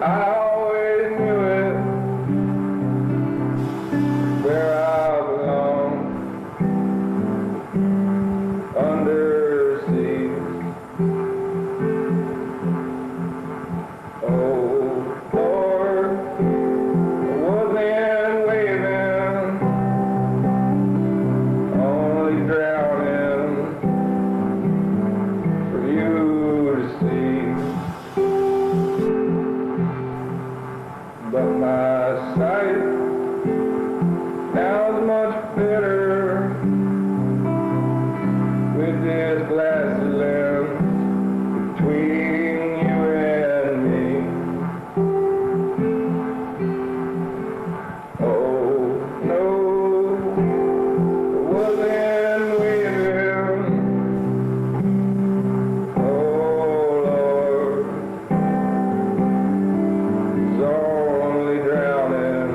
I always knew it, where I belong, under seas. Oh Lord, wasn't waving, only drowning for you to see. But my sight now is much better with this glassy lens between you and me. Oh no, it wasn't waving. Oh Lord, it's only drowning.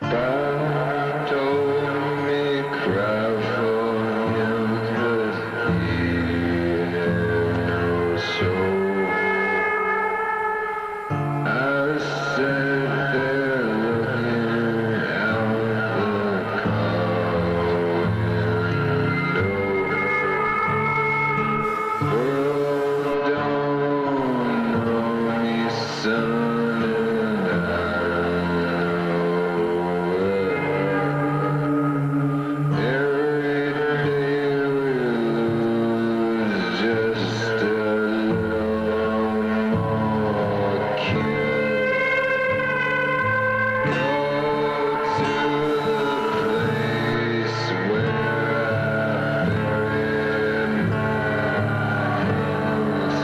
God told me cry for him, but he had no soul. I sat there looking out the car window. World don't know me, son, and every day we lose just a little more kin. Go to the place where I buried my hands.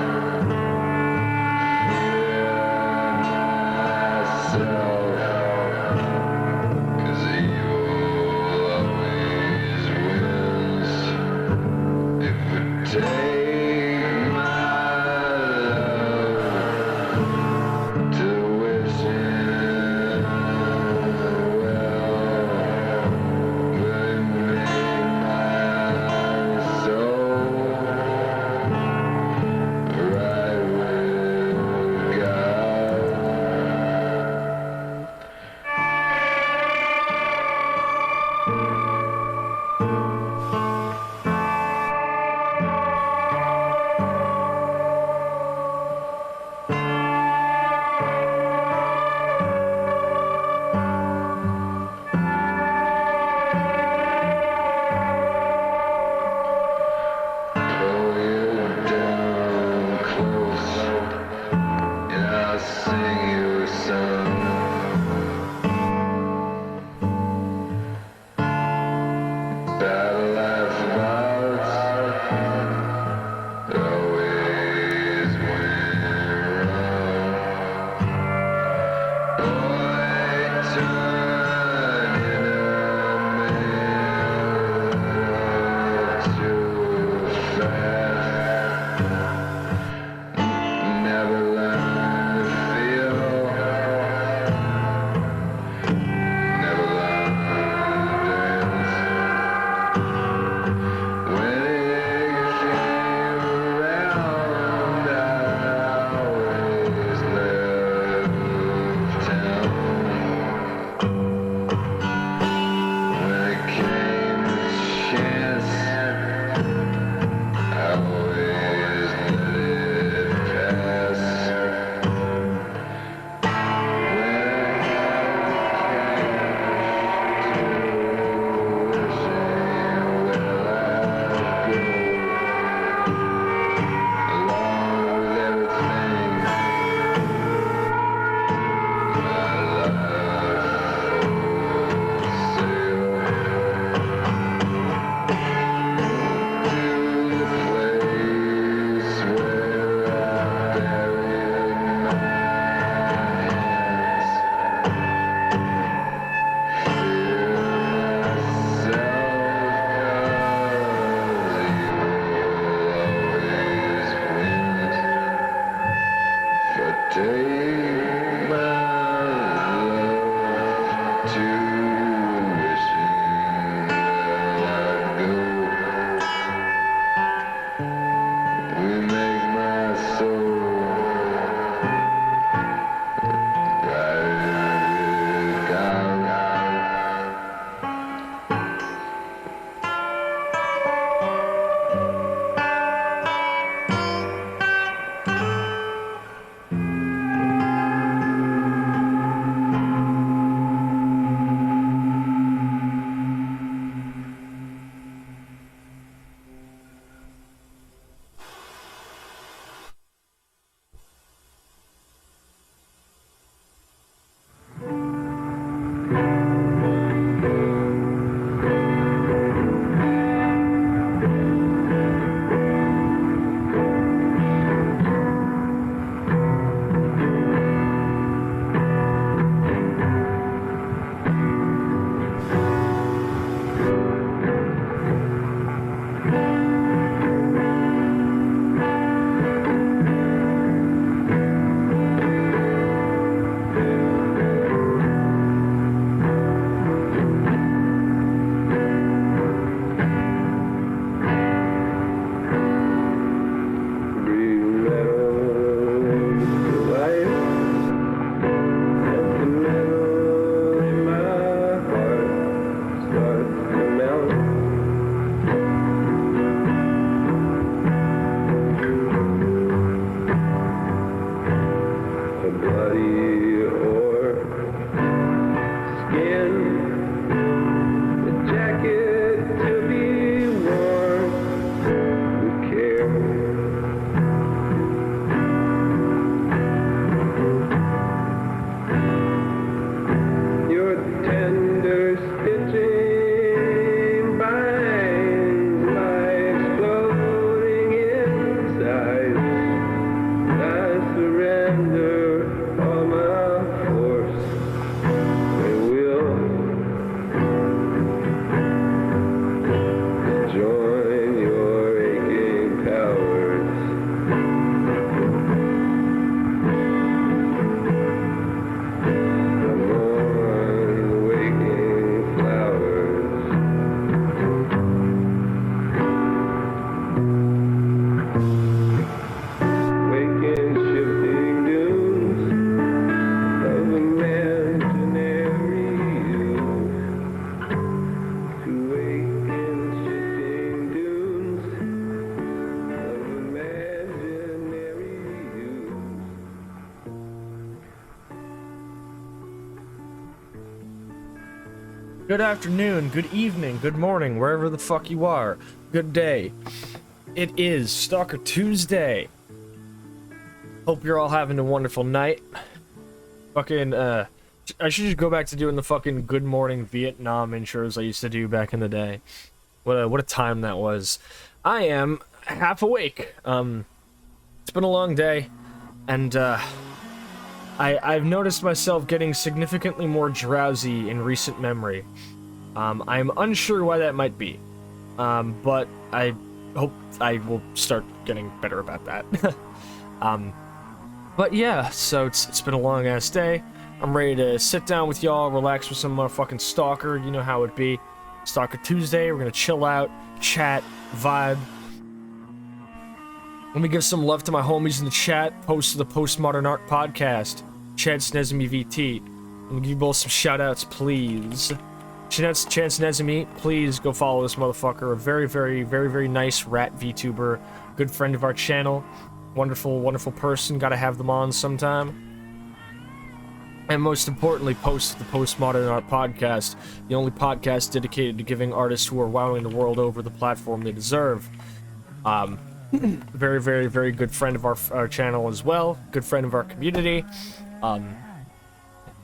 Take my love to wishing where I'd go. We make my soul ride down. Good afternoon, good evening, good morning, wherever the fuck you are. Good day. It is Stalker Tuesday. Hope you're all having a wonderful night. Fucking, I should just go back to doing the fucking Good Morning Vietnam intros I used to do back in the day. What a time that was. I am half awake. It's been a long day, and, I've noticed myself getting significantly more drowsy in recent memory. I'm unsure why that might be, but I hope I will start getting better about that. But yeah, so it's been a long-ass day. I'm ready to sit down with y'all, relax with some motherfucking Stalker. You know how it be. Stalker Tuesday, we're gonna chill out, chat, vibe. Let me give some love to my homies in the chat, hosts of the Postmodern Art Podcast, Chad Snezimy VT. Let me give you both some shoutouts, please. Chance Snezimy, please go follow this motherfucker. A very, very, very, very nice rat VTuber, good friend of our channel. Wonderful, wonderful person. Gotta have them on sometime. And most importantly, post the Postmodern Art Podcast, the only podcast dedicated to giving artists who are wowing the world over the platform they deserve. Very, very, very good friend of our channel as well. Good friend of our community.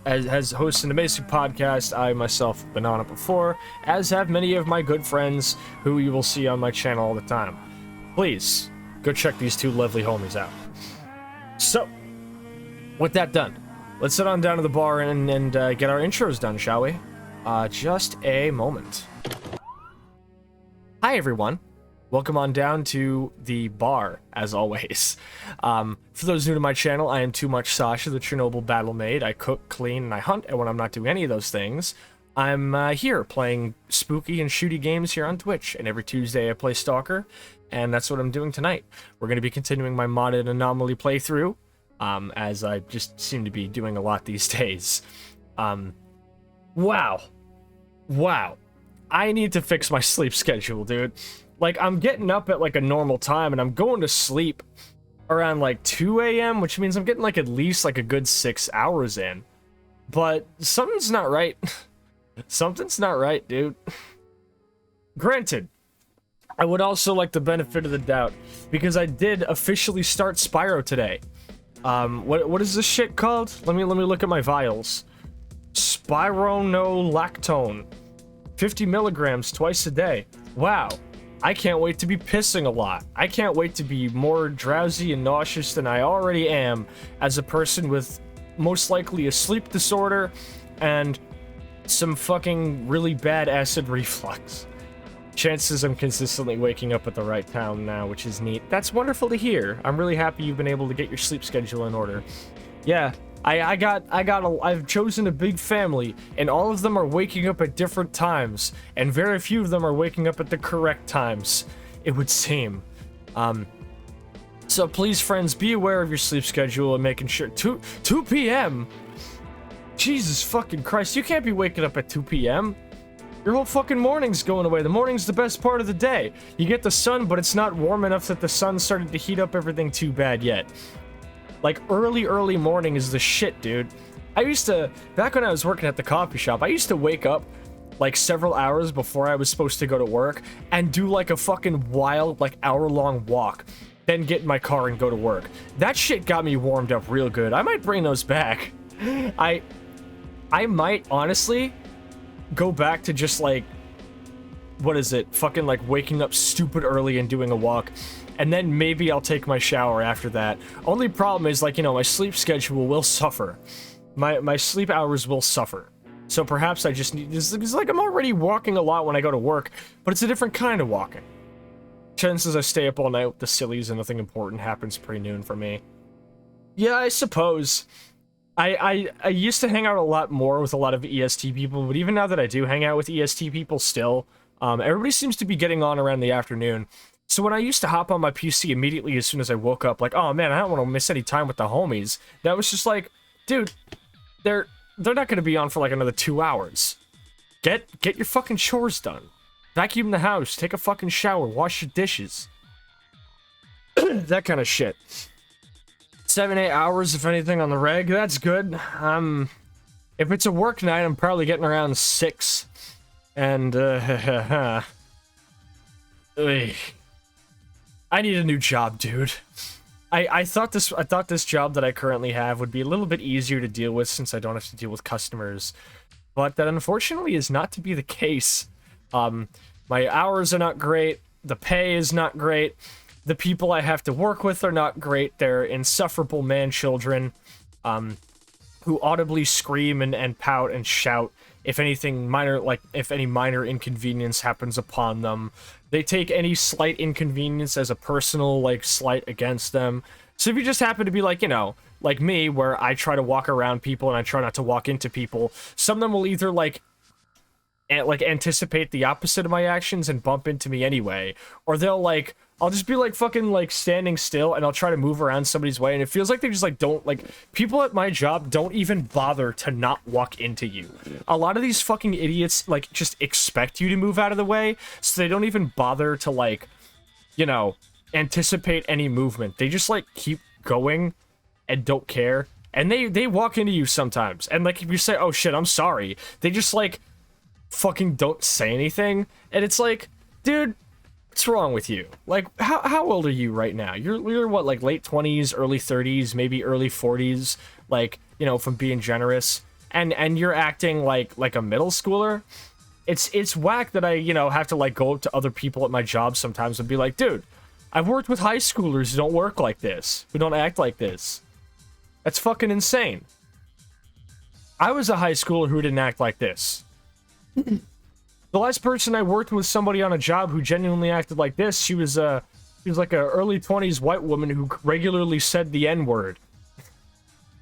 Has hosted an amazing podcast. I myself have been on it before, as have many of my good friends who you will see on my channel all the time. Please, go check these two lovely homies out. So, with that done, let's sit on down to the bar and get our intros done, shall we? Just a moment. Hi everyone. welcome on down to the bar, as always. For those new to my channel, I am Too Much Sascha, the Chernobyl battle maid. I cook, clean, and I hunt, and when I'm not doing any of those things, I'm here playing spooky and shooty games here on Twitch, and every Tuesday I play Stalker, and that's what I'm doing tonight. We're going to be continuing my modded anomaly playthrough, as I just seem to be doing a lot these days. Wow. I need to fix my sleep schedule, dude. Like, I'm getting up at, like, a normal time, and I'm going to sleep around, like, 2 a.m., which means I'm getting, like, at least, like, a good 6 hours in. But something's not right. Something's not right, dude. Granted, I would also like the benefit of the doubt, because I did officially start Spyro today. What is this shit called? Let me look at my vials. Spironolactone. 50 milligrams twice a day. Wow. I can't wait to be pissing a lot. I can't wait to be more drowsy and nauseous than I already am as a person with most likely a sleep disorder and some fucking really bad acid reflux. Chances I'm consistently waking up at the right time now, which is neat. That's wonderful to hear. I'm really happy you've been able to get your sleep schedule in order. Yeah, I've chosen a big family, and all of them are waking up at different times, and very few of them are waking up at the correct times, it would seem. So please, friends, be aware of your sleep schedule and making sure 2 p.m. Jesus fucking Christ, you can't be waking up at 2 p.m. Your whole fucking morning's going away. The morning's the best part of the day. You get the sun, but it's not warm enough that the sun started to heat up everything too bad yet. Like, early morning is the shit, dude. I used to, back when I was working at the coffee shop, I used to wake up, like, several hours before I was supposed to go to work and do, like, a fucking wild, like, hour-long walk, then get in my car and go to work. That shit got me warmed up real good. I might bring those back. I might, honestly, go back to just, like, what is it? Fucking, like, waking up stupid early and doing a walk. And then maybe I'll take my shower after that. Only problem is, like, you know, my sleep schedule will suffer. My sleep hours will suffer. So perhaps I just need... It's like I'm already walking a lot when I go to work, but it's a different kind of walking. Chances I stay up all night with the sillies and nothing important happens pre-noon for me. Yeah, I suppose. I used to hang out a lot more with a lot of EST people, but even now that I do hang out with EST people still, everybody seems to be getting on around the afternoon. So when I used to hop on my PC immediately as soon as I woke up, like, oh man, I don't want to miss any time with the homies, that was just like, dude, they're not going to be on for like another 2 hours. Get your fucking chores done. Vacuum the house, take a fucking shower, wash your dishes. That kind of shit. 7-8 hours, if anything, on the reg, that's good. If it's a work night, I'm probably getting around 6. And, I need a new job, dude. I thought this job that I currently have would be a little bit easier to deal with since I don't have to deal with customers, but that unfortunately is not to be the case. My hours are not great, the pay is not great, the people I have to work with are not great. They're insufferable man-children, who audibly scream and pout and shout if anything minor, like, if any minor inconvenience happens upon them. They take any slight inconvenience as a personal, like, slight against them. So if you just happen to be, like, you know, like me, where I try to walk around people and I try not to walk into people, some of them will either, like, anticipate the opposite of my actions and bump into me anyway, or they'll, like, I'll just be, like, fucking, like, standing still, and I'll try to move around somebody's way, and it feels like they just, like, don't, like, people at my job don't even bother to not walk into you. A lot of these fucking idiots, like, just expect you to move out of the way, so they don't even bother to, like, you know, anticipate any movement. They just, like, keep going and don't care, and they walk into you sometimes, and, like, if you say, oh shit, I'm sorry, they just, like, fucking don't say anything, and it's like, dude, what's wrong with you? Like, how old are you right now? You're what, like, late 20s, early 30s, maybe early 40s, like, you know, from being generous, and you're acting like a middle schooler? It's whack that I, you know, have to, like, go up to other people at my job sometimes and be like, dude, I've worked with high schoolers who don't work like this, who don't act like this. That's fucking insane. I was a high schooler who didn't act like this. The last person I worked with somebody on a job who genuinely acted like this. She was like a early 20s white woman who regularly said the N-word.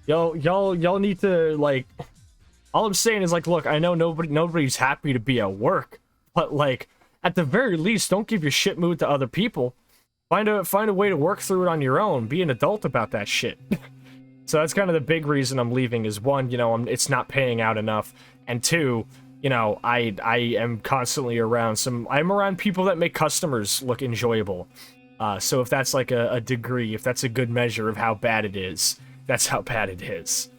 Y'all need to, like, all I'm saying is, like, look, I know nobody's happy to be at work, but, like, at the very least, don't give your shit mood to other people. Find a way to work through it on your own. Be an adult about that shit. So that's kind of the big reason I'm leaving is, one, you know, it's not paying out enough, and two, you know, I am constantly around I'm around people that make customers look enjoyable. So if that's like a degree, if that's a good measure of how bad it is, that's how bad it is.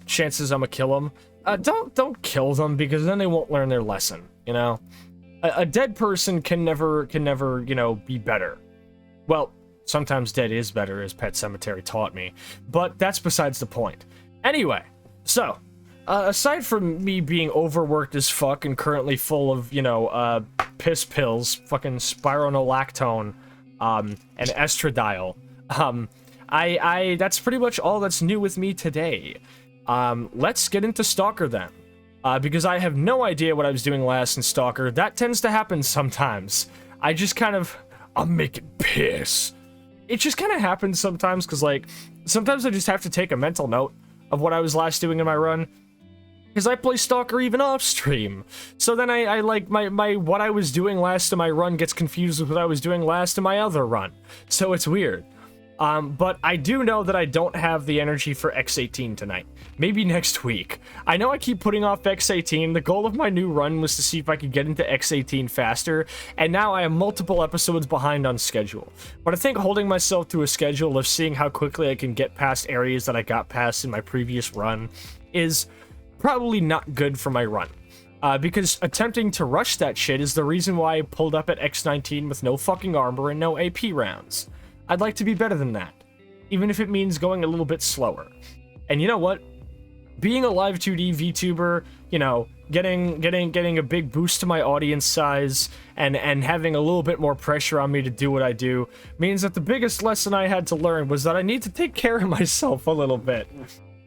Chances I'm gonna kill them. Don't kill them, because then they won't learn their lesson, you know? A dead person can never, you know, be better. Well, sometimes dead is better, as Pet Sematary taught me, but that's besides the point. Anyway, so, aside from me being overworked as fuck and currently full of, you know, piss pills, fucking spironolactone, and estradiol, that's pretty much all that's new with me today. Let's get into Stalker then. Because I have no idea what I was doing last in Stalker. That tends to happen sometimes. I'm making piss. It just kind of happens sometimes, because, like, sometimes I just have to take a mental note of what I was last doing in my run. Because I play Stalker even off stream. So then I like, what I was doing last in my run gets confused with what I was doing last in my other run. So it's weird. But I do know that I don't have the energy for X18 tonight. Maybe next week. I know I keep putting off X18. The goal of my new run was to see if I could get into X18 faster, and now I am multiple episodes behind on schedule. But I think holding myself to a schedule of seeing how quickly I can get past areas that I got past in my previous run is probably not good for my run. Because attempting to rush that shit is the reason why I pulled up at X19 with no fucking armor and no AP rounds. I'd like to be better than that, even if it means going a little bit slower. And you know what? Being a live 2D VTuber, you know, getting a big boost to my audience size and having a little bit more pressure on me to do what I do means that the biggest lesson I had to learn was that I need to take care of myself a little bit.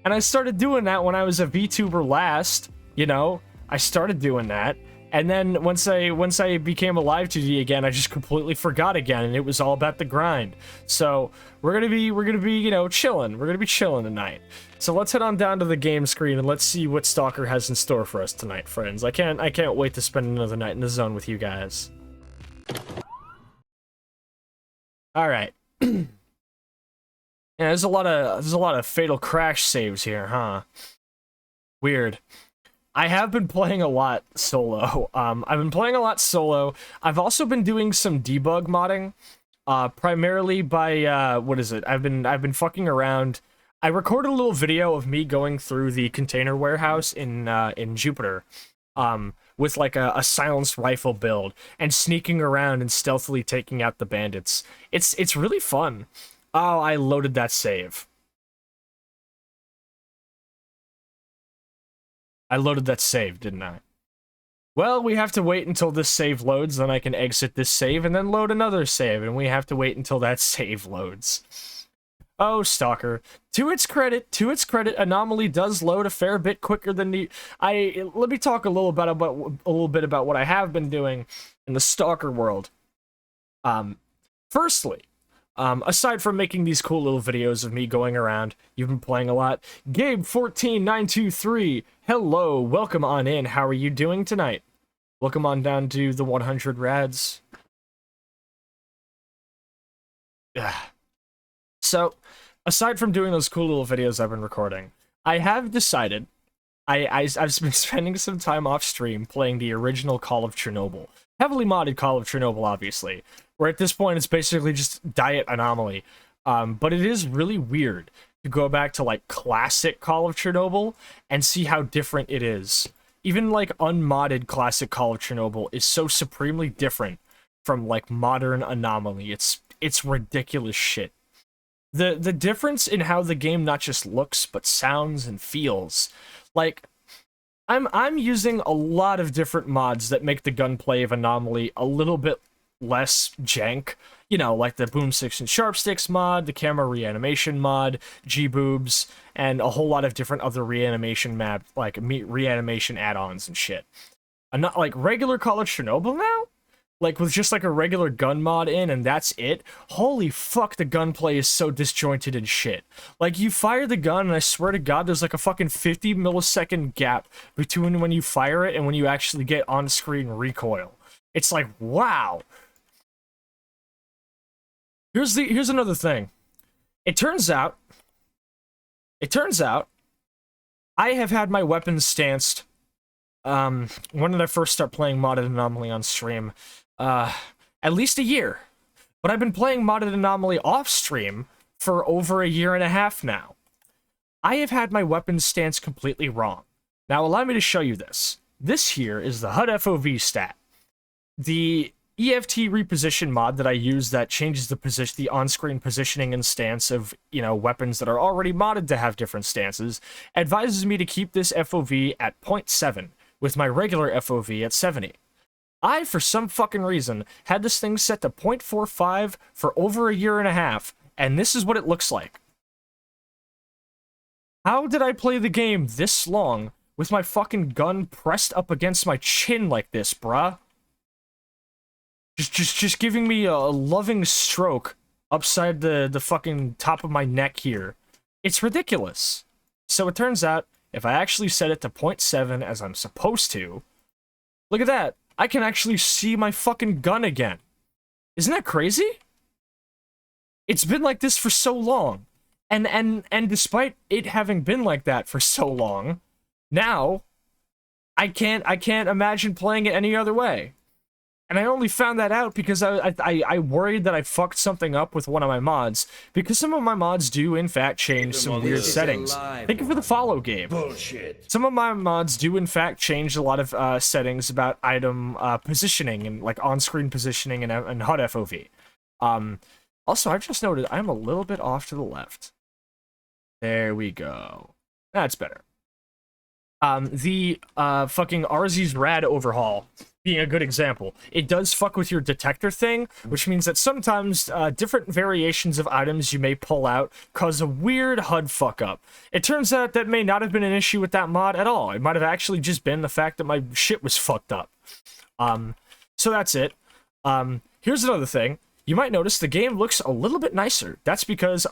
And I started doing that when I was a VTuber last, you know? I started doing that. And then once I became a live 2D again, I just completely forgot again, and it was all about the grind. So we're gonna be, you know, chilling. We're gonna be chilling tonight. So let's head on down to the game screen and let's see what Stalker has in store for us tonight, friends. I can't wait to spend another night in the zone with you guys. All right. Yeah, there's a lot of fatal crash saves here, huh? Weird. I have been playing a lot solo. I've been playing a lot solo. I've also been doing some debug modding, primarily by what is it? I've been fucking around. I recorded a little video of me going through the container warehouse in Jupiter, with like a silenced rifle build and sneaking around and stealthily taking out the bandits. It's really fun. Oh, I loaded that save. I loaded that save, didn't I? Well, we have to wait until this save loads, then I can exit this save and then load another save, and we have to wait until that save loads. Oh, Stalker. To its credit, Anomaly does load a fair bit quicker than the... Let me talk a little bit about what I have been doing in the Stalker world. Firstly, aside from making these cool little videos of me going around, you've been playing a lot. Gabe14923, hello, welcome on in. How are you doing tonight? Welcome on down to the 100 Rads. So, aside from doing those cool little videos I've been recording, I have decided I've been spending some time off stream playing the original Call of Chernobyl. Heavily modded Call of Chernobyl, obviously. Where at this point it's basically just Diet Anomaly. But it is really weird to go back to like classic Call of Chernobyl and see how different it is. Even like unmodded classic Call of Chernobyl is so supremely different from like modern Anomaly. It's ridiculous shit. The difference in how the game not just looks but sounds and feels. Like I'm using a lot of different mods that make the gunplay of Anomaly a little bit less jank, you know, like the boomsticks and sharpsticks mod, the camera reanimation mod, G-boobs, and a whole lot of different other reanimation reanimation add-ons and shit. not like regular Call of Chernobyl now? Like with just like a regular gun mod in and that's it? Holy fuck, the gunplay is so disjointed and shit. Like you fire the gun and I swear to god there's like a fucking 50 millisecond gap between when you fire it and when you actually get on-screen recoil. It's like, wow. Here's another thing. It turns out I have had my weapons stanced when did I first start playing Modded Anomaly on stream? At least a year. But I've been playing Modded Anomaly off stream for over a year and a half now. I have had my weapons stance completely wrong. Now allow me to show you this. This here is the HUD FOV stat. The EFT reposition mod that I use that changes the on-screen positioning and stance of, you know, weapons that are already modded to have different stances, advises me to keep this FOV at 0.7, with my regular FOV at 70. I, for some fucking reason, had this thing set to 0.45 for over a year and a half, and this is what it looks like. How did I play the game this long with my fucking gun pressed up against my chin like this, bruh? Just giving me a loving stroke upside the fucking top of my neck here. It's ridiculous. So it turns out, if I actually set it to 0.7 as I'm supposed to, look at that. I can actually see my fucking gun again. Isn't that crazy? It's been like this for so long. And despite it having been like that for so long, now I can't imagine playing it any other way. And I only found that out because I worried that I fucked something up with one of my mods, because some of my mods do in fact change some weird settings. Thank you for the follow, Gabe. Bullshit. Some of my mods do in fact change a lot of settings about item positioning and like on-screen positioning and HUD FOV. Also, I've just noted I'm a little bit off to the left. There we go. That's better. The fucking RZ's Rad overhaul being a good example. It does fuck with your detector thing, which means that sometimes different variations of items you may pull out cause a weird HUD fuck up. It turns out that may not have been an issue with that mod at all. It might have actually just been the fact that my shit was fucked up. So that's it. Here's another thing. You might notice the game looks a little bit nicer. That's because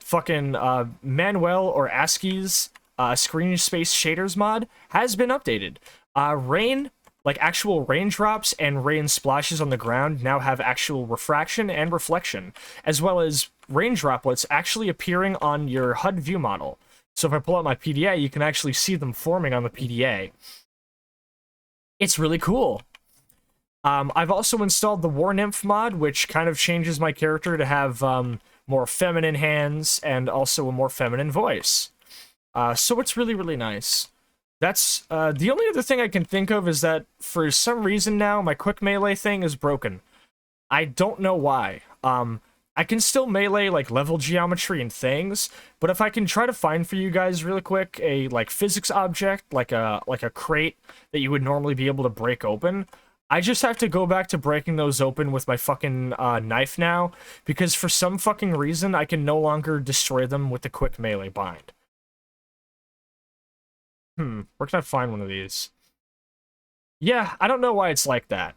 fucking Manuel or ASCII's screen space shaders mod has been updated. Rain, like actual raindrops and rain splashes on the ground, now have actual refraction and reflection, as well as rain droplets actually appearing on your HUD view model. So if I pull out my PDA, you can actually see them forming on the PDA. It's really cool. I've also installed the War Nymph mod, which kind of changes my character to have more feminine hands and also a more feminine voice. So it's really, really nice. That's, the only other thing I can think of is that, for some reason now, my quick melee thing is broken. I don't know why. I can still melee, like, level geometry and things, but if I can try to find for you guys really quick a, like, physics object, like a crate that you would normally be able to break open, I just have to go back to breaking those open with my fucking, knife now, because for some fucking reason, I can no longer destroy them with the quick melee bind. Where can I find one of these? Yeah, I don't know why it's like that.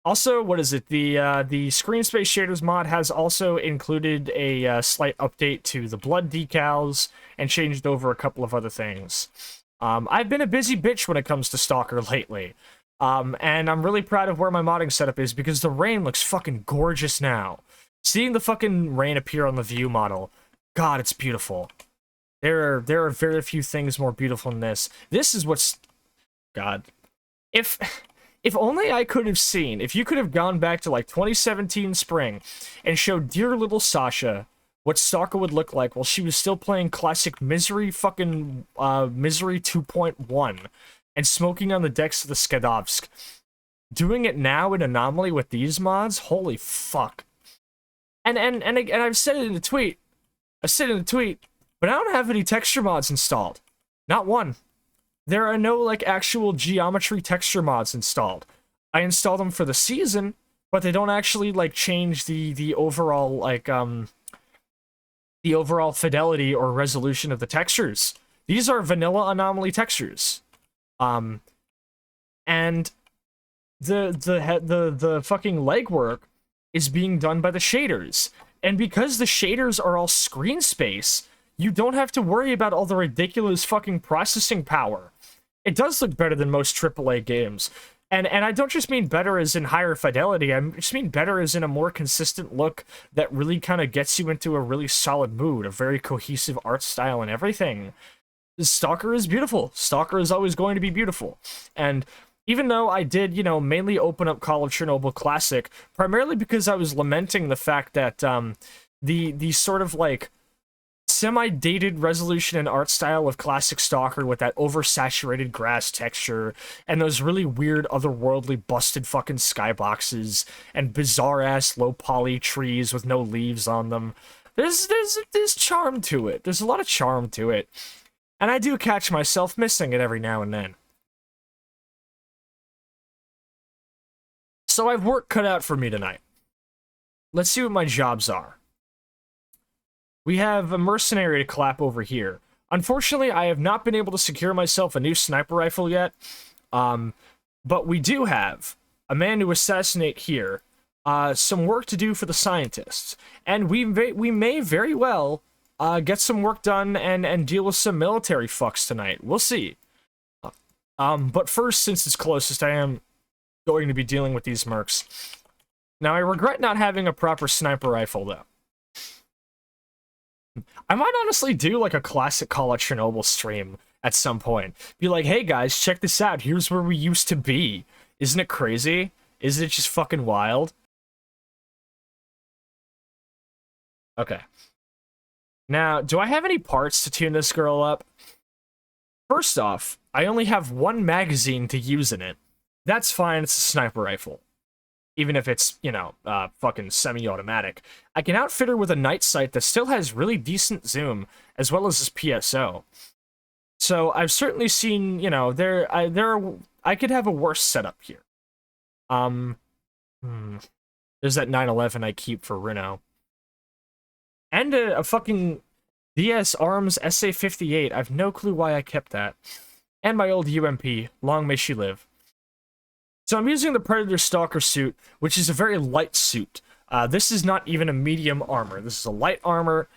Also, what is it? The Screen Space Shaders mod has also included a slight update to the blood decals and changed over a couple of other things. I've been a busy bitch when it comes to Stalker lately. And I'm really proud of where my modding setup is because the rain looks fucking gorgeous now. Seeing the fucking rain appear on the view model, God, it's beautiful. There are very few things more beautiful than this. This is what's... God. If only I could have seen, if you could have gone back to like 2017 spring and showed dear little Sascha what Stalker would look like while she was still playing classic Misery fucking Misery 2.1 and smoking on the decks of the Skadovsk. Doing it now in Anomaly with these mods, holy fuck. And I've said it in the tweet. But I don't have any texture mods installed. Not one. There are no, like, actual geometry texture mods installed. I install them for the season, but they don't actually, like, change the overall, like, the overall fidelity or resolution of the textures. These are vanilla Anomaly textures. and the fucking legwork is being done by the shaders. And because the shaders are all screen space, you don't have to worry about all the ridiculous fucking processing power. It does look better than most AAA games. And I don't just mean better as in higher fidelity, I just mean better as in a more consistent look that really kind of gets you into a really solid mood, a very cohesive art style and everything. Stalker is beautiful. Stalker is always going to be beautiful. And even though I did, mainly open up Call of Chernobyl Classic, primarily because I was lamenting the fact that the sort of like semi-dated resolution and art style of classic Stalker with that oversaturated grass texture and those really weird otherworldly busted fucking skyboxes and bizarre-ass low-poly trees with no leaves on them. There's charm to it. There's a lot of charm to it. And I do catch myself missing it every now and then. So I've work cut out for me tonight. Let's see what my jobs are. We have a mercenary to clap over here. Unfortunately, I have not been able to secure myself a new sniper rifle yet. But we do have a man to assassinate here. Some work to do for the scientists. And we may very well get some work done and deal with some military fucks tonight. We'll see. But first, since it's closest, I am going to be dealing with these mercs. Now, I regret not having a proper sniper rifle, though. I might honestly do, like, a classic Call of Chernobyl stream at some point. Be like, hey, guys, check this out. Here's where we used to be. Isn't it crazy? Isn't it just fucking wild? Okay. Now, do I have any parts to tune this girl up? First off, I only have one magazine to use in it. That's fine, it's a sniper rifle. Even if it's, fucking semi-automatic. I can outfit her with a night sight that still has really decent zoom, as well as this PSO. So I've certainly seen, I could have a worse setup here. There's that 911 I keep for Reno. And a fucking DS Arms SA-58. I've no clue why I kept that. And my old UMP. Long may she live. So I'm using the Predator Stalker suit, which is a very light suit. This is not even a medium armor. This is a light armor.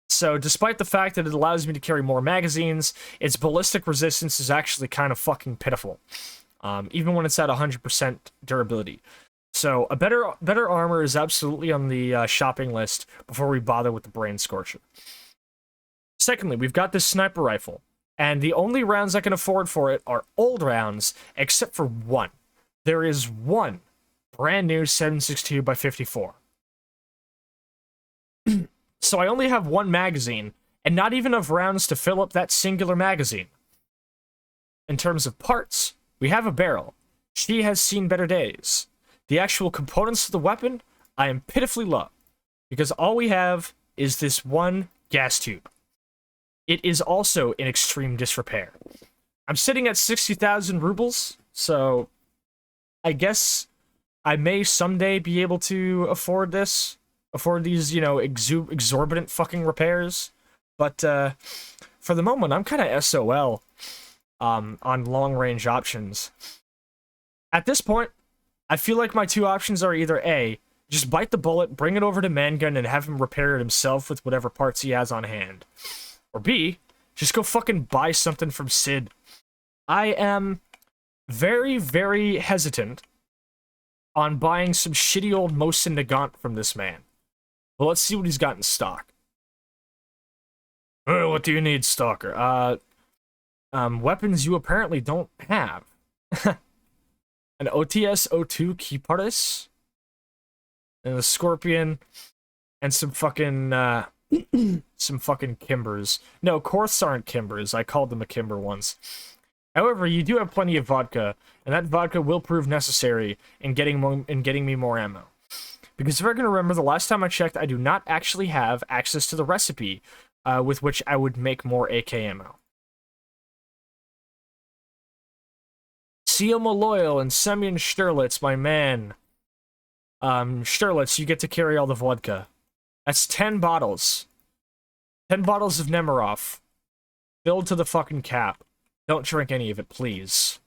So despite the fact that it allows me to carry more magazines, its ballistic resistance is actually kind of fucking pitiful. Even when it's at 100% durability. So a better armor is absolutely on the shopping list before we bother with the Brain Scorcher. Secondly, we've got this sniper rifle. And the only rounds I can afford for it are old rounds, except for one. There is one brand new 7.62x54. So I only have one magazine, and not even enough rounds to fill up that singular magazine. In terms of parts, we have a barrel. She has seen better days. The actual components of the weapon, I am pitifully low, because all we have is this one gas tube. It is also in extreme disrepair. I'm sitting at 60,000 rubles, so I guess I may someday be able to afford this, afford these, exorbitant fucking repairs. But for the moment, I'm kind of SOL on long-range options. At this point, I feel like my two options are either A, just bite the bullet, bring it over to Mangun, and have him repair it himself with whatever parts he has on hand. Or B, just go fucking buy something from Sid. I am very, very hesitant on buying some shitty old Mosin Nagant from this man. Well, let's see what he's got in stock. What do you need, Stalker? Weapons you apparently don't have. An OTS-02 Keypartis, and a Scorpion, and some fucking, some fucking Kimbers. No, Korths aren't Kimbers. I called them a Kimber once. However, you do have plenty of vodka, and that vodka will prove necessary in getting me more ammo. Because if I can remember, the last time I checked, I do not actually have access to the recipe with which I would make more AK ammo. Sioma Loyal and Semyon Sterlitz, my man. Sterlitz, you get to carry all the vodka. That's 10 bottles. 10 bottles of Nemirov. Filled to the fucking cap. Don't drink any of it, please.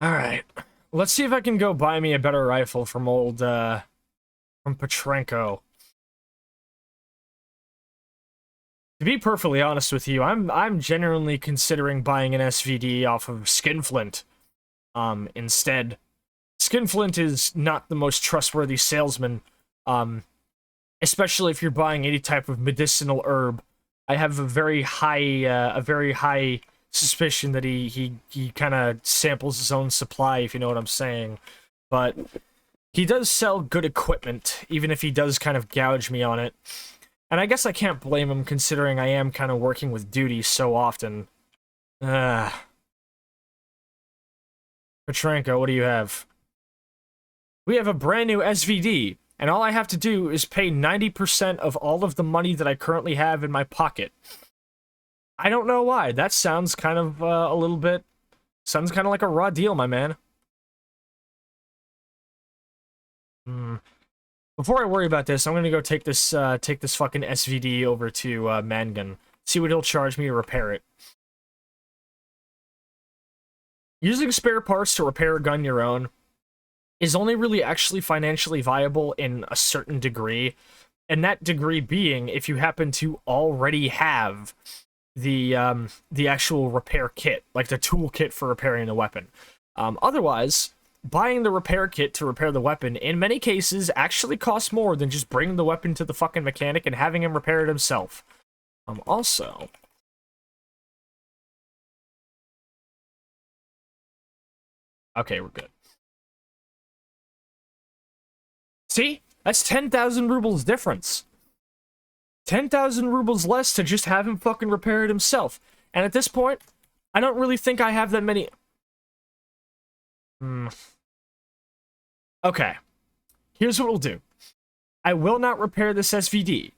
Alright. Let's see if I can go buy me a better rifle from from Petrenko. To be perfectly honest with you, I'm genuinely considering buying an SVD off of Skinflint. Instead. Skinflint is not the most trustworthy salesman. Especially if you're buying any type of medicinal herb. I have a very high suspicion that he kind of samples his own supply, if you know what I'm saying. But he does sell good equipment, even if he does kind of gouge me on it. And I guess I can't blame him, considering I am kind of working with duty so often. Petrenko, what do you have? We have a brand new SVD, and all I have to do is pay 90% of all of the money that I currently have in my pocket. I don't know why. That sounds kind of a little bit... Sounds kind of like a raw deal, my man. Before I worry about this, I'm gonna go take this fucking SVD over to Mangan. See what he'll charge me to repair it. Using spare parts to repair a gun your own is only really actually financially viable in a certain degree, and that degree being if you happen to already have the actual repair kit, like the tool kit for repairing the weapon. Otherwise, buying the repair kit to repair the weapon in many cases actually costs more than just bringing the weapon to the fucking mechanic and having him repair it himself. Also, okay, we're good. See? That's 10,000 rubles difference. 10,000 rubles less to just have him fucking repair it himself. And at this point, I don't really think I have that many... Okay. Here's what we'll do. I will not repair this SVD.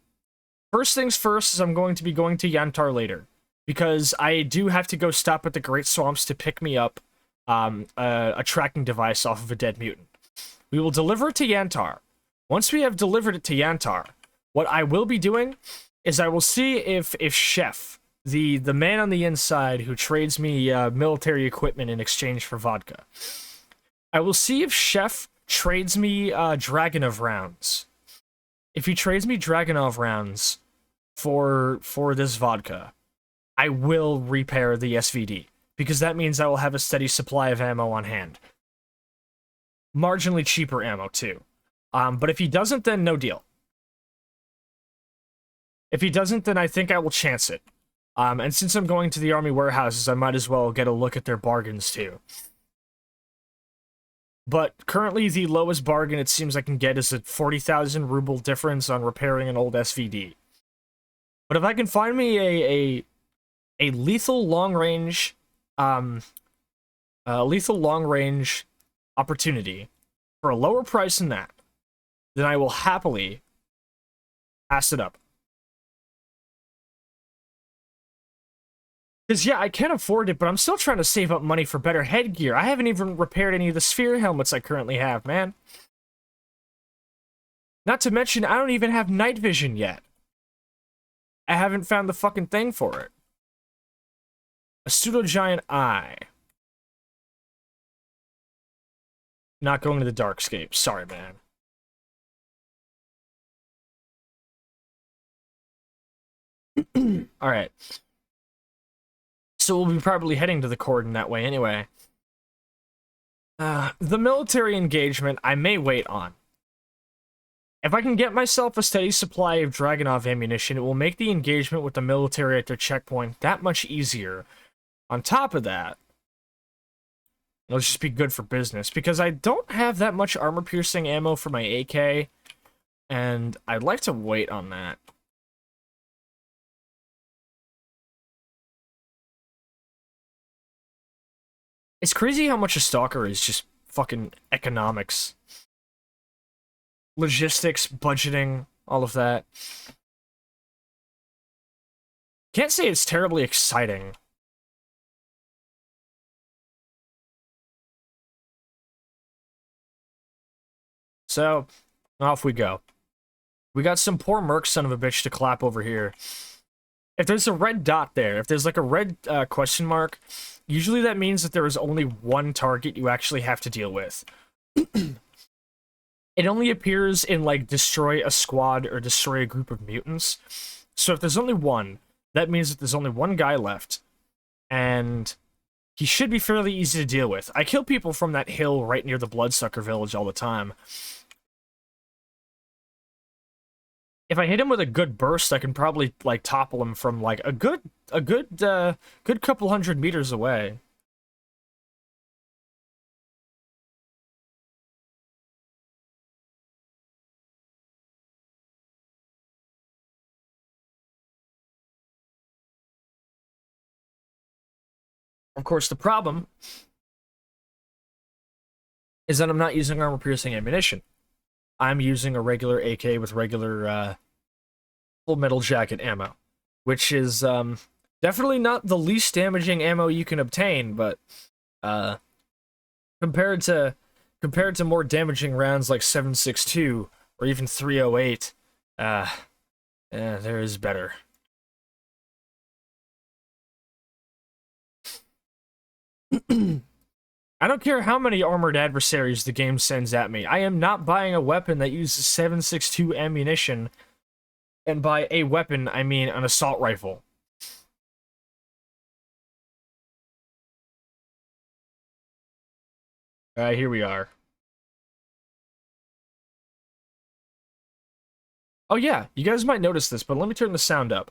First things first is I'm going to be going to Yantar later. Because I do have to go stop at the Great Swamps to pick me up a tracking device off of a dead mutant. We will deliver it to Yantar. Once we have delivered it to Yantar, what I will be doing is I will see if Chef, the man on the inside who trades me military equipment in exchange for vodka, I will see if Chef trades me Dragonov rounds. If he trades me Dragonov rounds for this vodka, I will repair the SVD, because that means I will have a steady supply of ammo on hand. Marginally cheaper ammo, too. But if he doesn't, then no deal. If he doesn't, then I think I will chance it. And since I'm going to the army warehouses, I might as well get a look at their bargains, too. But currently, the lowest bargain it seems I can get is a 40,000 ruble difference on repairing an old SVD. But if I can find me a lethal long-range... lethal long-range opportunity for a lower price than that, then I will happily pass it up. Because, yeah, I can afford it, but I'm still trying to save up money for better headgear. I haven't even repaired any of the sphere helmets I currently have, man. Not to mention, I don't even have night vision yet. I haven't found the fucking thing for it. A pseudo-giant eye. Not going to the Darkscape. Sorry, man. Alright. So we'll be probably heading to the Cordon that way anyway. The military engagement I may wait on. If I can get myself a steady supply of Dragonov ammunition, it will make the engagement with the military at their checkpoint that much easier. On top of that, it'll just be good for business, because I don't have that much armor-piercing ammo for my AK, and I'd like to wait on that. It's crazy how much a stalker is just fucking economics. Logistics, budgeting, all of that. Can't say it's terribly exciting. So, off we go. We got some poor merc son of a bitch to clap over here. If there's a red dot there, if there's like a red question mark, usually that means that there is only one target you actually have to deal with. It only appears in like destroy a squad or destroy a group of mutants. So if there's only one, that means that there's only one guy left. And he should be fairly easy to deal with. I kill people from that hill right near the Bloodsucker village all the time. If I hit him with a good burst, I can probably like topple him from like a good couple 100 meters away. Of course, the problem is that I'm not using armor-piercing ammunition. I'm using a regular AK with regular full metal jacket ammo, which is definitely not the least damaging ammo you can obtain, but compared to more damaging rounds like 7.62 or even 308, there is better. I don't care how many armored adversaries the game sends at me. I am not buying a weapon that uses 7.62 ammunition, and by a weapon, I mean an assault rifle. Alright, here we are. Oh yeah, you guys might notice this, but let me turn the sound up.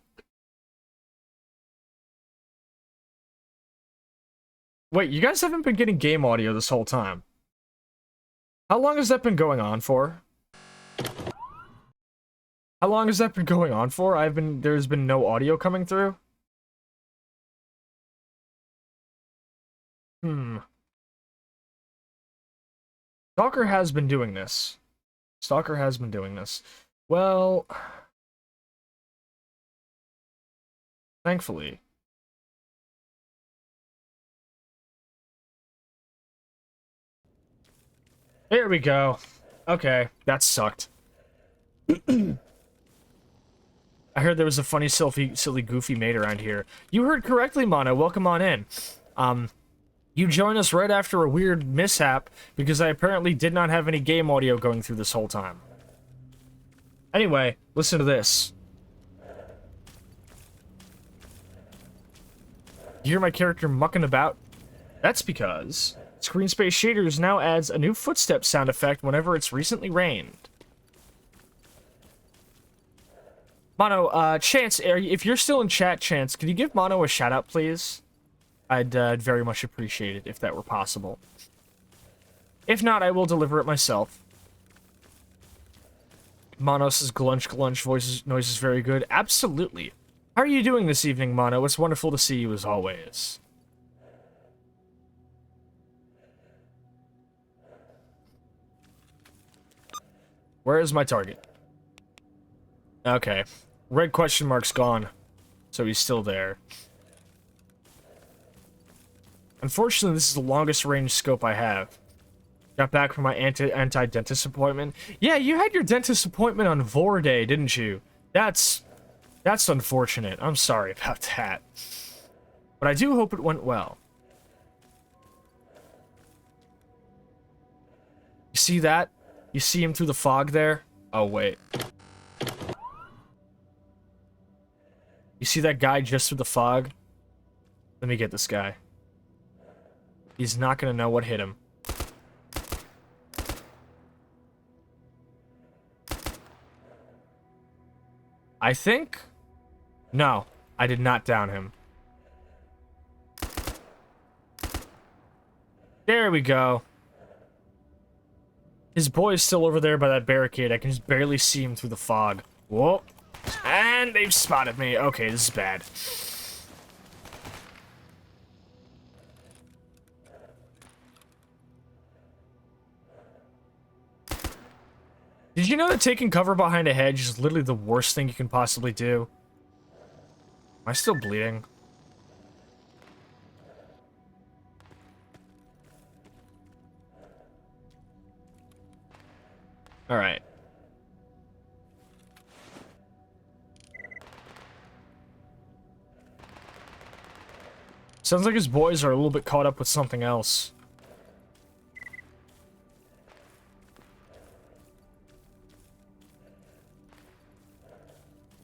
Wait, you guys haven't been getting game audio this whole time. How long has that been going on for? How long has that been going on for? There's been no audio coming through? Stalker has been doing this. Stalker has been doing this. Well, thankfully. There we go. Okay, that sucked. I heard there was a funny, silly, goofy mate around here. You heard correctly, Mono. Welcome on in. You joined us right after a weird mishap because I apparently did not have any game audio going through this whole time. Anyway, listen to this. You hear my character mucking about? That's because Screen Space Shaders now adds a new footstep sound effect whenever it's recently rained. Mono, Chance, if you're still in chat, Chance, could you give Mono a shout-out, please? I'd very much appreciate it if that were possible. If not, I will deliver it myself. Mono says glunch noise is very good. Absolutely. How are you doing this evening, Mono? It's wonderful to see you as always. Where is my target? Okay. Red question mark's gone. So he's still there. Unfortunately, this is the longest range scope I have. Got back from my anti-dentist appointment. Yeah, you had your dentist appointment on Vor Day, didn't you? That's unfortunate. I'm sorry about that. But I do hope it went well. You see that? You see him through the fog there? Oh, wait. You see that guy just through the fog? Let me get this guy. He's not gonna know what hit him. I think? No, I did not down him. There we go. His boy is still over there by that barricade. I can just barely see him through the fog. Whoa. And they've spotted me. Okay, this is bad. Did you know that taking cover behind a hedge is literally the worst thing you can possibly do? Am I still bleeding? Alright. Sounds like his boys are a little bit caught up with something else.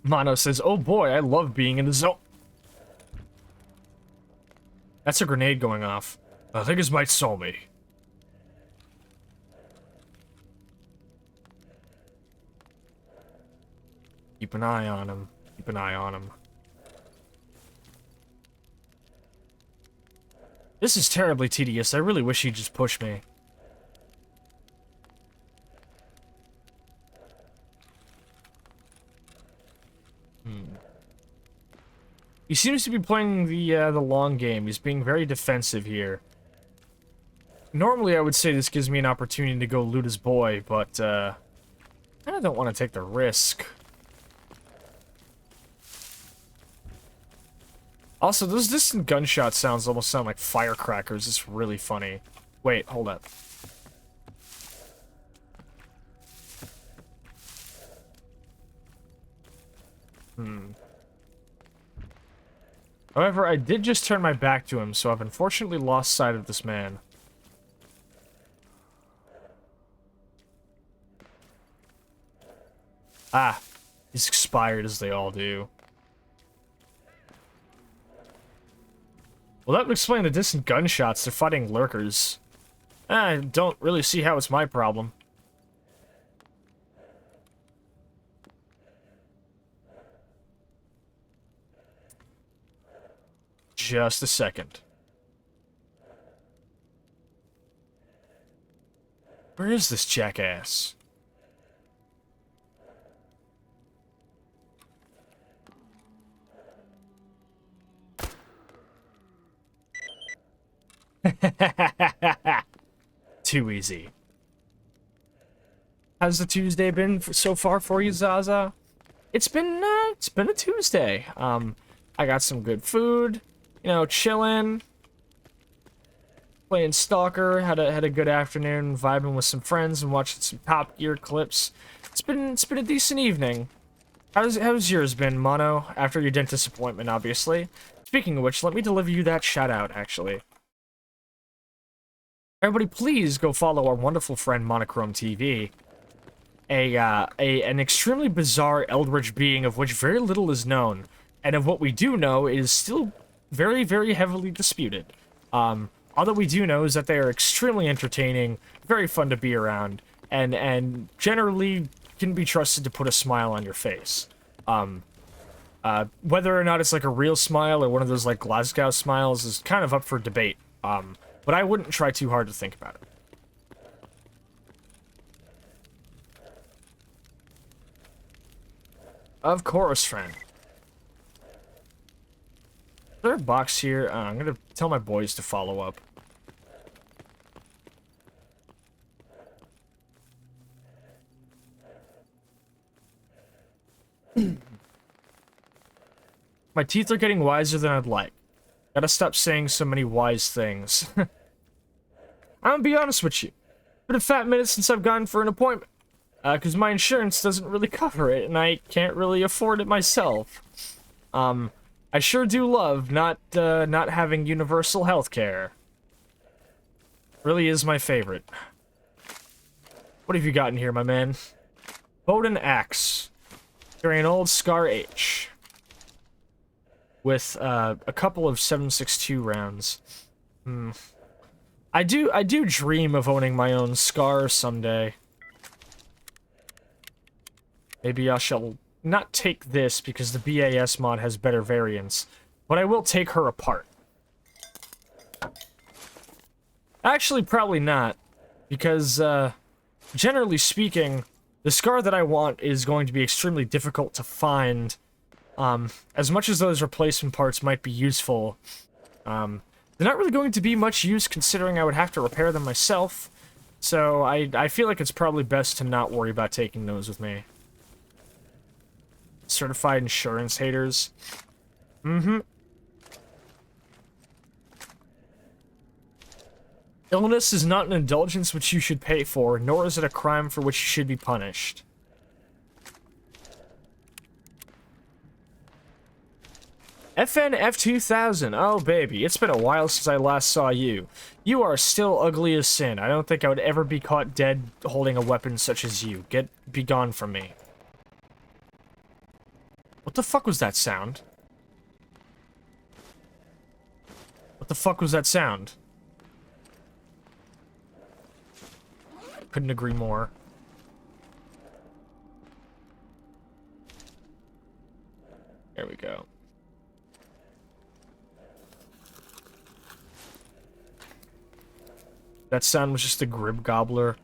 Mono says, oh boy, I love being in the zone. That's a grenade going off. I think it might soul me. Keep an eye on him. Keep an eye on him. This is terribly tedious. I really wish he'd just push me. He seems to be playing the long game. He's being very defensive here. Normally, I would say this gives me an opportunity to go loot his boy, but I don't want to take the risk. Also, those distant gunshot sounds almost sound like firecrackers. It's really funny. Wait, hold up. However, I did just turn my back to him, so I've unfortunately lost sight of this man. Ah, he's expired as they all do. Well, that would explain the distant gunshots. They're fighting lurkers. I don't really see how it's my problem. Just a second. Where is this jackass? Too easy. How's the Tuesday been so far for you, Zaza? It's been a Tuesday. I got some good food, you know, chilling, playing Stalker. Had a good afternoon, vibing with some friends and watching some Top Gear clips. It's been a decent evening. How's yours been, Mono? After your dentist appointment, obviously. Speaking of which, let me deliver you that shout out, actually. Everybody, please go follow our wonderful friend Monochrome TV, an extremely bizarre eldritch being of which very little is known, and of what we do know is still very, very heavily disputed. All that we do know is that they are extremely entertaining, very fun to be around, and generally can be trusted to put a smile on your face. Whether or not it's like a real smile or one of those like Glasgow smiles is kind of up for debate. But I wouldn't try too hard to think about it. Of course, friend. Is there a box here? I'm gonna tell my boys to follow up. My teeth are getting wiser than I'd like. Gotta stop saying so many wise things. I'm gonna be honest with you. Been a fat minute since I've gone for an appointment. Because my insurance doesn't really cover it, and I can't really afford it myself. I sure do love not having universal health care. Really is my favorite. What have you got in here, my man? Bowden Axe. Carrying an old Scar H. With a couple of 7.62 rounds. I do dream of owning my own Scar someday. Maybe I shall not take this because the BAS mod has better variants, but I will take her apart. Actually, probably not, because generally speaking, the Scar that I want is going to be extremely difficult to find. As much as those replacement parts might be useful, they're not really going to be much use considering I would have to repair them myself, so I feel like it's probably best to not worry about taking those with me. Certified insurance haters. Illness is not an indulgence which you should pay for, nor is it a crime for which you should be punished. FN F2000. Oh, baby, it's been a while since I last saw you. You are still ugly as sin. I don't think I would ever be caught dead holding a weapon such as you. Be gone from me. What the fuck was that sound? What the fuck was that sound? Couldn't agree more. There we go. That sound was just a Grib Gobbler.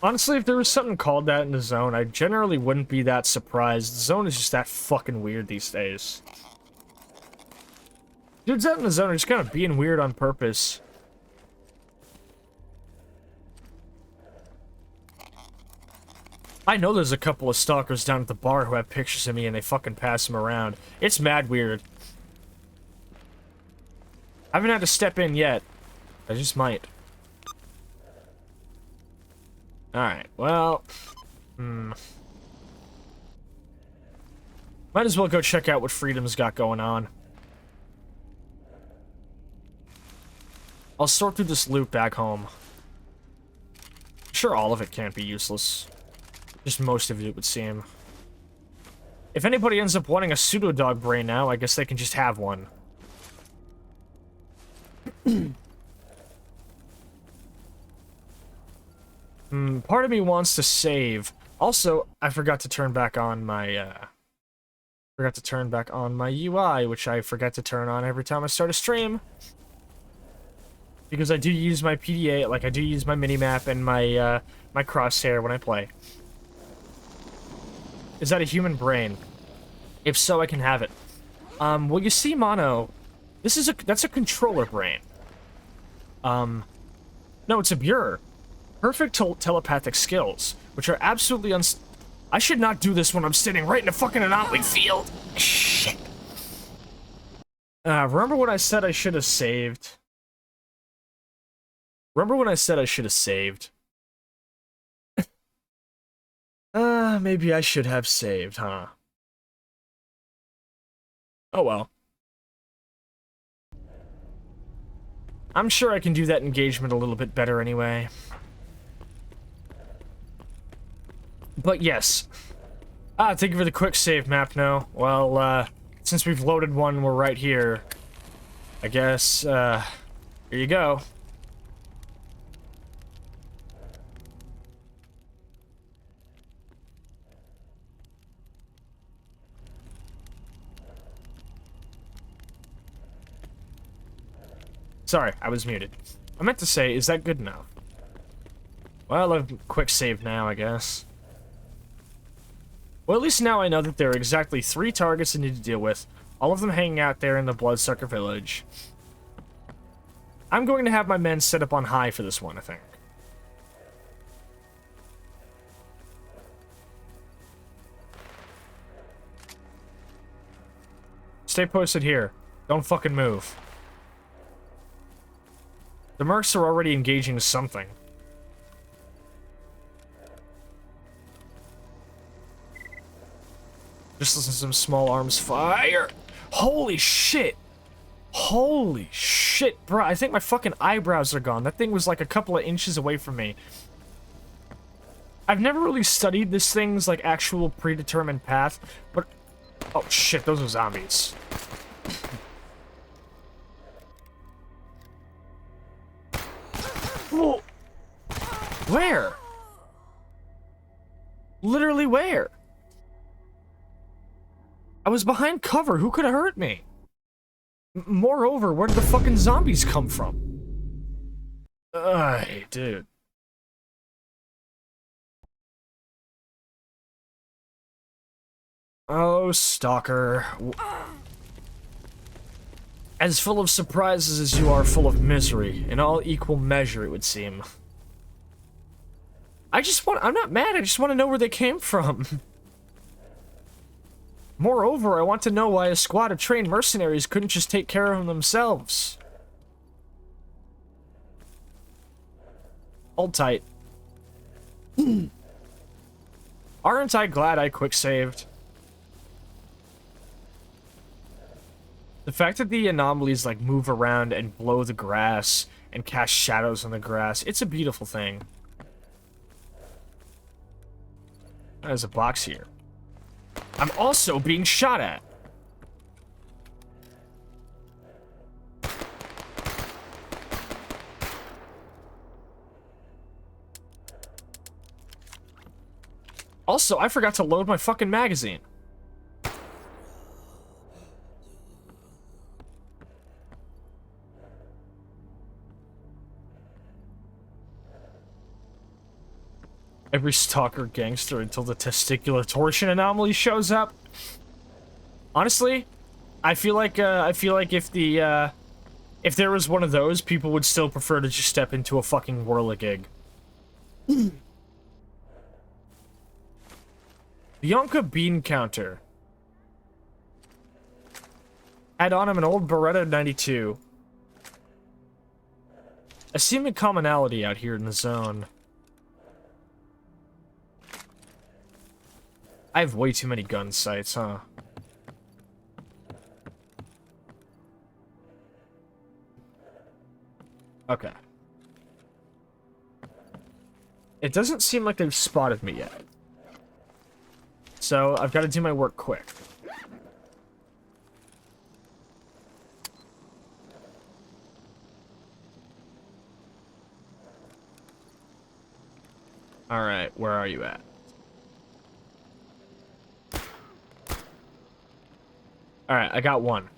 Honestly, if there was something called that in the zone, I generally wouldn't be that surprised. The zone is just that fucking weird these days. Dudes out in the zone are just kind of being weird on purpose. I know there's a couple of stalkers down at the bar who have pictures of me and they fucking pass them around. It's mad weird. I haven't had to step in yet. I just might. Alright, well... Might as well go check out what Freedom's got going on. I'll sort through this loot back home. I'm sure all of it can't be useless. Just most of it would seem. If anybody ends up wanting a pseudo-dog brain now, I guess they can just have one. Part of me wants to save. Also, I forgot to turn back on my, UI, which I forget to turn on every time I start a stream. Because I do use my PDA, like I do use my minimap and my, my crosshair when I play. Is that a human brain? If so, I can have it. Well, you see, Mono, that's a controller brain. No, it's a Buer. Perfect telepathic skills, which are absolutely I should not do this when I'm sitting right in a fucking anomaly field. Shit. Remember when I said I should have saved? Remember when I said I should have saved? Maybe I should have saved, huh? Oh well. I'm sure I can do that engagement a little bit better anyway. But yes. Thank you for the quick save map, no. Well, since we've loaded one, we're right here. I guess, here you go. Sorry, I was muted. I meant to say, is that good enough? Well, a quick save now, I guess. Well, at least now I know that there are exactly 3 targets I need to deal with, all of them hanging out there in the Bloodsucker Village. I'm going to have my men set up on high for this one, I think. Stay posted here. Don't fucking move. The mercs are already engaging something. Just listen to some small arms fire. Holy shit. Holy shit, bro. I think my fucking eyebrows are gone. That thing was like a couple of inches away from me. I've never really studied this thing's like actual predetermined path, but... Oh shit, those are zombies. Whoa. Where? Literally where? I was behind cover. Who could have hurt me? Moreover, where did the fucking zombies come from? Dude. Oh, Stalker. As full of surprises as you are full of misery, in all equal measure, it would seem. I'm not mad, I just want to know where they came from. Moreover, I want to know why a squad of trained mercenaries couldn't just take care of them themselves. Hold tight. Aren't I glad I quick saved? The fact that the anomalies like move around and blow the grass and cast shadows on the grass, it's a beautiful thing. There's a box here. I'm also being shot at. Also, I forgot to load my fucking magazine. Every stalker gangster until the testicular torsion anomaly shows up. Honestly, I feel like if there was one of those, people would still prefer to just step into a fucking whirligig. Bianca Bean Counter. Had on him an old Beretta 92. A seeming commonality out here in the zone. I have way too many gun sights, huh? Okay. It doesn't seem like they've spotted me yet. So, I've got to do my work quick. Alright, where are you at? Alright, I got one.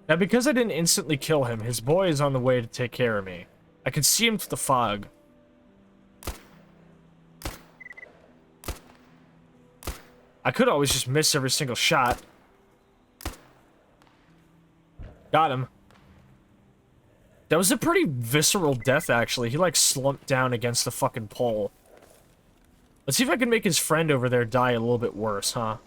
Now, because I didn't instantly kill him, his boy is on the way to take care of me. I can see him through the fog. I could always just miss every single shot. Got him. That was a pretty visceral death, actually. He, like, slumped down against the fucking pole. Let's see if I can make his friend over there die a little bit worse, huh?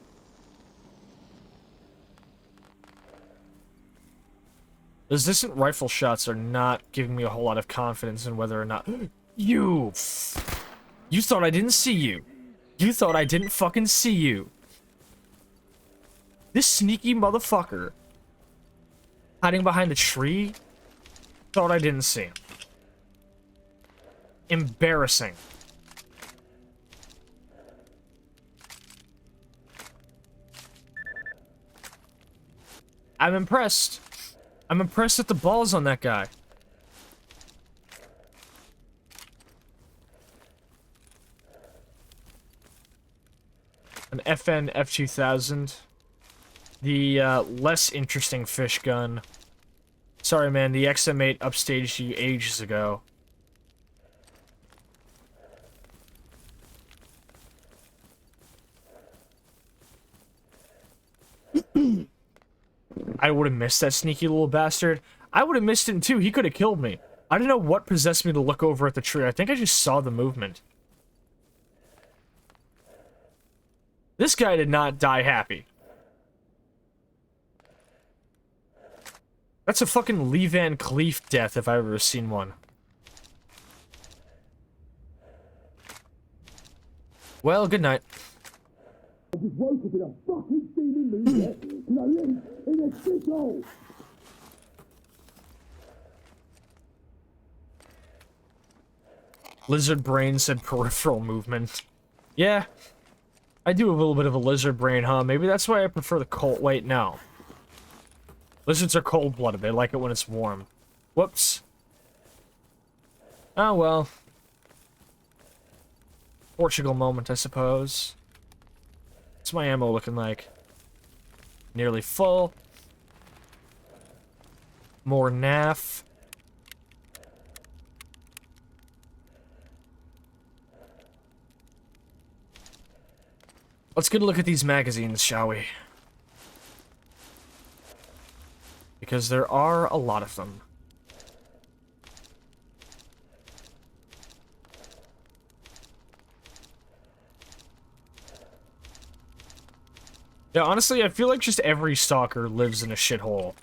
Those distant rifle shots are not giving me a whole lot of confidence in whether or not... You thought I didn't see you. You thought I didn't fucking see you. This sneaky motherfucker hiding behind the tree thought I didn't see him. Embarrassing. I'm impressed. I'm impressed at the balls on that guy. An FN F2000. The less interesting fish gun. Sorry, man, the XM8 upstaged you ages ago. I would have missed that sneaky little bastard. I would have missed him too. He could have killed me. I don't know what possessed me to look over at the tree. I think I just saw the movement. This guy did not die happy. That's a fucking Lee Van Cleef death if I've ever seen one. Well, good night. I just woke up in a fucking steaming mood, yeah, and I live in a shithole. Lizard brain said peripheral movement. Yeah. I do have a little bit of a lizard brain, huh? Maybe that's why I prefer the cold. Wait, no. Lizards are cold-blooded. They like it when it's warm. Whoops. Oh, well. Portugal moment, I suppose. What's my ammo looking like? Nearly full. More naff. Let's get a look at these magazines, shall we? Because there are a lot of them. Yeah, honestly, I feel like just every stalker lives in a shithole.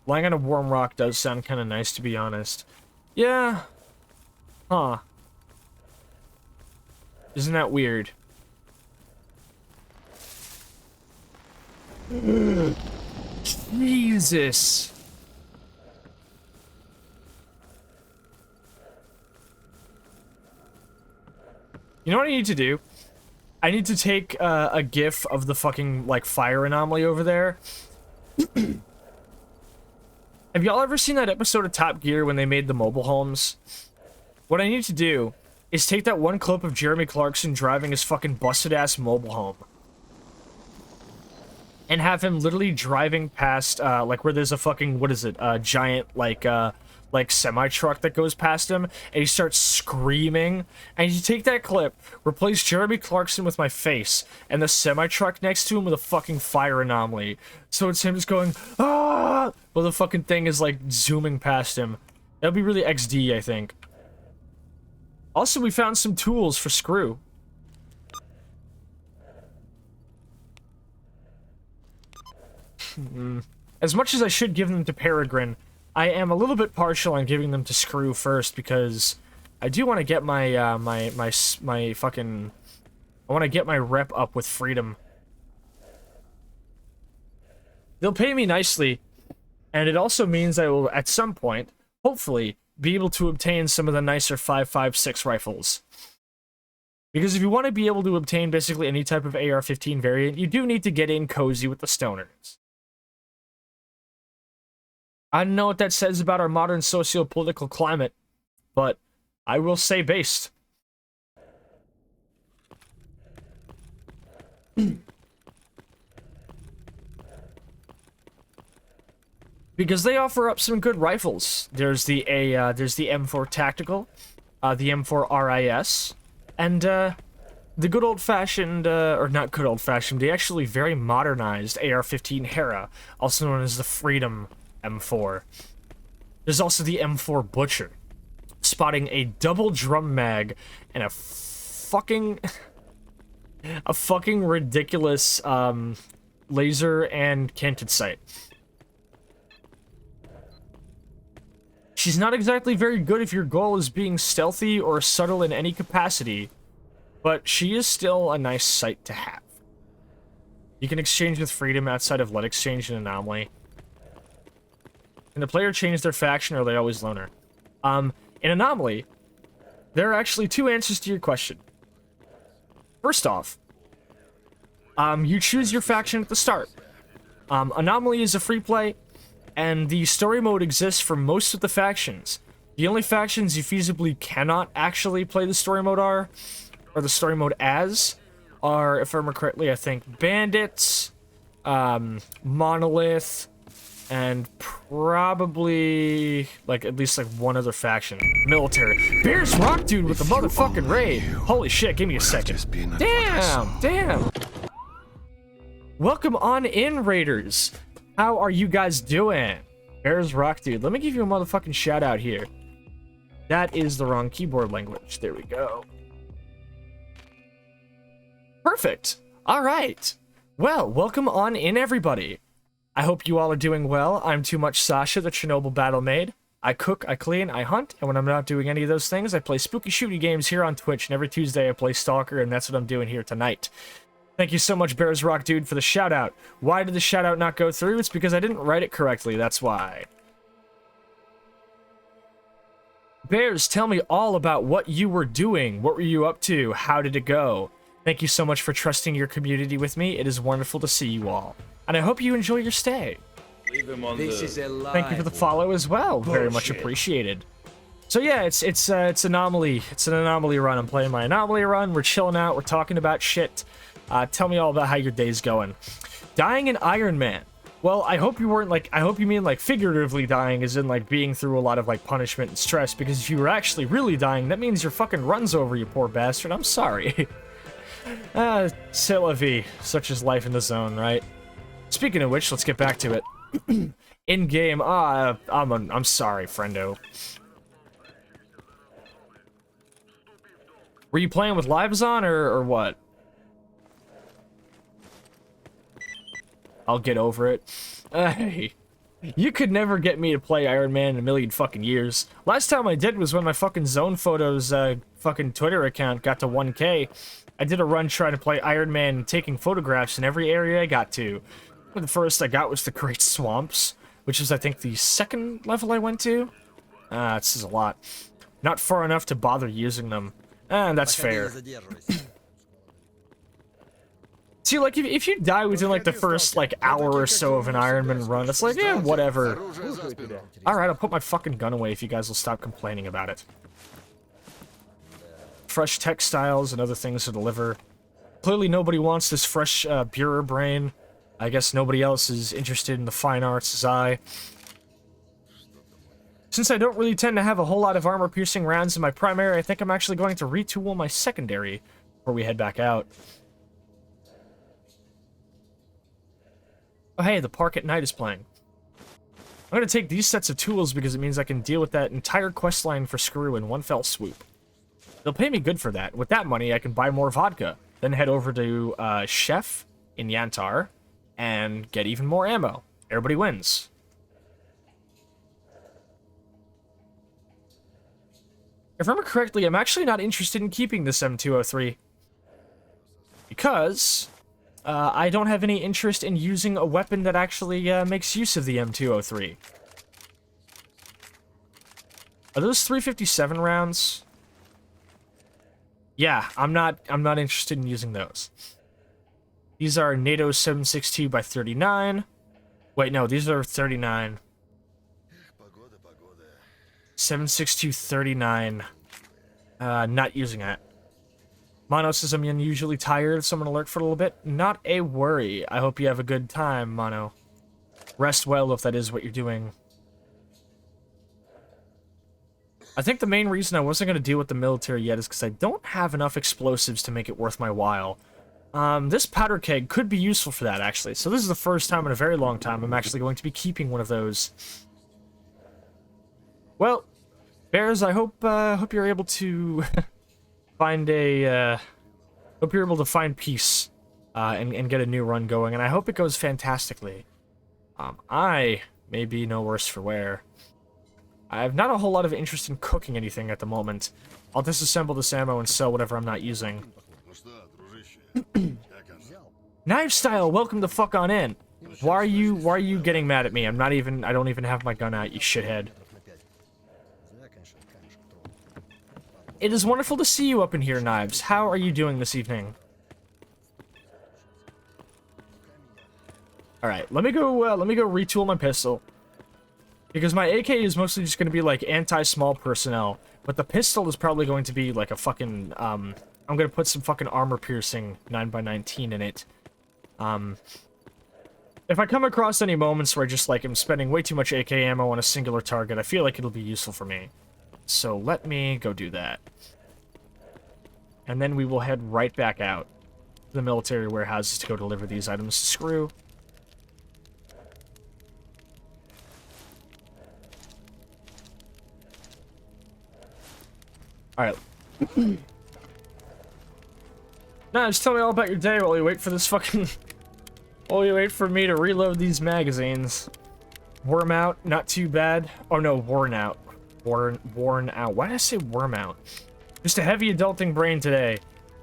Lying on a warm rock does sound kind of nice, to be honest. Yeah. Huh. Isn't that weird? Jesus. You know what I need to do? I need to take a gif of the fucking, like, fire anomaly over there. Have y'all ever seen that episode of Top Gear when they made the mobile homes? What I need to do is take that one clip of Jeremy Clarkson driving his fucking busted-ass mobile home and have him literally driving past, like, where there's a fucking, what is it, giant, like semi-truck that goes past him, and he starts screaming, and you take that clip, replace Jeremy Clarkson with my face, and the semi-truck next to him with a fucking fire anomaly. So it's him just going, ah! Well, the fucking thing is, like, zooming past him. That'll be really XD, I think. Also, we found some tools for Screw. As much as I should give them to Peregrine, I am a little bit partial on giving them to Screw first, because I do want to get my, my fucking... I want to get my rep up with Freedom. They'll pay me nicely, and it also means I will, at some point, hopefully, be able to obtain some of the nicer 5.56 rifles. Because if you want to be able to obtain basically any type of AR-15 variant, you do need to get in cozy with the stoners. I don't know what that says about our modern socio-political climate, but I will say based. Because they offer up some good rifles. There's the M4 Tactical, the M4 RIS, and the good old-fashioned, or not good old-fashioned, the actually very modernized AR-15 Hera, also known as the Freedom M4. There's also the M4 Butcher, spotting a double drum mag and a fucking ridiculous laser and canted sight. She's not exactly very good if your goal is being stealthy or subtle in any capacity, but she is still a nice sight to have. You can exchange with Freedom outside of Let Exchange and Anomaly. Can the player change their faction, or are they always loner? In Anomaly, there are actually two answers to your question. First off, you choose your faction at the start. Anomaly is a free play, and the story mode exists for most of the factions. The only factions you feasibly cannot actually play the story mode or the story mode as, are, if I remember correctly, I think Bandits, Monolith, and probably, like, at least, like, one other faction. Military. Bears Rock Dude with the motherfucking raid. Holy shit, give me a second. Damn. Welcome on in, Raiders. How are you guys doing? Bears Rock Dude. Let me give you a motherfucking shout out here. That is the wrong keyboard language. There we go. Perfect. All right. Well, welcome on in, everybody. I hope you all are doing well. I'm Too Much Sascha, the Chernobyl battle maid. I cook, I clean, I hunt, and when I'm not doing any of those things, I play spooky shooty games here on Twitch, and every Tuesday I play Stalker, and that's what I'm doing here tonight. Thank you so much, Bears Rock Dude, for the shout-out. Why did the shout-out not go through? It's because I didn't write it correctly, that's why. Bears, tell me all about what you were doing. What were you up to? How did it go? Thank you so much for trusting your community with me. It is wonderful to see you all. And I hope you enjoy your stay. Leave him on this is a lie. Thank you for the follow as well. Bullshit. Very much appreciated. So yeah, it's Anomaly. It's an Anomaly run. I'm playing my Anomaly run. We're chilling out. We're talking about shit. Tell me all about how your day's going. Dying in Iron Man. Well, I hope you weren't like, I hope you mean like figuratively dying, as in like being through a lot of like punishment and stress, because if you were actually really dying, that means your fucking run's over, you poor bastard. I'm sorry. C'est la vie. Such is life in the zone, right? Speaking of which, let's get back to it. In game, I'm sorry, friendo. Were you playing with lives on or what? I'll get over it. Hey, you could never get me to play Iron Man in a million fucking years. Last time I did was when my fucking Zone Photos fucking Twitter account got to 1K. I did a run trying to play Iron Man, taking photographs in every area I got to. The first I got was the Great Swamps, which is, I think, the second level I went to. This is a lot. Not far enough to bother using them. And that's fair. See, like, if you die within, like, the first, like, hour or so of an Ironman run, it's like, yeah, whatever. Alright, I'll put my fucking gun away if you guys will stop complaining about it. Fresh textiles and other things to deliver. Clearly nobody wants this fresh, Bureau brain. I guess nobody else is interested in the fine arts as I. Since I don't really tend to have a whole lot of armor-piercing rounds in my primary, I think I'm actually going to retool my secondary before we head back out. Oh hey, the park at night is playing. I'm gonna take these sets of tools because it means I can deal with that entire questline for Screw in one fell swoop. They'll pay me good for that. With that money, I can buy more vodka, then head over to Chef in Yantar, and get even more ammo. Everybody wins. If I remember correctly, I'm actually not interested in keeping this M203. Because I don't have any interest in using a weapon that actually makes use of the M203. Are those 357 rounds? Yeah, I'm not interested in using those. These are NATO 762 by 39. Wait, no, these are 39. 762 39. Not using that. Mono says I'm unusually tired, so I'm gonna lurk for a little bit. Not a worry. I hope you have a good time, Mono. Rest well if that is what you're doing. I think the main reason I wasn't gonna deal with the military yet is because I don't have enough explosives to make it worth my while. This powder keg could be useful for that, actually. So this is the first time in a very long time I'm actually going to be keeping one of those. Well, Bears, I hope you're able to find a hope you're able to find peace and get a new run going, and I hope it goes fantastically. I may be no worse for wear. I have not a whole lot of interest in cooking anything at the moment. I'll disassemble this ammo and sell whatever I'm not using. Knife Style, welcome the fuck on in. Why are you getting mad at me? I don't even have my gun out, you shithead. It is wonderful to see you up in here, Knives. How are you doing this evening? Alright, let me go retool my pistol. Because my AK is mostly just going to be, like, anti-small personnel. But the pistol is probably going to be, like, a fucking, I'm going to put some fucking armor-piercing 9x19 in it. If I come across any moments where I just, like, I'm spending way too much AK ammo on a singular target, I feel like it'll be useful for me. So let me go do that. And then we will head right back out to the military warehouses to go deliver these items to Screw. Alright. Nah, just tell me all about your day while you wait for this fucking... while you wait for me to reload these magazines. Worm out, not too bad. Oh no, worn out. Worn out. Why did I say worm out? Just a heavy adulting brain today.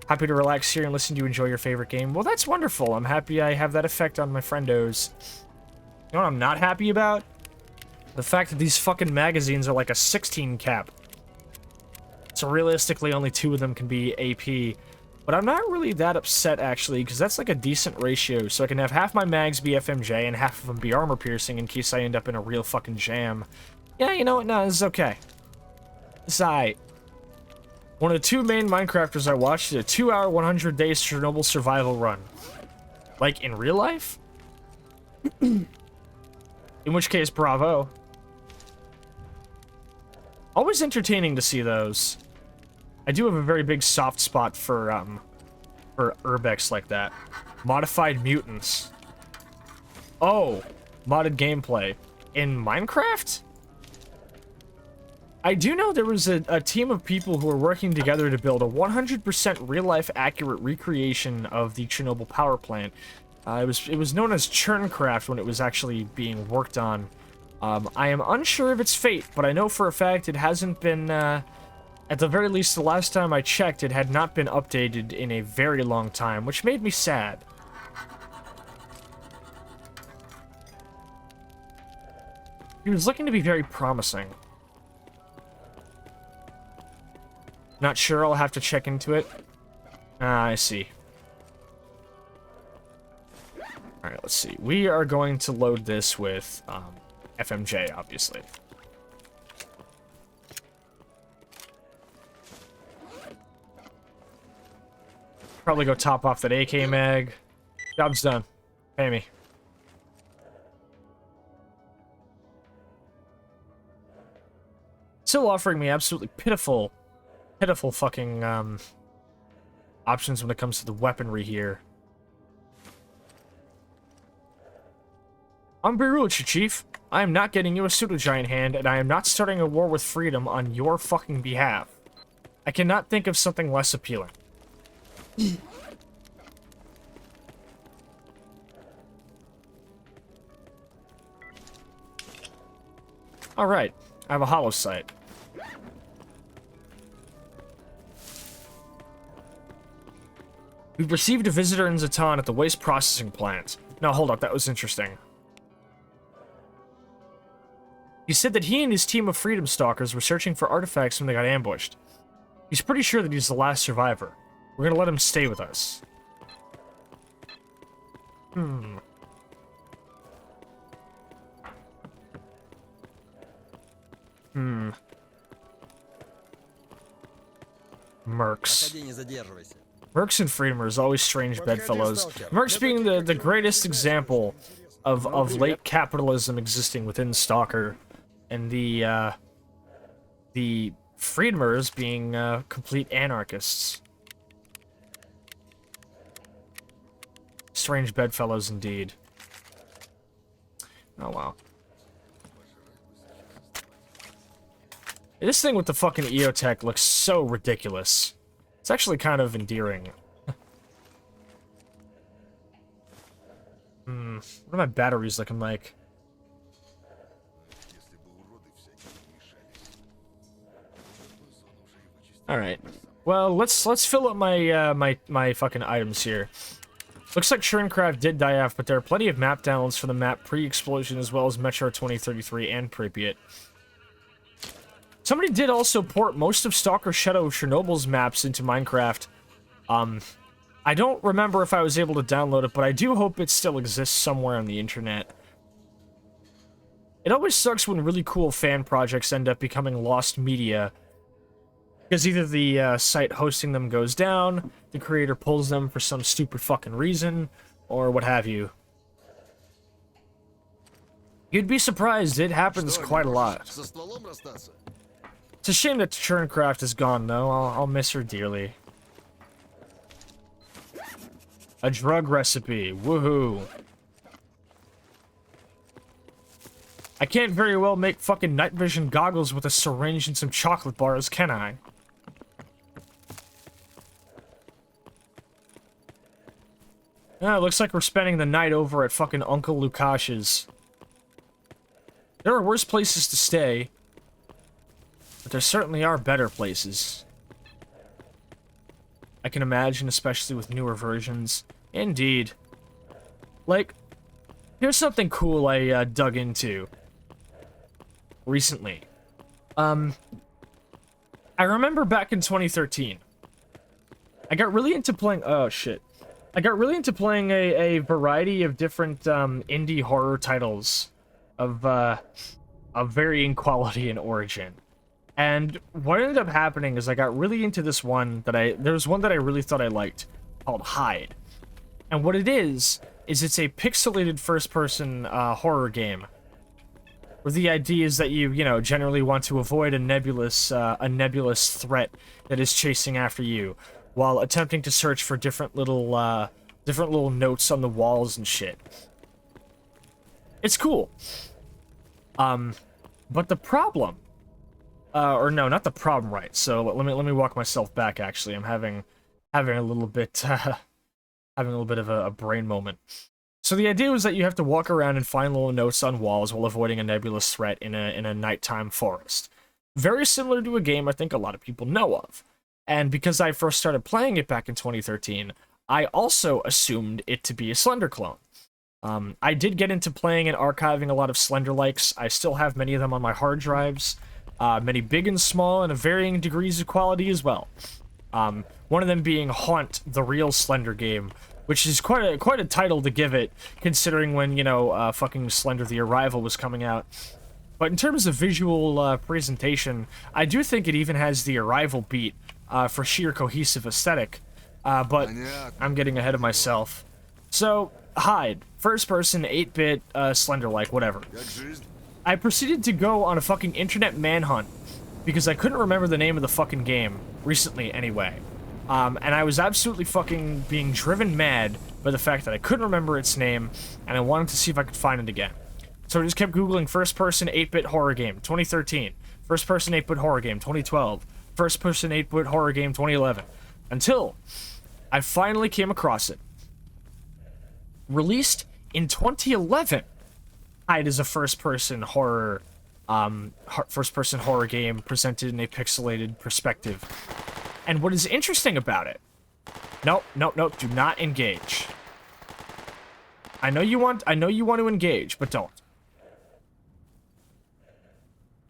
Happy to relax here and listen to you enjoy your favorite game. Well, that's wonderful. I'm happy I have that effect on my friendos. You know what I'm not happy about? The fact that these fucking magazines are like a 16 cap. So realistically, only 2 of them can be AP. But I'm not really that upset, actually, because that's like a decent ratio. So I can have half my mags be FMJ and half of them be armor piercing in case I end up in a real fucking jam. Yeah, you know what? No, this is okay. It's aight. One of the 2 main Minecrafters I watched did a 2-hour, 100 days Chernobyl survival run. Like, in real life? In which case, bravo. Always entertaining to see those. I do have a very big soft spot for urbex like that. Modified mutants. Oh, modded gameplay. In Minecraft? I do know there was a team of people who were working together to build a 100% real-life accurate recreation of the Chernobyl power plant. It was known as Churncraft when it was actually being worked on. I am unsure of its fate, but I know for a fact it hasn't been, at the very least the last time I checked, it had not been updated in a very long time, which made me sad. He was looking to be very promising. Not sure, I'll have to check into it. Ah, I see. Alright, let's see. We are going to load this with FMJ, obviously. Probably go top off that AK mag. Job's done. Pay me. Still offering me absolutely pitiful fucking options when it comes to the weaponry here. I'm be real with you, Chief. I am not getting you a pseudo-giant hand, and I am not starting a war with freedom on your fucking behalf. I cannot think of something less appealing. Alright, I have a hollow sight. We've received a visitor in Zatan at the waste processing plant. Now, hold up, that was interesting. He said that he and his team of Freedom Stalkers were searching for artifacts when they got ambushed. He's pretty sure that he's the last survivor. We're gonna let him stay with us. Mercs. Mercs and Freedomers, always strange bedfellows. Mercs being the greatest example of late capitalism existing within Stalker, and the Freedomers being complete anarchists. Strange bedfellows indeed. Oh wow. This thing with the fucking EOTech looks so ridiculous. It's actually kind of endearing. What are my batteries looking like? Alright. Well, let's fill up my my fucking items here. Looks like Churncraft did die off, but there are plenty of map downloads for the map pre-explosion as well as Metro 2033 and Pripyat. Somebody did also port most of Stalker Shadow Chernobyl's maps into Minecraft. I don't remember if I was able to download it, but I do hope it still exists somewhere on the internet. It always sucks when really cool fan projects end up becoming lost media, because either the site hosting them goes down, the creator pulls them for some stupid fucking reason, or what have you. You'd be surprised, it happens quite a lot. It's a shame that Churncraft is gone, though. I'll miss her dearly. A drug recipe. Woohoo. I can't very well make fucking night vision goggles with a syringe and some chocolate bars, can I? Ah, looks like we're spending the night over at fucking Uncle Lukash's. There are worse places to stay, but there certainly are better places. I can imagine, especially with newer versions. Indeed. Like, here's something cool I dug into recently. I remember back in 2013, I got really into playing... Oh, shit. I got really into playing a variety of different indie horror titles of varying quality and origin. And what ended up happening is I got really into this one that there was one that I really thought I liked, called Hide. And what it is it's a pixelated first-person horror game, where the idea is that you generally want to avoid a nebulous threat that is chasing after you, while attempting to search for different little notes on the walls and shit. It's cool. But the problem, or no, not the problem, right? So let me walk myself back. Actually, I'm having a little bit of a brain moment. So the idea was that you have to walk around and find little notes on walls while avoiding a nebulous threat in a nighttime forest. Very similar to a game I think a lot of people know of. And because I first started playing it back in 2013, I also assumed it to be a Slender clone. I did get into playing and archiving a lot of Slender likes. I still have many of them on my hard drives, many big and small, and of varying degrees of quality as well. One of them being Haunt, the real Slender game, which is quite a title to give it, considering when, you know, fucking Slender the Arrival was coming out. But in terms of visual presentation, I do think it even has the Arrival beat for sheer cohesive aesthetic. But I'm getting ahead of myself. So, Hyde, first person, 8-bit, Slender-like, whatever. I proceeded to go on a fucking internet manhunt, because I couldn't remember the name of the fucking game, recently anyway. And I was absolutely fucking being driven mad by the fact that I couldn't remember its name, and I wanted to see if I could find it again. So I just kept googling first-person 8-bit horror game, 2013. First-person 8-bit horror game, 2012. First-person 8-bit horror game, 2011. Until I finally came across it. Released in 2011, Hyde is a first-person horror game presented in a pixelated perspective. And what is interesting about it... Nope, do not engage. I know you want to engage, but don't.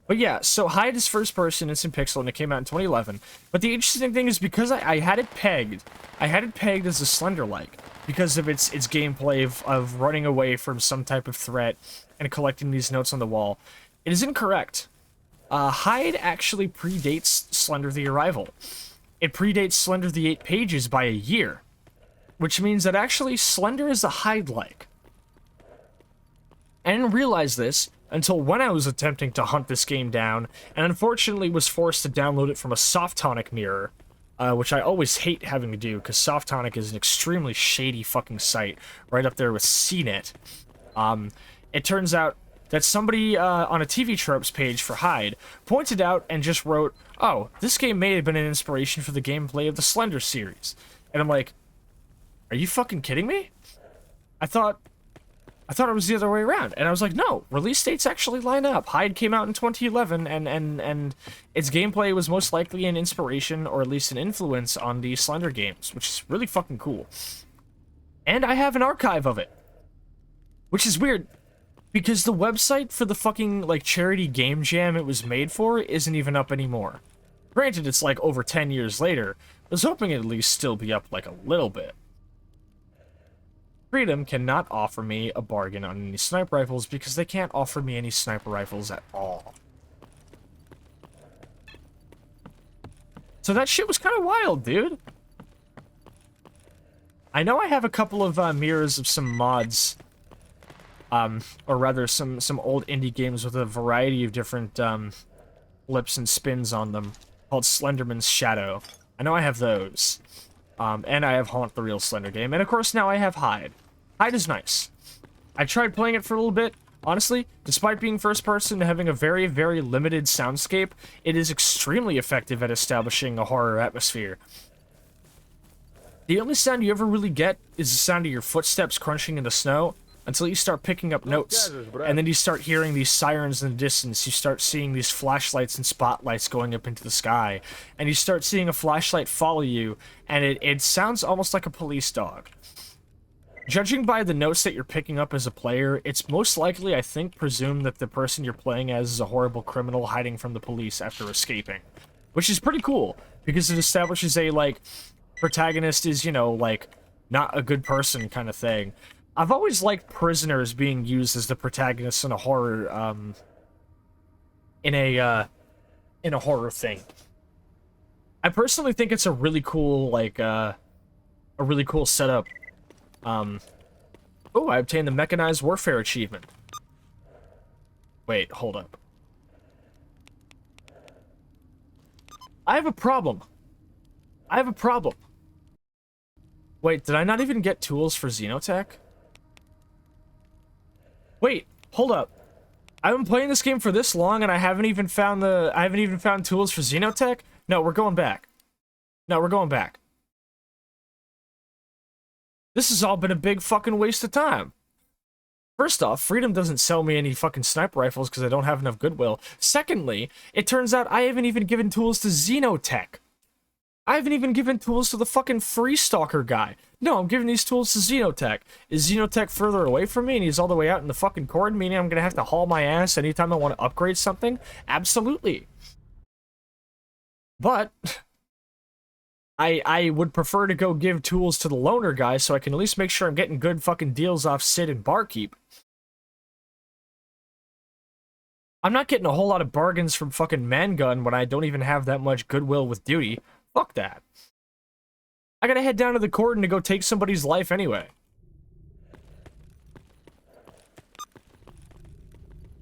But yeah, so Hyde is first person, it's in pixel, and it came out in 2011. But the interesting thing is, because I had it pegged as a Slender-like, because of its gameplay of running away from some type of threat and collecting these notes on the wall. It is incorrect. Hyde actually predates Slender the Arrival. It predates Slender the 8 Pages by a year, which means that actually Slender is a Hyde-like. I didn't realize this until when I was attempting to hunt this game down, and unfortunately was forced to download it from a Softonic mirror, which I always hate having to do, because Softonic is an extremely shady fucking site, right up there with CNET. It turns out that somebody on a TV Tropes page for Hyde pointed out and just wrote, oh, this game may have been an inspiration for the gameplay of the Slender series. And I'm like, are you fucking kidding me? I thought it was the other way around. And I was like, no, release dates actually line up. Hyde came out in 2011, and its gameplay was most likely an inspiration, or at least an influence, on the Slender games, which is really fucking cool. And I have an archive of it. Which is weird, because the website for the fucking, like, charity game jam it was made for isn't even up anymore. Granted, it's like over 10 years later. I was hoping it'd at least still be up, like, a little bit. Freedom cannot offer me a bargain on any sniper rifles because they can't offer me any sniper rifles at all. So that shit was kind of wild, dude. I know I have a couple of mirrors of some mods, or rather some old indie games with a variety of different flips and spins on them, called Slenderman's Shadow. I know I have those. And I have Haunt, the real Slender game, and of course now I have Hyde. Hyde is nice. I tried playing it for a little bit. Honestly, despite being first person and having a very, very limited soundscape, it is extremely effective at establishing a horror atmosphere. The only sound you ever really get is the sound of your footsteps crunching in the snow, until you start picking up notes, and then you start hearing these sirens in the distance, you start seeing these flashlights and spotlights going up into the sky, and you start seeing a flashlight follow you, and it sounds almost like a police dog. Judging by the notes that you're picking up as a player, it's most likely, I think, presumed that the person you're playing as is a horrible criminal hiding from the police after escaping. Which is pretty cool, because it establishes a, like, protagonist is, you know, like, not a good person kind of thing. I've always liked prisoners being used as the protagonists in a horror, in a horror thing. I personally think it's a really cool, like, a really cool setup. Oh, I obtained the Mechanized Warfare achievement. Wait, hold up. I have a problem. Wait, did I not even get tools for Xenotech? Wait, hold up. I've been playing this game for this long and I haven't even found tools for Xenotech? No, we're going back. This has all been a big fucking waste of time. First off, Freedom doesn't sell me any fucking sniper rifles because I don't have enough goodwill. Secondly, it turns out I haven't even given tools to Xenotech. I haven't even given tools to the fucking free Stalker guy. No, I'm giving these tools to Xenotech. Is Xenotech further away from me and he's all the way out in the fucking Cordon, meaning I'm gonna have to haul my ass anytime I want to upgrade something? Absolutely. But I would prefer to go give tools to the loner guy so I can at least make sure I'm getting good fucking deals off Sid and Barkeep. I'm not getting a whole lot of bargains from fucking Mangun when I don't even have that much goodwill with duty. Fuck that. I gotta head down to the Cordon to go take somebody's life anyway.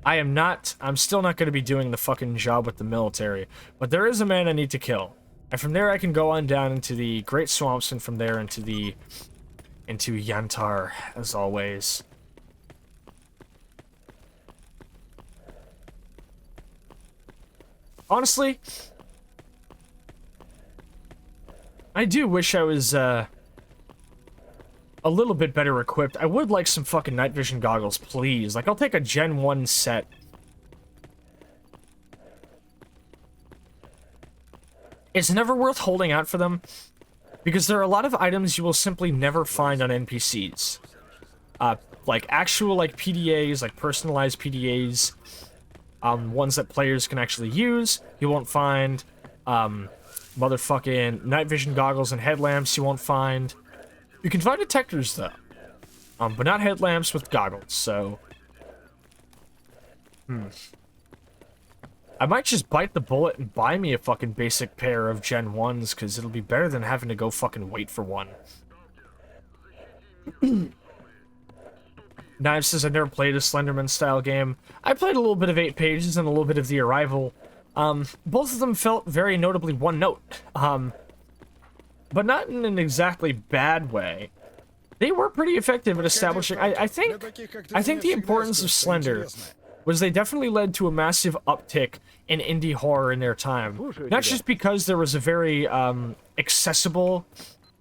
I'm still not gonna be doing the fucking job with the military, but there is a man I need to kill. And from there I can go on down into the Great Swamps, and from there into Yantar, as always. Honestly, I do wish I was, a little bit better equipped. I would like some fucking night vision goggles, please. Like, I'll take a Gen 1 set. It's never worth holding out for them, because there are a lot of items you will simply never find on NPCs. Like, actual, like, PDAs, like, personalized PDAs, ones that players can actually use, you won't find. Motherfucking night vision goggles and headlamps you won't find. You can find detectors, though. But not headlamps with goggles, so... I might just bite the bullet and buy me a fucking basic pair of Gen 1s, because it'll be better than having to go fucking wait for one. Knives says, I've never played a Slenderman-style game. I played a little bit of 8 Pages and a little bit of The Arrival. Both of them felt very notably one note. But not in an exactly bad way. They were pretty effective at establishing... I think the importance of Slender was they definitely led to a massive uptick in indie horror in their time. Not just because there was a very accessible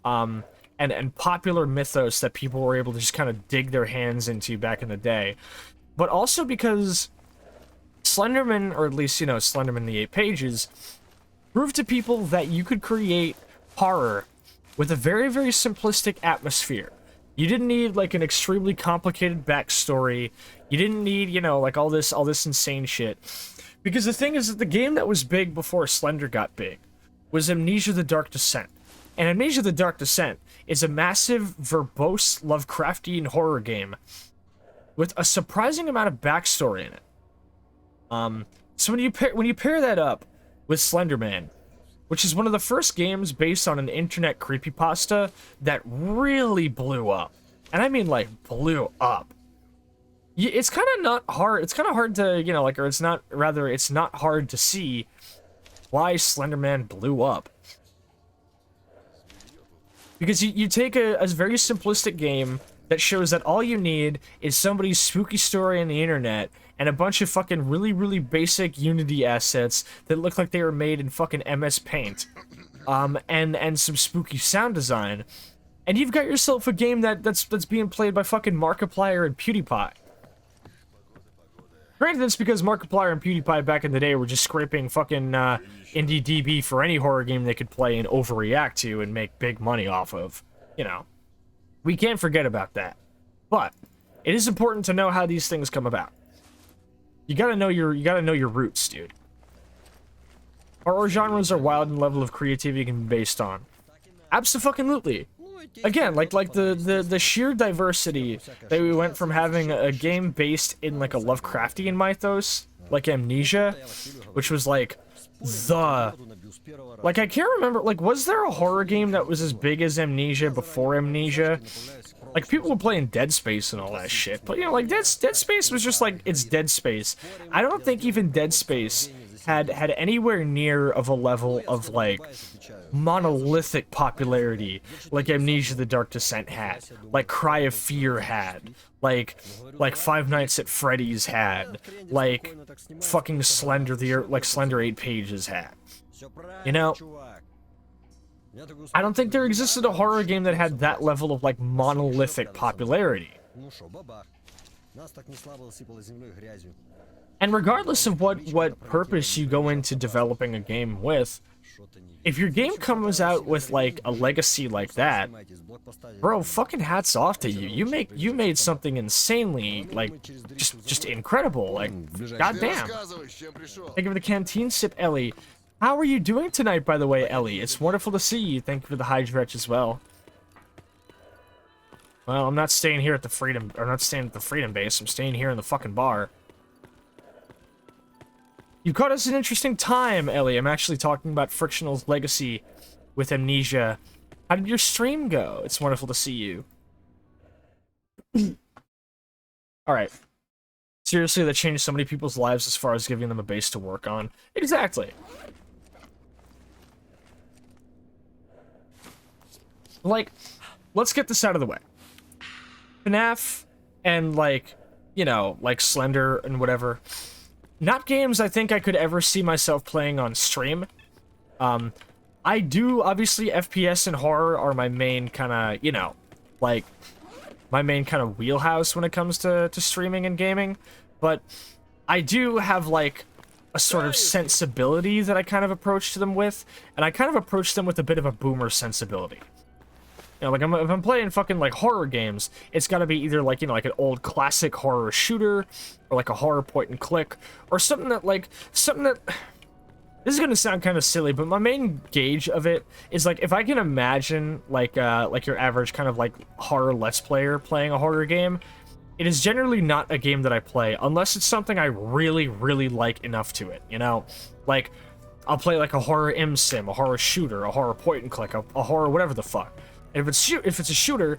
and popular mythos that people were able to just kind of dig their hands into back in the day, but also because Slenderman, or at least, you know, Slenderman the 8 Pages, proved to people that you could create horror with a very, very simplistic atmosphere. You didn't need, like, an extremely complicated backstory. You didn't need, you know, like, all this insane shit. Because the thing is that the game that was big before Slender got big was Amnesia: The Dark Descent. And Amnesia: The Dark Descent is a massive, verbose, Lovecraftian horror game with a surprising amount of backstory in it. So when you pair that up with Slenderman, which is one of the first games based on an internet creepypasta that really blew up, and I mean, like, blew up. It's kind of not hard. It's kind of hard to, you know, like, or it's not, rather, it's not hard to see why Slenderman blew up. Because you take a very simplistic game that shows that all you need is somebody's spooky story on the internet and a bunch of fucking really, really basic Unity assets that look like they were made in fucking MS Paint, and some spooky sound design, and you've got yourself a game that's being played by fucking Markiplier and PewDiePie. Granted, that's because Markiplier and PewDiePie back in the day were just scraping fucking IndieDB for any horror game they could play and overreact to and make big money off of. You know, we can't forget about that. But it is important to know how these things come about. You gotta know your roots, dude. Horror genres are wild and level of creativity can be based on. Abso-fucking-lutely. Again, like the sheer diversity that we went from having a game based in like a Lovecraftian mythos, like Amnesia, which was like I can't remember, like, was there a horror game that was as big as Amnesia before Amnesia? Like, people were playing Dead Space and all that shit, but, you know, like, Dead Space was just like, it's Dead Space. I don't think even Dead Space had anywhere near of a level of, like, monolithic popularity like Amnesia: The Dark Descent had, like Cry of Fear had, like Five Nights at Freddy's had, like fucking Slender 8 Pages had. You know, I don't think there existed a horror game that had that level of, like, monolithic popularity. And regardless of what purpose you go into developing a game with, if your game comes out with like a legacy like that, bro, fucking hats off to you. You made something insanely like just incredible. Like goddamn. Thank you for the canteen sip, Ellie. How are you doing tonight, by the way, Ellie? It's wonderful to see you. Thank you for the hydretch as well. Well, I'm not staying here at the Freedom, or not staying at the Freedom base. I'm staying here in the fucking bar. You caught us an interesting time, Ellie. I'm actually talking about Frictional's legacy with Amnesia. How did your stream go? It's wonderful to see you. Alright. Seriously, that changed so many people's lives as far as giving them a base to work on. Exactly. Like, let's get this out of the way. FNAF and, like, you know, like Slender and whatever. Not games I think I could ever see myself playing on stream. I do, obviously, FPS and horror are my main kind of, you know, like, my main kind of wheelhouse when it comes to streaming and gaming. But I do have, like, a sort of sensibility that I kind of approach to them with, and I kind of approach them with a bit of a boomer sensibility. You know, like, if I'm playing fucking, like, horror games, it's gotta be either, like, you know, like an old classic horror shooter, or, like, a horror point-and-click, or something that, this is gonna sound kind of silly, but my main gauge of it is, like, if I can imagine, like your average kind of, like, horror Let's Player playing a horror game, it is generally not a game that I play, unless it's something I really, really like enough to it, you know? Like, I'll play, like, a horror sim, a horror shooter, a horror point-and-click, a horror whatever the fuck. And if it's a shooter,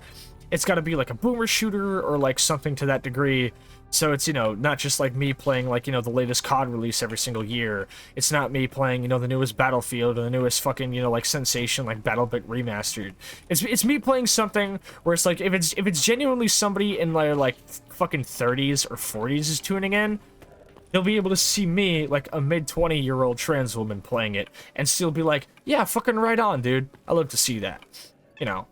it's got to be like a boomer shooter or like something to that degree. So it's, you know, not just like me playing like, you know, the latest COD release every single year. It's not me playing, you know, the newest Battlefield or the newest fucking, you know, like Sensation, like BattleBit Remastered. It's me playing something where it's like if it's genuinely somebody in their like fucking 30s or 40s is tuning in, they'll be able to see me, like a mid-20-year-old trans woman playing it and still be like, yeah, fucking right on, dude. I love to see that. You know.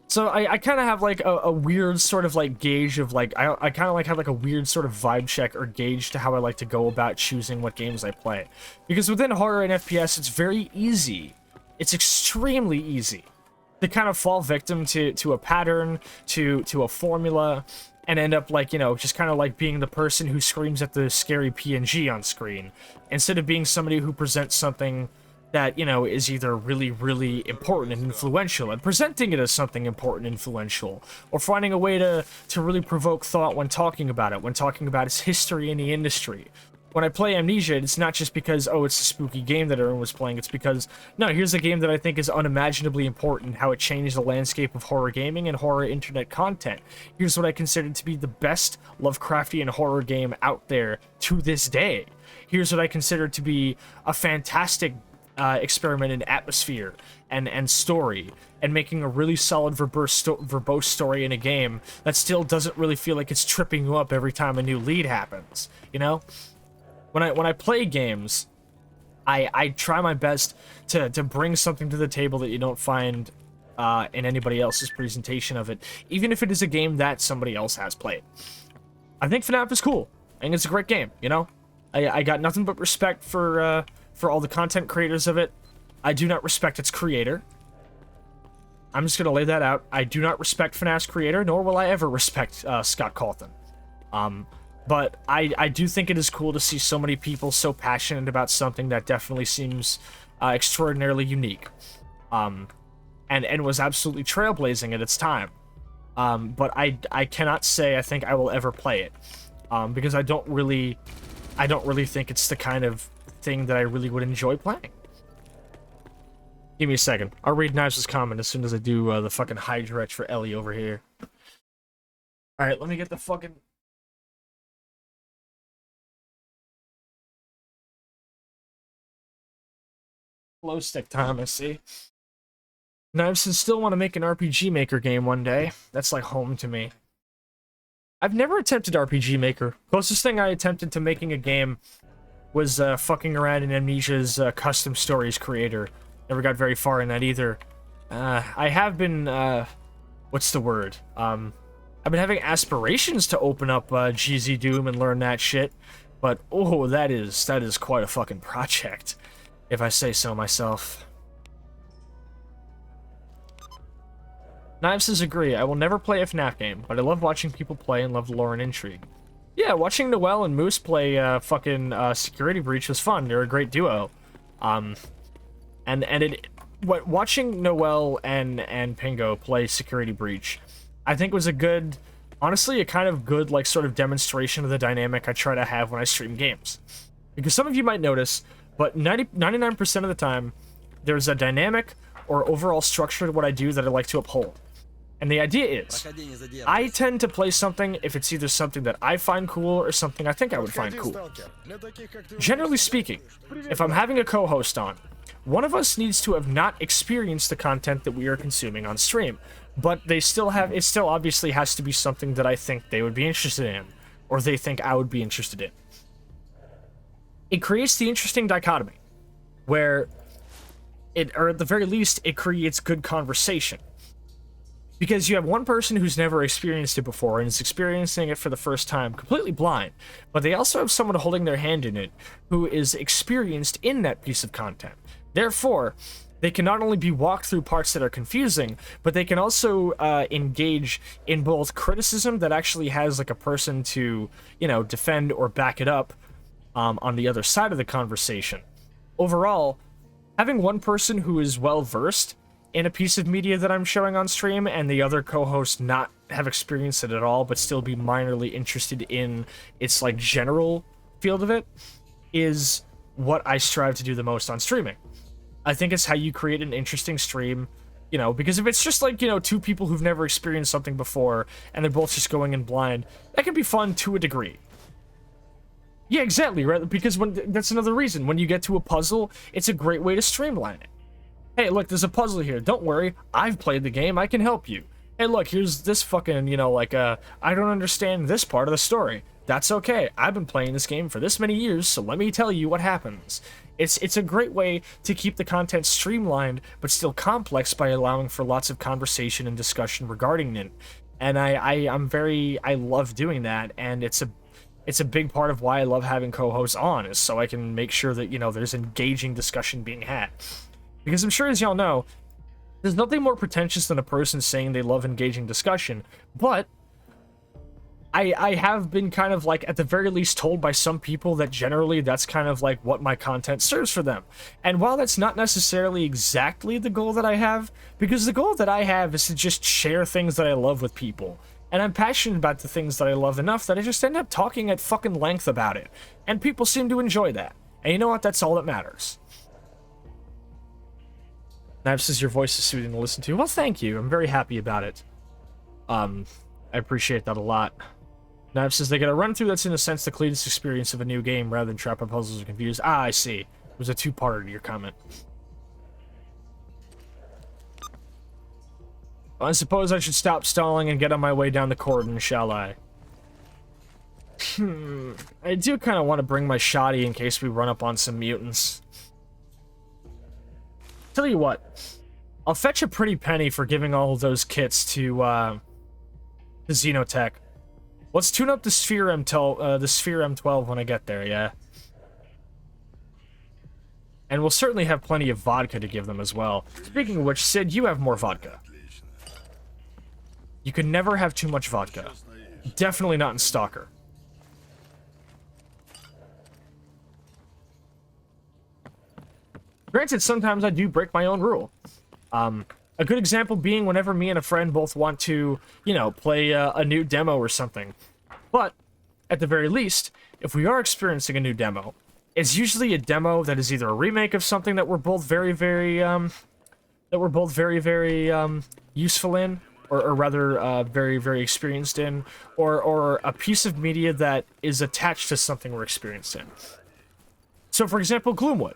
So I kind of have like a weird sort of like gauge of like, I kind of like have like a weird sort of vibe check or gauge to how I like to go about choosing what games I play. Because within horror and FPS, it's very easy. It's extremely easy to kind of fall victim to a pattern, to a formula, and end up like, you know, just kind of like being the person who screams at the scary PNG on screen, instead of being somebody who presents something that, you know, is either really, really important and influential, and presenting it as something important and influential, or finding a way to really provoke thought when talking about it, when talking about its history in the industry. When I play Amnesia, it's not just because, oh, it's a spooky game that everyone was playing, it's because, no, here's a game that I think is unimaginably important, how it changed the landscape of horror gaming and horror internet content. Here's what I consider to be the best Lovecraftian horror game out there to this day. Here's what I consider to be a fantastic experiment in atmosphere and story, and making a really solid verbose story in a game that still doesn't really feel like it's tripping you up every time a new lead happens, you know? When I play games, I try my best to bring something to the table that you don't find in anybody else's presentation of it, even if it is a game that somebody else has played. I think FNAF is cool. I think it's a great game, you know? I got nothing but respect for all the content creators of it. I do not respect its creator. I'm just gonna lay that out. I do not respect FNAF's creator, nor will I ever respect Scott Cawthon. But I do think it is cool to see so many people so passionate about something that definitely seems extraordinarily unique. And was absolutely trailblazing at its time. But I cannot say I think I will ever play it. Because I don't really think it's the kind of thing that I really would enjoy playing. Give me a second. I'll read Knives' comment as soon as I do the fucking hydretch for Ellie over here. Alright, let me get the fucking... glow stick time, I see. Knives says, still want to make an RPG Maker game one day. That's like home to me. I've never attempted RPG Maker. Closest thing I attempted to making a game was fucking around in Amnesia's custom stories creator. Never got very far in that either. I have been, what's the word? I've been having aspirations to open up GZ Doom and learn that shit, but oh, that is quite a fucking project. if I say so myself. Knives says agree. I will never play a FNAF game, but I love watching people play and love the lore and intrigue. Yeah, watching Noelle and Moose play Security Breach was fun. They're a great duo. Watching Noelle and Pingo play Security Breach, I think was a good, honestly, a kind of good, like, sort of demonstration of the dynamic I try to have when I stream games. Because some of you might notice, but 99% of the time, there's a dynamic or overall structure to what I do that I like to uphold. And the idea is, I tend to play something if it's either something that I find cool or something I think I would find cool. Generally speaking, if I'm having a co-host on, one of us needs to have not experienced the content that we are consuming on stream, but it still obviously has to be something that I think they would be interested in, or they think I would be interested in. It creates the interesting dichotomy, where or at the very least, it creates good conversation. Because you have one person who's never experienced it before and is experiencing it for the first time, completely blind, but they also have someone holding their hand in it who is experienced in that piece of content. Therefore, they can not only be walked through parts that are confusing, but they can also engage in both criticism that actually has like a person to, defend or back it up on the other side of the conversation. Overall, having one person who is well-versed in a piece of media that I'm showing on stream and the other co-host not have experienced it at all but still be minorly interested in its like general field of it is what I strive to do the most on streaming. I think it's how you create an interesting stream, because if it's just like, two people who've never experienced something before and they're both just going in blind, that can be fun to a degree. Yeah, exactly, right? Because that's another reason. When you get to a puzzle, it's a great way to streamline it. Hey, look, there's a puzzle here. Don't worry. I've played the game. I can help you. Hey, look, here's this fucking, I don't understand this part of the story. That's okay. I've been playing this game for this many years, so let me tell you what happens. It's a great way to keep the content streamlined, but still complex by allowing for lots of conversation and discussion regarding it. And I love doing that, and it's a big part of why I love having co-hosts on, is so I can make sure that, there's engaging discussion being had. Because I'm sure, as y'all know, there's nothing more pretentious than a person saying they love engaging discussion, but I have been kind of like, at the very least, told by some people that generally that's kind of like what my content serves for them. And while that's not necessarily exactly the goal that I have, because the goal that I have is to just share things that I love with people. And I'm passionate about the things that I love enough that I just end up talking at fucking length about it. And people seem to enjoy that. And you know what? That's all that matters. Knives says your voice is soothing to listen to. Well, thank you. I'm very happy about it. I appreciate that a lot. Knives says they get a run-through that's in a sense the cleanest experience of a new game rather than trap puzzles or confused. Ah, I see. It was a two-parter to your comment. Well, I suppose I should stop stalling and get on my way down the Cordon, shall I? I do kind of want to bring my shoddy in case we run up on some mutants. Tell you what, I'll fetch a pretty penny for giving all of those kits to Xenotech. Let's tune up the Sphere M12 when I get there, yeah? And we'll certainly have plenty of vodka to give them as well. Speaking of which, Sid, you have more vodka. You can never have too much vodka. Definitely not in Stalker. Granted, sometimes I do break my own rule. A good example being whenever me and a friend both want to, play a new demo or something. But, at the very least, if we are experiencing a new demo, it's usually a demo that is either a remake of something that we're both very, very useful in, or rather, very, very experienced in, or a piece of media that is attached to something we're experienced in. So, for example, Gloomwood.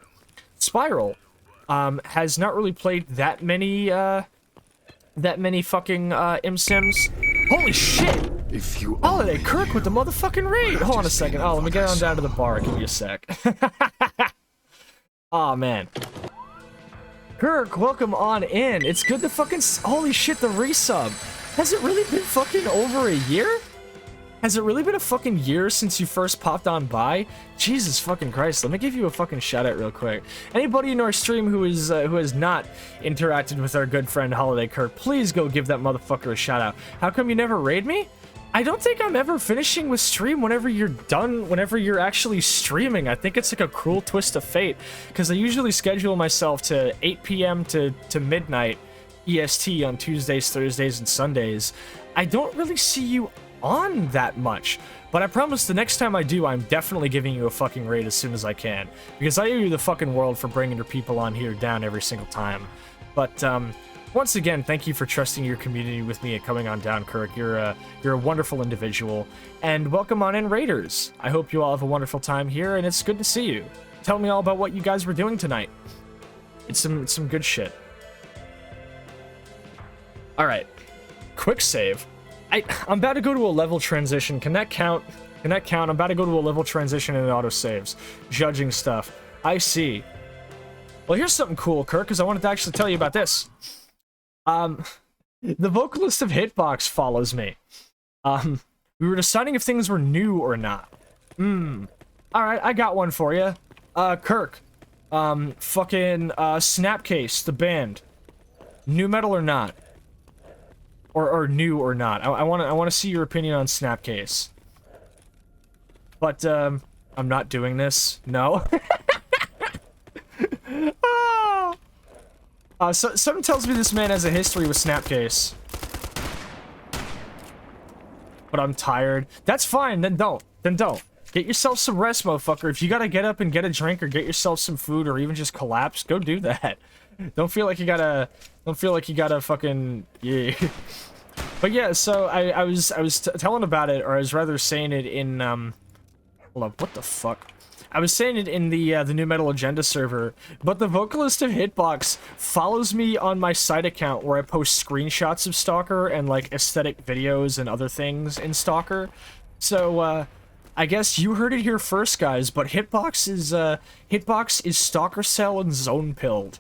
Spiral has not really played that many fucking MSims. Holy shit! If you Holiday Kirk with the motherfucking raid! Hold on a second. Oh, let me get on down to the bar. Give me a sec. Aw, man. Kirk, welcome on in. It's good to fucking... Holy shit, the resub. Has it really been fucking over a year? Has it really been a fucking year since you first popped on by? Jesus fucking Christ, let me give you a fucking shout out real quick. Anybody in our stream who has not interacted with our good friend Holiday Kirk, please go give that motherfucker a shout out. How come you never raid me? I don't think I'm ever finishing with stream whenever you're done, whenever you're actually streaming. I think it's like a cruel twist of fate, because I usually schedule myself to 8 p.m. to midnight EST on Tuesdays, Thursdays, and Sundays. I don't really see you on that much, but I promise the next time I do, I'm definitely giving you a fucking raid as soon as I can, because I owe you the fucking world for bringing your people on here down every single time. But once again, thank you for trusting your community with me and coming on down, Kirk. You're a wonderful individual, and welcome on in, raiders. I hope you all have a wonderful time here, and it's good to see you. Tell me all about what you guys were doing tonight. It's some good shit. All right, quick save. I'm about to go to a level transition. Can that count? Can that count? I'm about to go to a level transition and it auto-saves. Judging stuff. I see. Well, here's something cool, Kirk, because I wanted to actually tell you about this. The vocalist of Hitbox follows me. We were deciding if things were new or not. Alright, I got one for you. Kirk. Fucking, Snapcase, the band. New metal or not? Or new or not. I want to see your opinion on Snapcase. But, I'm not doing this. No. So, something tells me this man has a history with Snapcase. But I'm tired. That's fine, then don't. Then don't. Get yourself some rest, motherfucker. If you gotta get up and get a drink or get yourself some food or even just collapse, go do that. Don't feel like you gotta fucking, yeah. But yeah, so I was telling about it, or I was rather saying it in, hold up, what the fuck? I was saying it in the New Metal Agenda server, but the vocalist of Hitbox follows me on my side account where I post screenshots of Stalker and, like, aesthetic videos and other things in Stalker. So, I guess you heard it here first, guys, but Hitbox is Stalker Cell and Zone Pilled.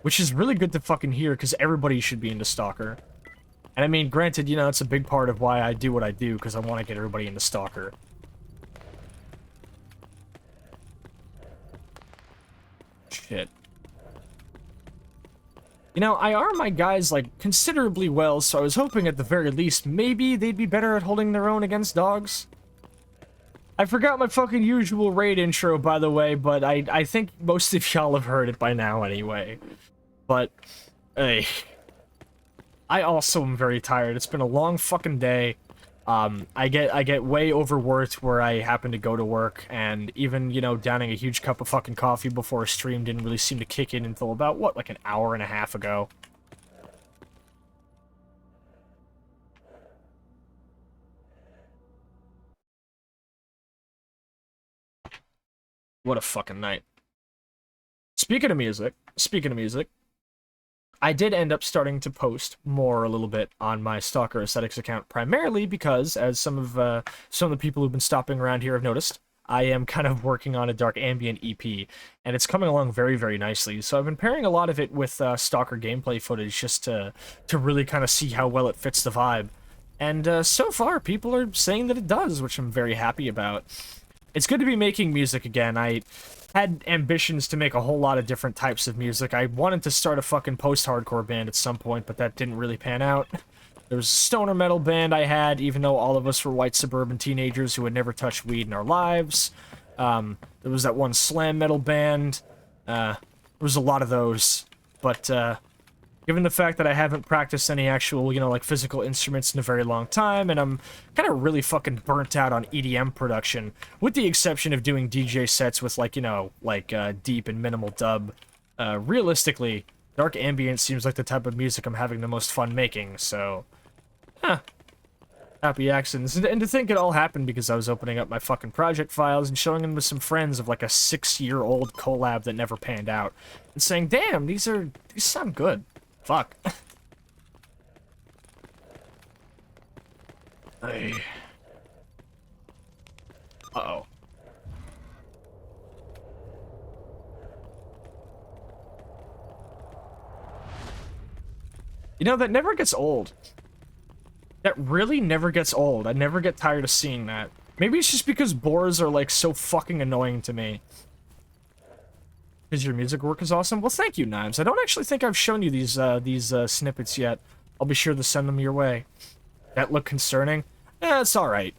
Which is really good to fucking hear, because everybody should be into Stalker. And I mean, granted, you know, it's a big part of why I do what I do, because I want to get everybody into Stalker. Shit. You know, I arm my guys, like, considerably well, so I was hoping at the very least, maybe they'd be better at holding their own against dogs. I forgot my fucking usual raid intro, by the way, but I think most of y'all have heard it by now anyway. But, hey. I also am very tired. It's been a long fucking day. I get way overworked where I happen to go to work, and even, you know, downing a huge cup of fucking coffee before a stream didn't really seem to kick in until about, what, like an hour and a half ago. What a fucking night. Speaking of music, I did end up starting to post more a little bit on my Stalker Aesthetics account, primarily because, as some of the people who've been stopping around here have noticed, I am kind of working on a dark ambient EP, and it's coming along very, very nicely. So I've been pairing a lot of it with Stalker gameplay footage just to really kind of see how well it fits the vibe. And so far, people are saying that it does, which I'm very happy about. It's good to be making music again. I had ambitions to make a whole lot of different types of music. I wanted to start a fucking post-hardcore band at some point, but that didn't really pan out. There was a stoner metal band I had, even though all of us were white suburban teenagers who had never touched weed in our lives. There was that one slam metal band. There was a lot of those, but given the fact that I haven't practiced any actual, you know, like, physical instruments in a very long time, and I'm kind of really fucking burnt out on EDM production, with the exception of doing DJ sets with, like, you know, like, deep and minimal dub, realistically, dark ambient seems like the type of music I'm having the most fun making, so, happy accidents. And to think it all happened because I was opening up my fucking project files and showing them to some friends of, like, a 6-year-old collab that never panned out, and saying, damn, these sound good. Fuck. Hey. Uh-oh. You know, that never gets old. That really never gets old. I never get tired of seeing that. Maybe it's just because boars are, like, so fucking annoying to me. Because your music work is awesome? Well, thank you, Knives. I don't actually think I've shown you these snippets yet. I'll be sure to send them your way. That look concerning? Eh, it's alright.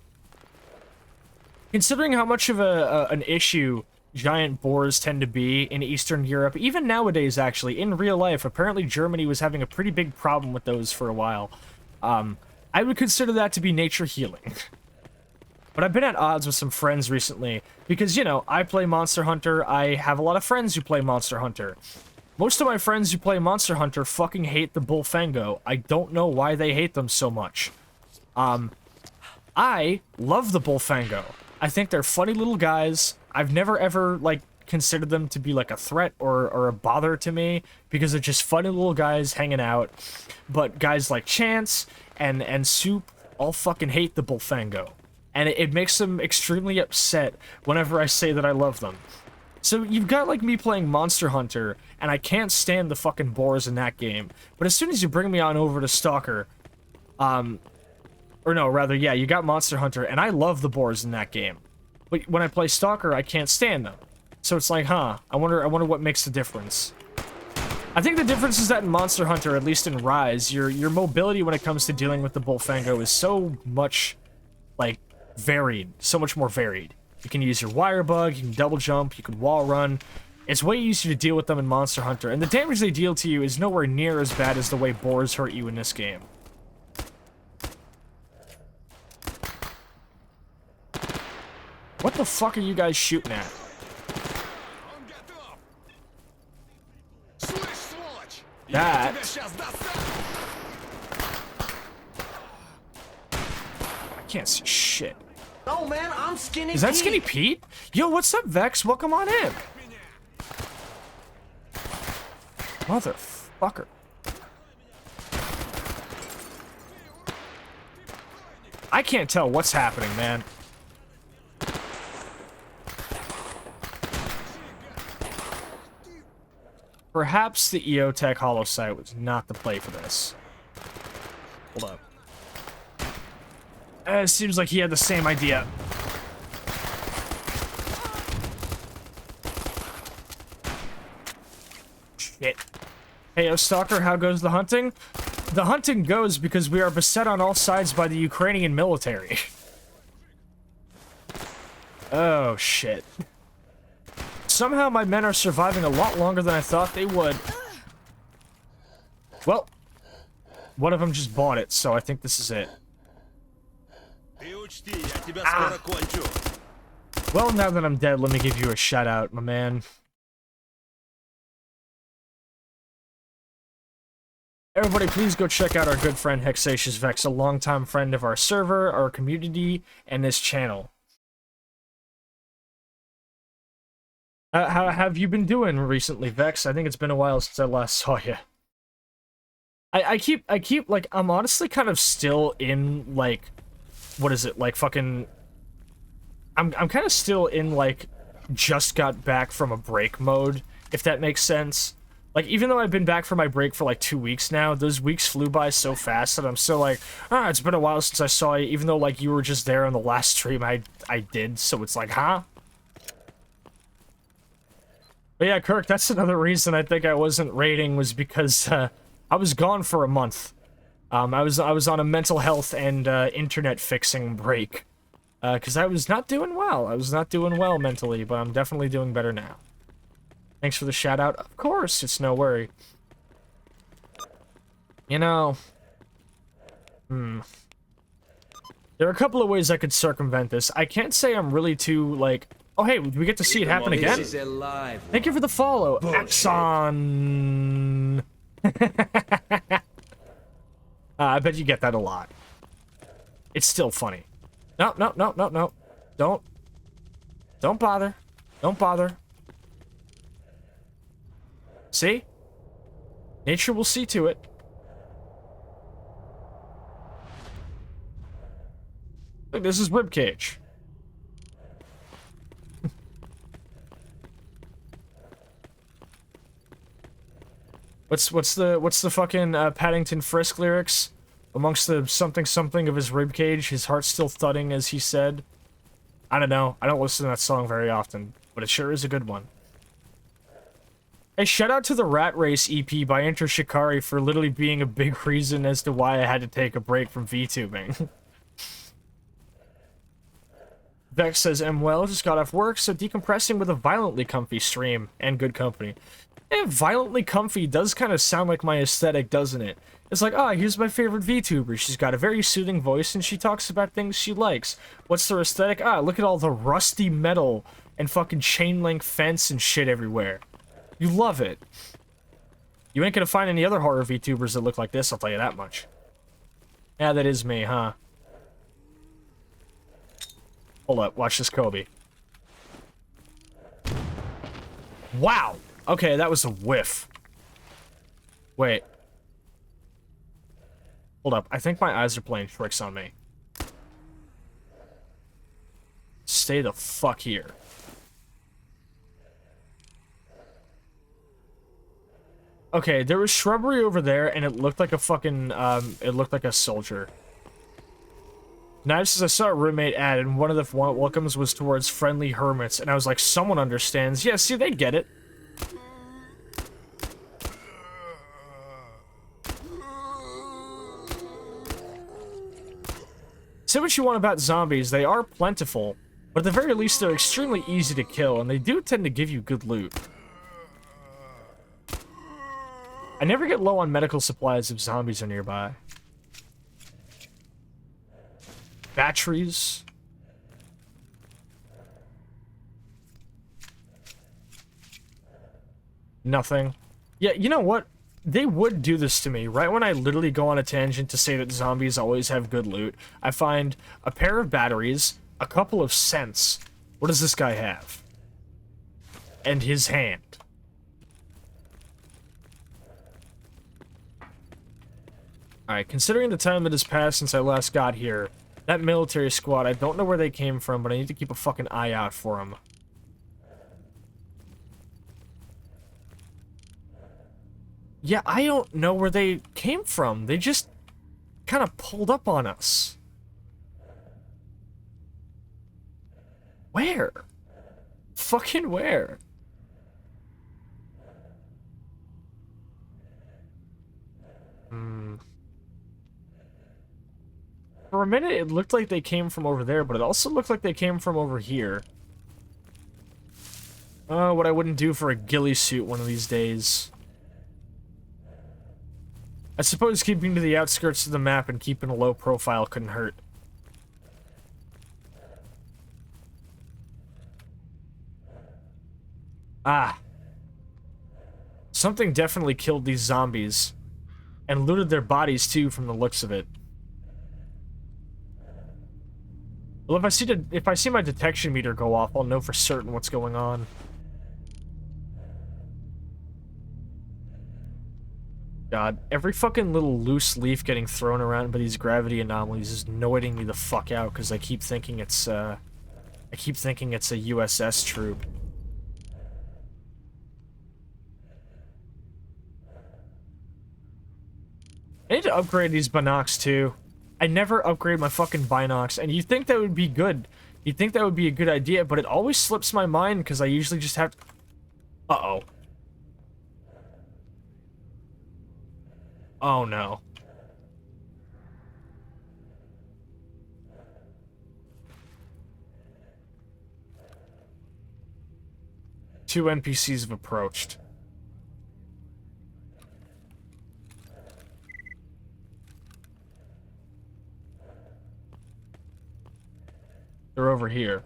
Considering how much of an issue giant boars tend to be in Eastern Europe, even nowadays, actually, in real life, apparently Germany was having a pretty big problem with those for a while. I would consider that to be nature healing. But I've been at odds with some friends recently, because, you know, I play Monster Hunter, I have a lot of friends who play Monster Hunter. Most of my friends who play Monster Hunter fucking hate the Bullfango. I don't know why they hate them so much. I love the Bullfango. I think they're funny little guys. I've never ever, like, considered them to be, like, a threat or a bother to me, because they're just funny little guys hanging out. But guys like Chance and Soup all fucking hate the Bullfango. And it makes them extremely upset whenever I say that I love them. So you've got, like, me playing Monster Hunter, and I can't stand the fucking boars in that game. But as soon as you bring me on over to Stalker, or no, rather, yeah, you got Monster Hunter, and I love the boars in that game. But when I play Stalker, I can't stand them. So it's like, huh, I wonder what makes the difference. I think the difference is that in Monster Hunter, at least in Rise, your mobility when it comes to dealing with the Bullfango is so much, like, varied. So much more varied. You can use your wire bug, you can double jump, you can wall run. It's way easier to deal with them in Monster Hunter, and the damage they deal to you is nowhere near as bad as the way boars hurt you in this game. What the fuck are you guys shooting at? That... I can't see shit. Oh man, I'm Skinny Is that Pete. Skinny Pete? Yo, what's up, Vex? Welcome on in. Motherfucker. I can't tell what's happening, man. Perhaps the EOTech Hollow Sight was not the play for this. Hold up. It seems like he had the same idea. Shit. Hey, Stalker, how goes the hunting? The hunting goes because we are beset on all sides by the Ukrainian military. Oh, shit. Somehow my men are surviving a lot longer than I thought they would. Well, one of them just bought it, so I think this is it. Ah. Well, now that I'm dead, let me give you a shout out, my man. Everybody, please go check out our good friend Hexatious Vex, a longtime friend of our server, our community, and this channel. How have you been doing recently, Vex? I think it's been a while since I last saw you. I keep, like, I'm honestly kind of still in, like, what is it, like, fucking... I'm kind of still in, like, just got back from a break mode, if that makes sense. Like, even though I've been back from my break for, like, 2 weeks now, those weeks flew by so fast that I'm still like, ah, it's been a while since I saw you, even though, like, you were just there on the last stream I did, so it's like, huh? But yeah, Kirk, that's another reason I think I wasn't raiding, was because, I was gone for a month. I was on a mental health and, internet fixing break. Because I was not doing well. I was not doing well mentally, but I'm definitely doing better now. Thanks for the shout out. Of course, it's no worry. You know... There are a couple of ways I could circumvent this. I can't say I'm really too, like... Oh, hey, we get to see it happen again? This is alive. Thank you for the follow, Axon. I bet you get that a lot. It's still funny. No. Don't bother. Don't bother. See? Nature will see to it. Look, this is Ribcage. What's the fucking Paddington Frisk lyrics? Amongst the something of his ribcage, his heart still thudding as he said. I don't know. I don't listen to that song very often, but it sure is a good one. Hey, shout out to the Rat Race EP by Enter Shikari for literally being a big reason as to why I had to take a break from VTubing. Vex says, well, just got off work, so decompressing with a violently comfy stream and good company. And violently comfy does kind of sound like my aesthetic, doesn't it? It's like, here's my favorite VTuber. She's got a very soothing voice and she talks about things she likes. What's their aesthetic? Look at all the rusty metal and fucking chain link fence and shit everywhere. You love it. You ain't gonna find any other horror VTubers that look like this, I'll tell you that much. Yeah, that is me, huh? Hold up, watch this Kobe. Wow! Okay, that was a whiff. Wait. Hold up, I think my eyes are playing tricks on me. Stay the fuck here. Okay, there was shrubbery over there, and it looked like a fucking, it looked like a soldier. Knives says, I saw a roommate ad, and one of the welcomes was towards friendly hermits, and I was like, someone understands. Yeah, see, they get it. Say what you want about zombies, they are plentiful, but at the very least they're extremely easy to kill, and they do tend to give you good loot. I never get low on medical supplies if zombies are nearby. Batteries. Nothing. Yeah, you know what? They would do this to me. Right when I literally go on a tangent to say that zombies always have good loot, I find a pair of batteries, a couple of cents. What does this guy have? And his hand. Alright, considering the time that has passed since I last got here, that military squad, I don't know where they came from, but I need to keep a fucking eye out for them. Yeah, I don't know where they came from. They just kind of pulled up on us. Where? Fucking where? For a minute, it looked like they came from over there, but it also looked like they came from over here. Oh, what I wouldn't do for a ghillie suit one of these days. I suppose keeping to the outskirts of the map and keeping a low profile couldn't hurt. Something definitely killed these zombies. And looted their bodies, too, from the looks of it. Well, if I see my detection meter go off, I'll know for certain what's going on. God, every fucking little loose leaf getting thrown around by these gravity anomalies is annoying me the fuck out because I keep thinking it's a USS troop. I need to upgrade these binocs too. I never upgrade my fucking binocs, and you'd think that would be good. You'd think that would be a good idea, but it always slips my mind because I usually just have to... Uh-oh. Oh no. Two NPCs have approached. They're over here.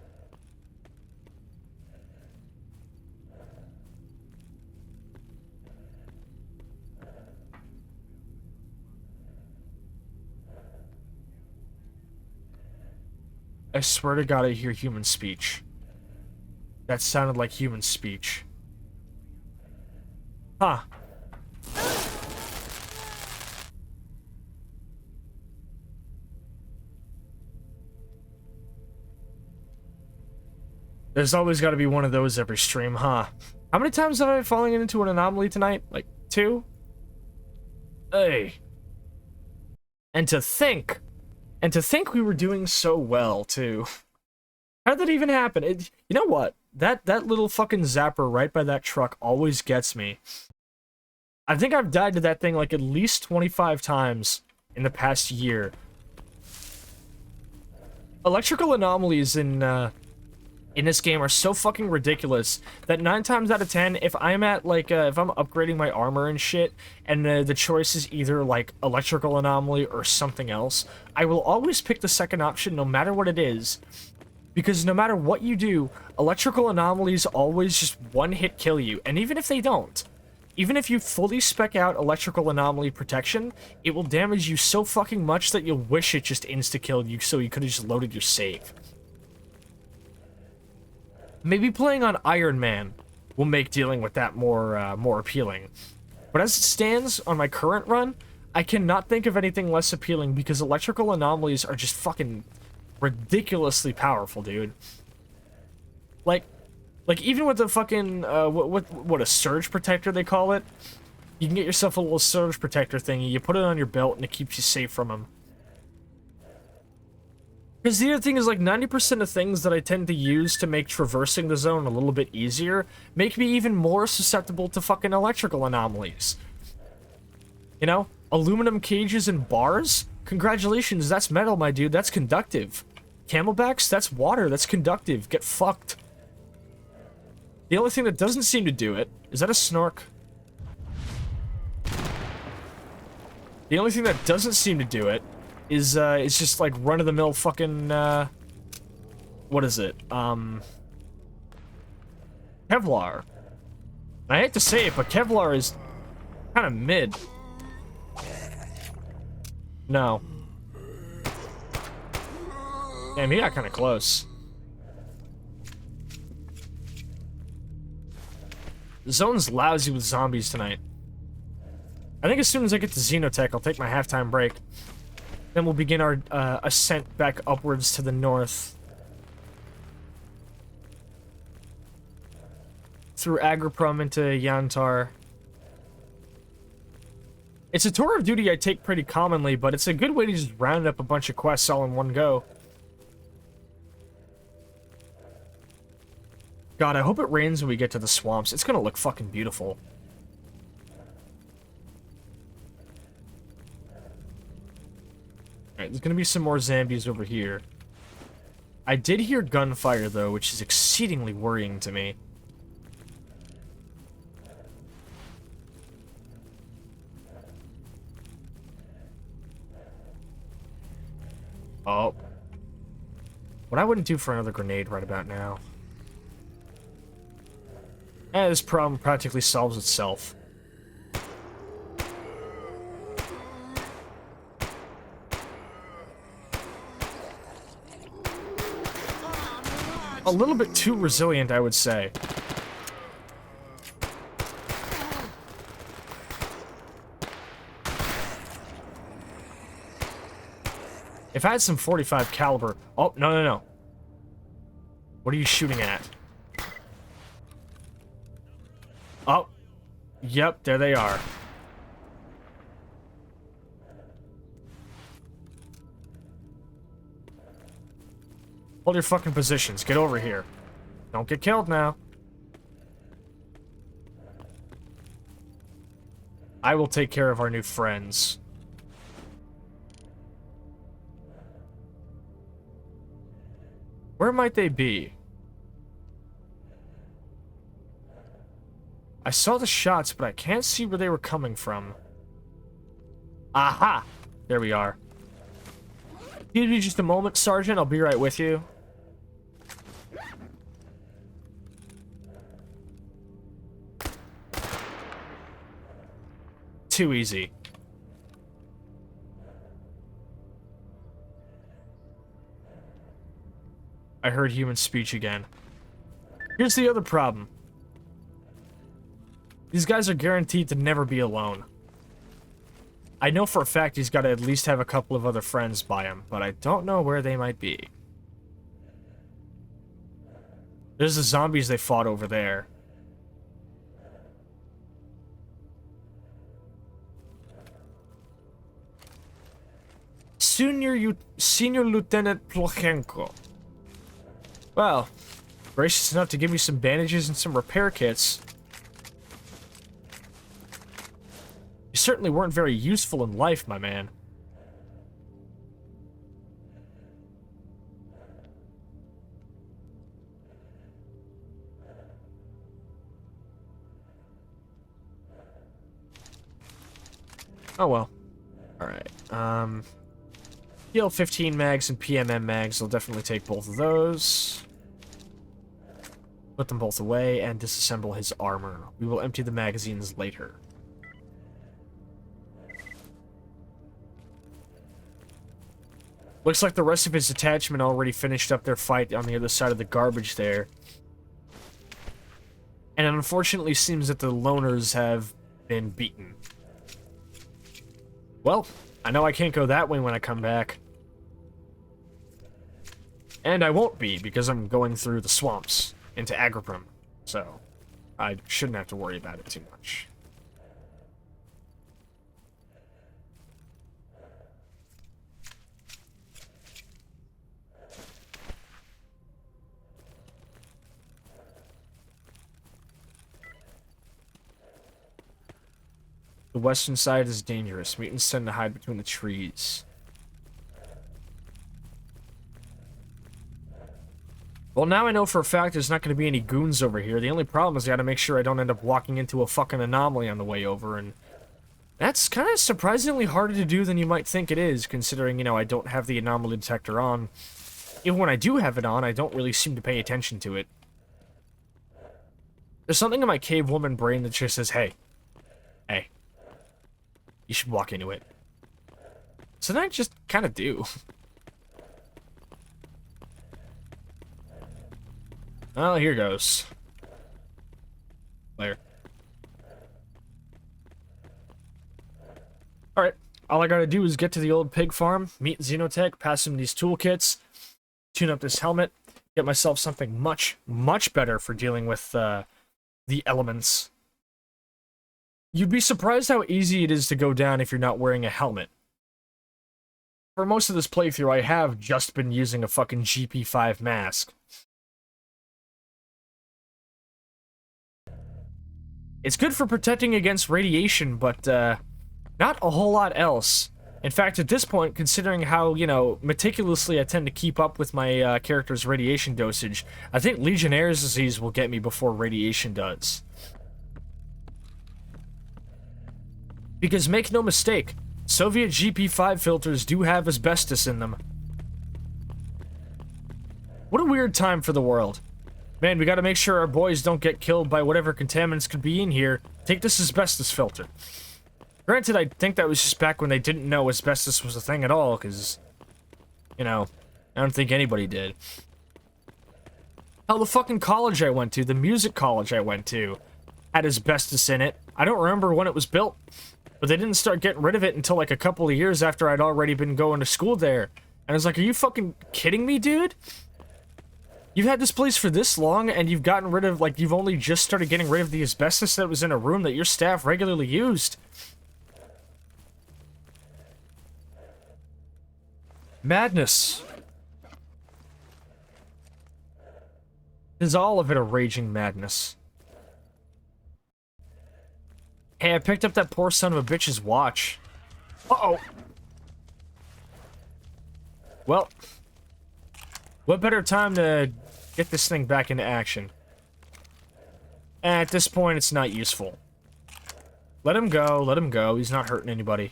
I swear to God I hear human speech. That sounded like human speech. Huh. There's always got to be one of those every stream, huh? How many times have I been falling into an anomaly tonight? Like, 2? Hey. And to think we were doing so well, too. How did that even happen? You know what? That little fucking zapper right by that truck always gets me. I think I've died to that thing like at least 25 times in the past year. Electrical anomalies in this game are so fucking ridiculous that 9 times out of 10, if I'm at like if I'm upgrading my armor and shit, and the choice is either like electrical anomaly or something else, I will always pick the second option no matter what it is, because no matter what you do, electrical anomalies always just one-hit kill you, and even if they don't, even if you fully spec out electrical anomaly protection, it will damage you so fucking much that you'll wish it just insta-killed you so you could have just loaded your save. Maybe playing on Iron Man will make dealing with that more appealing. But as it stands on my current run, I cannot think of anything less appealing because electrical anomalies are just fucking ridiculously powerful, dude. Like even with the fucking what a surge protector they call it, you can get yourself a little surge protector thingy. You put it on your belt and it keeps you safe from them. Because the other thing is, like, 90% of things that I tend to use to make traversing the zone a little bit easier make me even more susceptible to fucking electrical anomalies. You know? Aluminum cages and bars? Congratulations, that's metal, my dude. That's conductive. Camelbacks? That's water. That's conductive. Get fucked. The only thing that doesn't seem to do it... Is that a snork? The only thing that doesn't seem to do it is it's just like run-of-the-mill fucking, what is it? Kevlar. I hate to say it, but Kevlar is kind of mid. No. Damn, he got kind of close. The zone's lousy with zombies tonight. I think as soon as I get to Xenotech, I'll take my halftime break. Then we'll begin our ascent back upwards to the north. Through Agriprum into Yantar. It's a tour of duty I take pretty commonly, but it's a good way to just round up a bunch of quests all in one go. God, I hope it rains when we get to the swamps. It's gonna look fucking beautiful. Alright, there's gonna be some more zombies over here. I did hear gunfire, though, which is exceedingly worrying to me. Oh. What I wouldn't do for another grenade right about now. This problem practically solves itself. A little bit too resilient, I would say. If I had some 45 caliber... Oh, no, no, no. What are you shooting at? Oh. Yep, there they are. Hold your fucking positions. Get over here. Don't get killed now. I will take care of our new friends. Where might they be? I saw the shots, but I can't see where they were coming from. Aha! There we are. Give me just a moment, Sergeant. I'll be right with you. Too easy. I heard human speech again. Here's the other problem. These guys are guaranteed to never be alone. I know for a fact he's got to at least have a couple of other friends by him, but I don't know where they might be. There's the zombies they fought over there. Senior Lieutenant Plochenko. Well, gracious enough to give me some bandages and some repair kits. You certainly weren't very useful in life, my man. Oh well. Alright, PL-15 mags and PMM mags, I'll definitely take both of those. Put them both away and disassemble his armor. We will empty the magazines later. Looks like the rest of his detachment already finished up their fight on the other side of the garbage there. And it unfortunately seems that the loners have been beaten. Well, I know I can't go that way when I come back. And I won't be, because I'm going through the swamps into Agripum. So, I shouldn't have to worry about it too much. The western side is dangerous. Mutants tend to hide between the trees. Well, now I know for a fact there's not going to be any goons over here. The only problem is I gotta make sure I don't end up walking into a fucking anomaly on the way over, and that's kind of surprisingly harder to do than you might think it is, considering, you know, I don't have the anomaly detector on. Even when I do have it on, I don't really seem to pay attention to it. There's something in my cave woman brain that just says, hey, you should walk into it. So then I just kind of do. Well, here goes. There. Alright, all I gotta do is get to the old pig farm, meet Xenotech, pass him these toolkits, tune up this helmet, get myself something much, much better for dealing with the elements. You'd be surprised how easy it is to go down if you're not wearing a helmet. For most of this playthrough, I have just been using a fucking GP5 mask. It's good for protecting against radiation, but, not a whole lot else. In fact, at this point, considering how, you know, meticulously I tend to keep up with my character's radiation dosage, I think Legionnaire's disease will get me before radiation does. Because make no mistake, Soviet GP5 filters do have asbestos in them. What a weird time for the world. Man, we gotta make sure our boys don't get killed by whatever contaminants could be in here. Take this asbestos filter. Granted, I think that was just back when they didn't know asbestos was a thing at all, because, you know, I don't think anybody did. Hell, the fucking college I went to, the music college I went to, had asbestos in it. I don't remember when it was built, but they didn't start getting rid of it until like a couple of years after I'd already been going to school there. And I was like, are you fucking kidding me, dude? You've had this place for this long, and you've gotten rid of, like, you've only just started getting rid of the asbestos that was in a room that your staff regularly used. Madness. Is all of it a raging madness? Hey, I picked up that poor son of a bitch's watch. Uh-oh. Well, what better time to get this thing back into action? At this point, it's not useful. Let him go, let him go. He's not hurting anybody.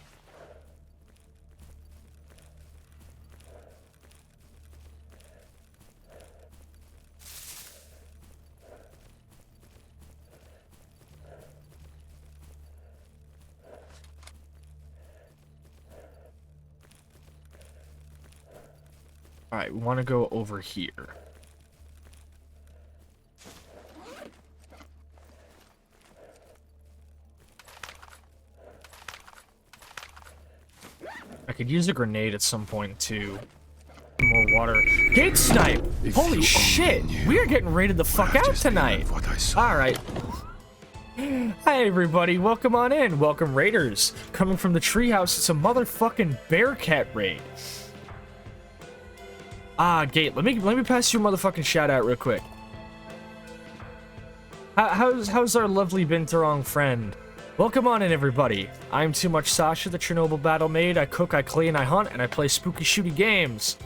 Alright, we want to go over here. I could use a grenade at some point, too. More water. Gate snipe! Holy shit! We are getting raided the fuck out tonight! Alright. I Hey everybody, welcome on in. Welcome raiders. Coming from the treehouse, it's a motherfucking Bearcat raid. Gate, let me pass you a motherfucking shout out real quick. How's our lovely Binturong friend? Welcome on in everybody. I'm Too Much Sascha, the Chernobyl battle maid. I cook, I clean, I hunt, and I play spooky shooty games.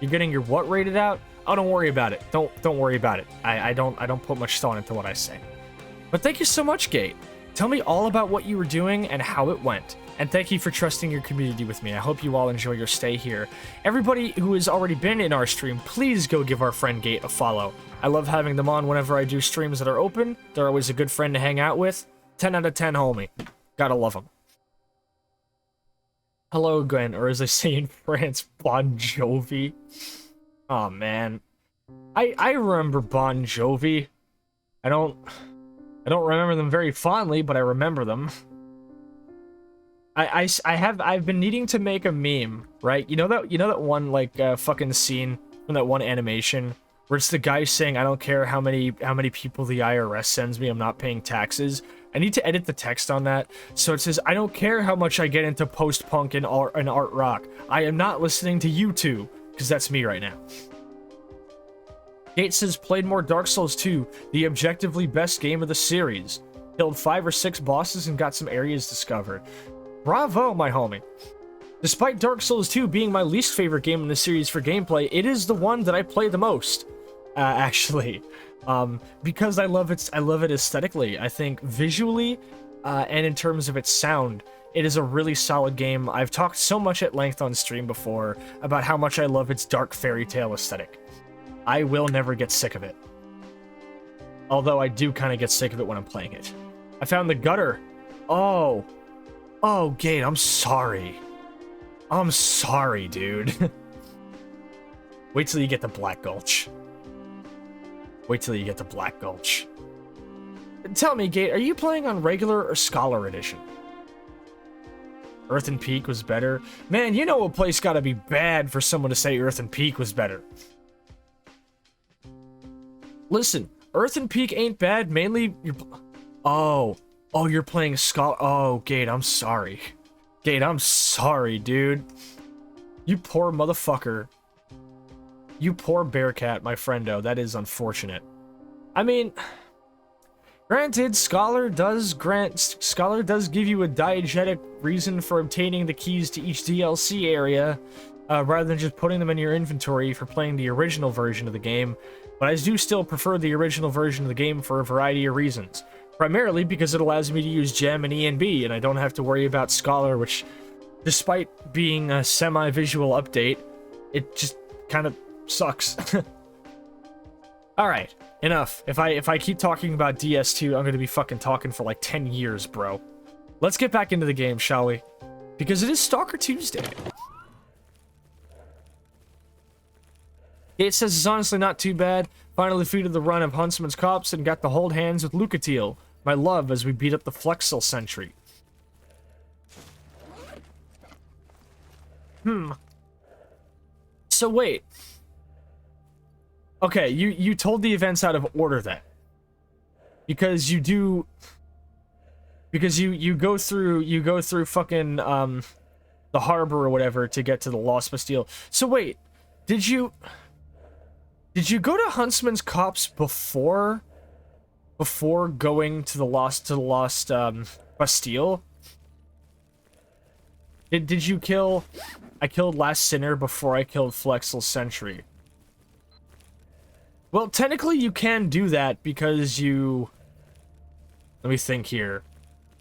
You're getting your what rated out? Oh, don't worry about it. Don't worry about it. I don't put much thought into what I say. But thank you so much, Gate. Tell me all about what you were doing and how it went. And thank you for trusting your community with me. I hope you all enjoy your stay here. Everybody who has already been in our stream, please go give our friend Gate a follow. I love having them on whenever I do streams that are open. They're always a good friend to hang out with. 10 out of 10, homie. Gotta love them. Hello, Gwen, or as I say in France, Bon Jovi. Oh man, I remember Bon Jovi. I don't remember them very fondly, but I remember them. I've been needing to make a meme, right? You know that one like fucking scene from that one animation where it's the guy saying, "I don't care how many people the IRS sends me, I'm not paying taxes." I need to edit the text on that so it says, "I don't care how much I get into post-punk and art rock. I am not listening to you two," because that's me right now. Gate says, played more Dark Souls 2, the objectively best game of the series. Killed 5 or 6 bosses and got some areas discovered. Bravo, my homie. Despite Dark Souls 2 being my least favorite game in the series for gameplay, it is the one that I play the most, actually. Because I love it aesthetically. I think visually, and in terms of its sound, it is a really solid game. I've talked so much at length on stream before about how much I love its dark fairy tale aesthetic. I will never get sick of it. Although I do kind of get sick of it when I'm playing it. I found the gutter. Oh, Gate, I'm sorry. I'm sorry, dude. Wait till you get to Black Gulch. Wait till you get to Black Gulch. Tell me, Gate, are you playing on regular or Scholar Edition? Earthen Peak was better? Man, you know a place gotta be bad for someone to say Earthen Peak was better. Listen, Earthen Peak ain't bad, mainly you're... Oh, you're playing Scholar... Oh, Gate, I'm sorry. Gate, I'm sorry, dude. You poor motherfucker. You poor Bearcat, my friendo. That is unfortunate. I mean, granted, Scholar does give you a diegetic reason for obtaining the keys to each DLC area, rather than just putting them in your inventory for playing the original version of the game. But I do still prefer the original version of the game for a variety of reasons. Primarily because it allows me to use Gem and ENB, and I don't have to worry about Scholar, which, despite being a semi-visual update, it just kind of sucks. Alright, enough. If I keep talking about DS2, I'm gonna be fucking talking for like 10 years, bro. Let's get back into the game, shall we? Because it is Stalker Tuesday. It says it's honestly not too bad. Finally defeated the run of Huntsman's Cops and got to hold hands with Lucatiel, my love, as we beat up the Flexel Sentry. So wait. Okay, you told the events out of order then. Because you do... Because you go through fucking, the harbor or whatever to get to the Lost Bastille. So wait, did you go to Huntsman's Cops before going to the Lost Bastille? Did you kill... I killed Last Sinner before I killed Flexel Sentry. Well, technically you can do that because you... Let me think here.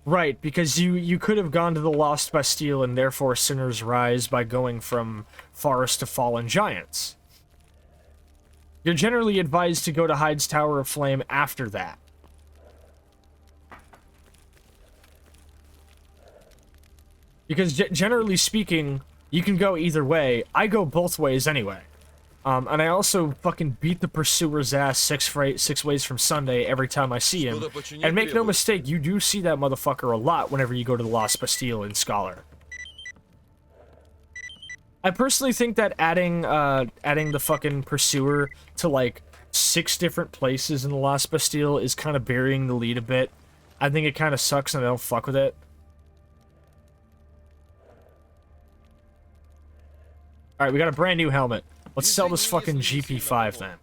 Right, because you could have gone to the Lost Bastille and therefore Sinner's Rise by going from Forest to Fallen Giants. You're generally advised to go to Hyde's Tower of Flame after that. Because generally speaking, you can go either way. I go both ways anyway. And I also fucking beat the pursuer's ass six ways from Sunday every time I see him. And make no mistake, you do see that motherfucker a lot whenever you go to the Lost Bastille in Scholar. I personally think that adding the fucking pursuer to like 6 different places in the Lost Bastille is kind of burying the lead a bit. I think it kind of sucks and I don't fuck with it. Alright, we got a brand new helmet. Let's sell this fucking GP5 then.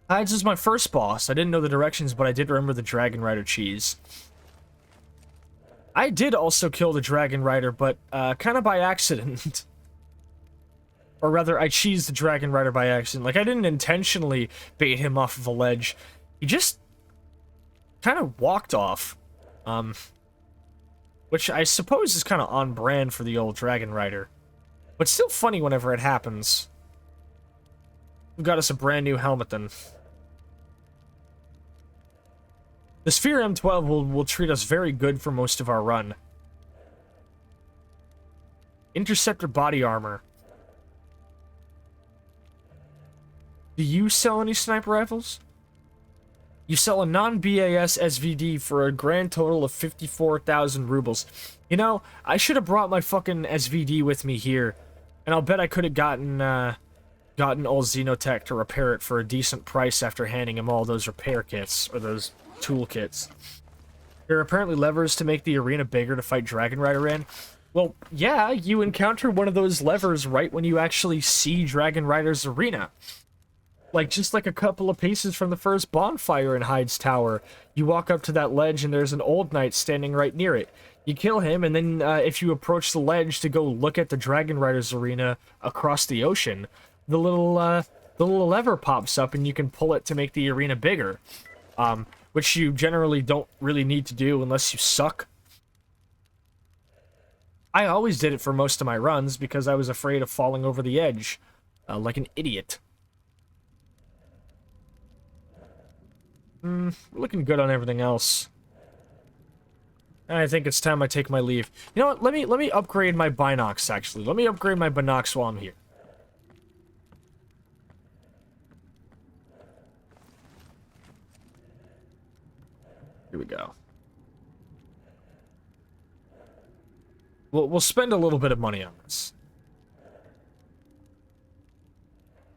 This is my first boss. I didn't know the directions, but I did remember the Dragon Rider cheese. I did also kill the Dragon Rider, but kind of by accident. Or rather, I cheesed the Dragon Rider by accident. Like, I didn't intentionally bait him off of a ledge. He just kind of walked off. Which I suppose is kind of on brand for the old Dragon Rider. But still funny whenever it happens. We've got us a brand new helmet then. The Sphere M12 will treat us very good for most of our run. Interceptor body armor. Do you sell any sniper rifles? You sell a non-BAS SVD for a grand total of 54,000 rubles. You know, I should have brought my fucking SVD with me here. And I'll bet I could have gotten old Xenotech to repair it for a decent price after handing him all those repair kits, or those tool kits. There are apparently levers to make the arena bigger to fight Dragon Rider in. Well, yeah, you encounter one of those levers right when you actually see Dragon Rider's arena. Like, just like a couple of paces from the first bonfire in Hyde's Tower. You walk up to that ledge and there's an old knight standing right near it. You kill him, and then if you approach the ledge to go look at the Dragon Rider's arena across the ocean, the little lever pops up and you can pull it to make the arena bigger. Which you generally don't really need to do unless you suck. I always did it for most of my runs because I was afraid of falling over the edge, like an idiot. Looking good on everything else. I think it's time I take my leave. You know what? Let me upgrade my binocs, actually. Let me upgrade my binocs while I'm here. Here we go. We'll spend a little bit of money on this.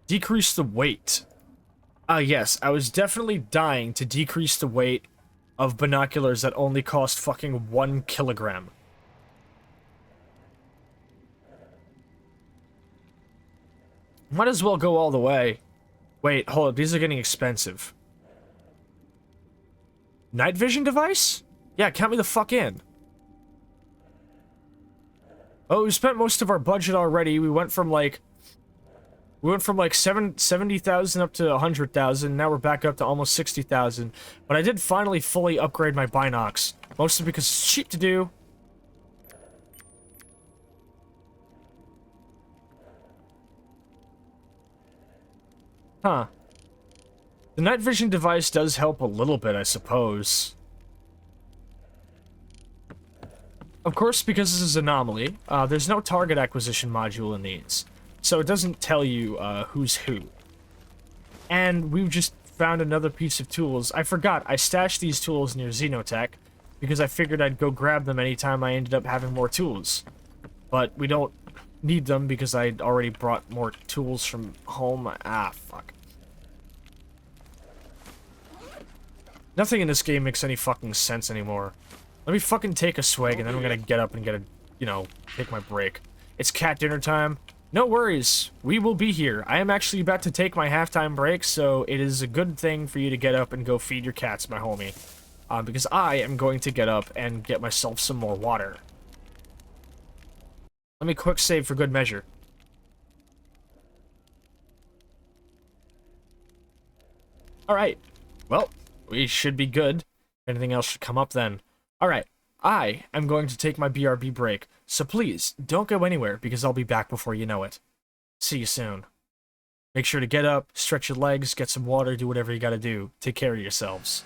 Decrease the weight. Yes, I was definitely dying to decrease the weight of binoculars that only cost fucking 1 kilogram. Might as well go all the way. Wait, hold up, these are getting expensive. Night vision device? Yeah, count me the fuck in. Oh, we spent most of our budget already. We went from like 70,000 up to 100,000. Now we're back up to almost 60,000. But I did finally fully upgrade my binocs, mostly because it's cheap to do. Huh. The night vision device does help a little bit, I suppose. Of course, because this is Anomaly, there's no target acquisition module in these. So it doesn't tell you who's who. And we've just found another piece of tools. I forgot, I stashed these tools near Xenotech because I figured I'd go grab them anytime I ended up having more tools. But we don't need them because I'd already brought more tools from home. Ah, fuck. Nothing in this game makes any fucking sense anymore. Let me fucking take a swig and then I'm gonna get up and get a, you know, take my break. It's cat dinner time. No worries, we will be here. I am actually about to take my halftime break, so it is a good thing for you to get up and go feed your cats, my homie. Because I am going to get up and get myself some more water. Let me quick save for good measure. Alright, well, we should be good. Anything else should come up then. Alright, I am going to take my BRB break, so please, don't go anywhere, because I'll be back before you know it. See you soon. Make sure to get up, stretch your legs, get some water, do whatever you gotta do. Take care of yourselves.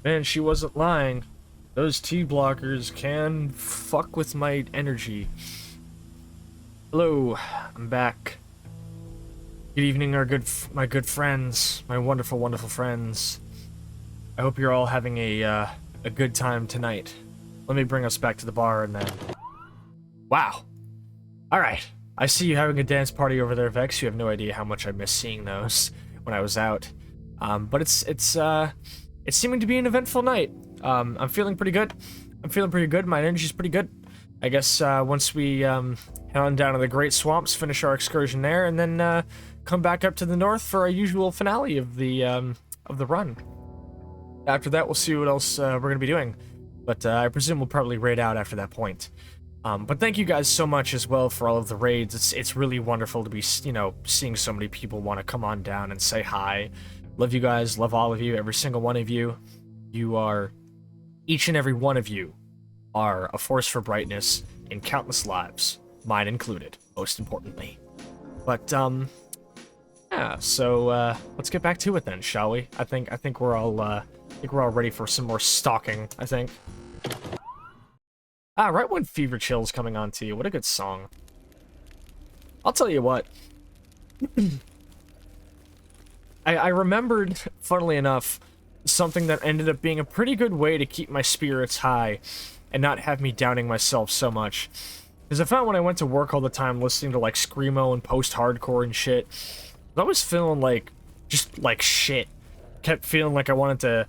Man, she wasn't lying. Those T-blockers can fuck with my energy. Hello, I'm back. Good evening, my good friends, my wonderful, wonderful friends. I hope you're all having a good time tonight. Let me bring us back to the bar and then... Wow. Alright. I see you having a dance party over there, Vex. You have no idea how much I miss seeing those when I was out. But it's seeming to be an eventful night. I'm feeling pretty good. My energy's pretty good. I guess once we head on down to the Great Swamps, finish our excursion there, and then come back up to the north for our usual finale of the run. After that, we'll see what else we're gonna be doing. But I presume we'll probably raid out after that point. But thank you guys so much as well for all of the raids. It's really wonderful to be, you know, seeing so many people want to come on down and say hi. Love you guys, love all of you, every single one of you. You are, each and every one of you, are a force for brightness in countless lives, mine included, most importantly. But yeah. So let's get back to it then, shall we? I think we're all ready for some more stalking. I think. Ah, right when Fever Chill's coming on to you. What a good song. I'll tell you what. I remembered, funnily enough, something that ended up being a pretty good way to keep my spirits high and not have me downing myself so much. Because I found when I went to work all the time listening to like Screamo and post-hardcore and shit, I was feeling like, just like shit. Kept feeling like I wanted to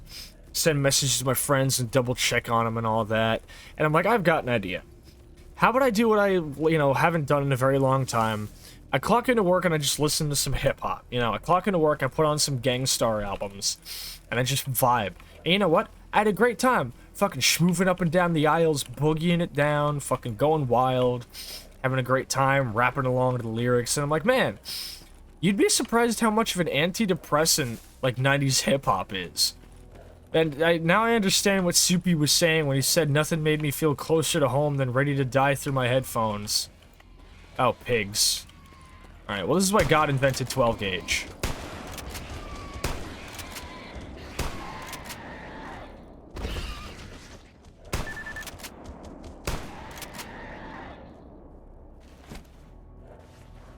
send messages to my friends and double check on them and all that. And I'm like, I've got an idea. How about I do what I, haven't done in a very long time? I clock into work and I just listen to some hip-hop. I clock into work, I put on some Gang Starr albums, and I just vibe. And you know what? I had a great time. Fucking schmooving up and down the aisles, boogieing it down, fucking going wild, having a great time, rapping along to the lyrics. And I'm like, man, you'd be surprised how much of an antidepressant, like, 90s hip-hop is. And now I understand what Soupy was saying when he said nothing made me feel closer to home than ready to die through my headphones. Oh, pigs. Alright, well this is why God invented 12 gauge.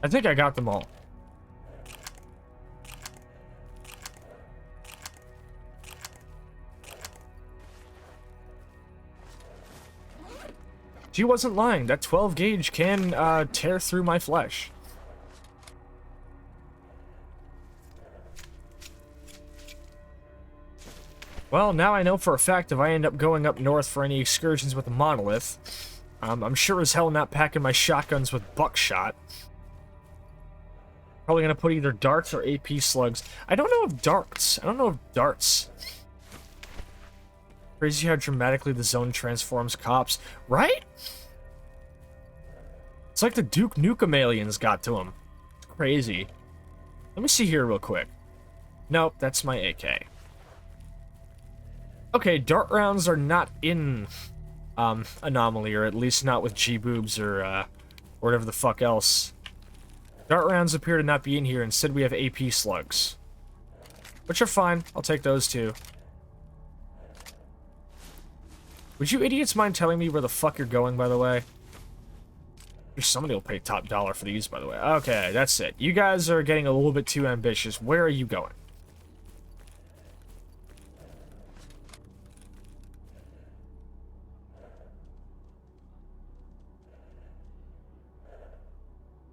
I think I got them all. She wasn't lying. That 12 gauge can tear through my flesh. Well, now I know for a fact if I end up going up north for any excursions with the monolith, I'm sure as hell not packing my shotguns with buckshot. Probably gonna put either darts or AP slugs. I don't know if darts. Crazy how dramatically the zone transforms cops, right? It's like the Duke Nukem aliens got to him. It's crazy. Let me see here real quick. Nope, that's my AK. Okay, dart rounds are not in Anomaly, or at least not with G-boobs or whatever the fuck else. Dart rounds appear to not be in here. Instead, we have AP slugs. Which are fine. I'll take those too. Would you idiots mind telling me where the fuck you're going, by the way? Somebody will pay top dollar for these, by the way. Okay, that's it. You guys are getting a little bit too ambitious. Where are you going?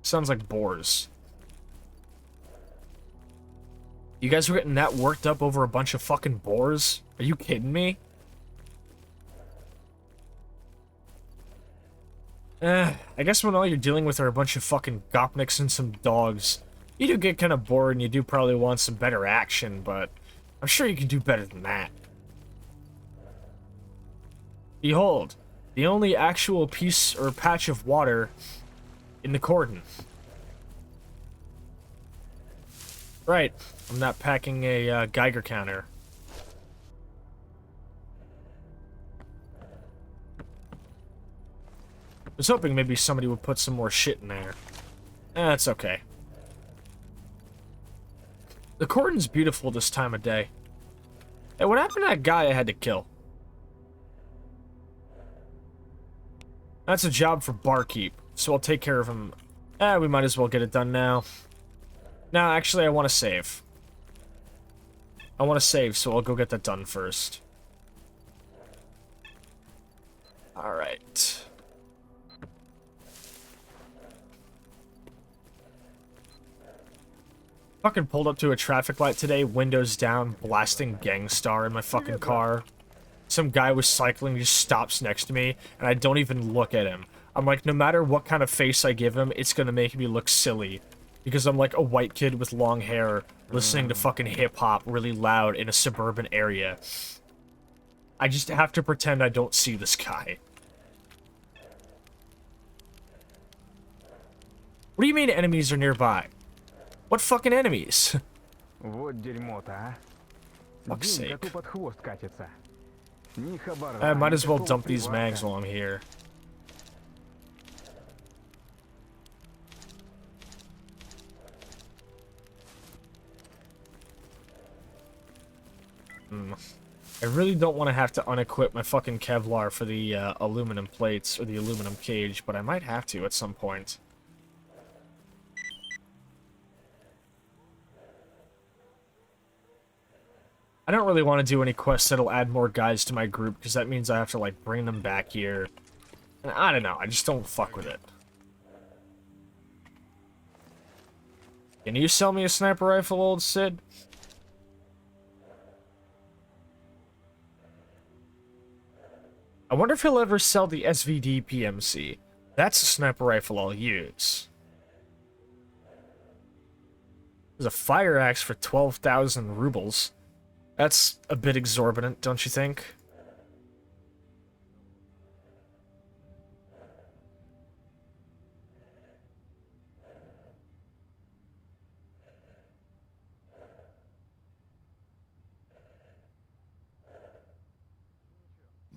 Sounds like boars. You guys were getting that worked up over a bunch of fucking boars? Are you kidding me? I guess when all you're dealing with are a bunch of fucking gopniks and some dogs, you do get kind of bored and you do probably want some better action, but I'm sure you can do better than that. Behold, the only actual piece or patch of water in the Cordon. Right, I'm not packing a Geiger counter. I was hoping maybe somebody would put some more shit in there. That's okay. The Cordon's beautiful this time of day. Hey, what happened to that guy I had to kill? That's a job for barkeep, so I'll take care of him. We might as well get it done now. No, actually, I want to save. I want to save, so I'll go get that done first. Alright. Fucking pulled up to a traffic light today, windows down, blasting Gangstar in my fucking car. Some guy was cycling, just stops next to me, and I don't even look at him. I'm like, no matter what kind of face I give him, it's gonna make me look silly. Because I'm like a white kid with long hair, listening to fucking hip-hop really loud in a suburban area. I just have to pretend I don't see this guy. What do you mean enemies are nearby? What fucking enemies? Вот дерьмо-то, а. Fuck's День sake. коту под хвост катится. Ни хабара, I might ни as well такого dump these припадка. mags while I'm here. I really don't want to have to unequip my fucking Kevlar for the aluminum plates or the aluminum cage, but I might have to at some point. I don't really want to do any quests that'll add more guys to my group, because that means I have to, like, bring them back here. And I don't know, I just don't fuck with it. Can you sell me a sniper rifle, old Sid? I wonder if he'll ever sell the SVD PMC. That's a sniper rifle I'll use. There's a fire axe for 12,000 rubles. That's a bit exorbitant, don't you think?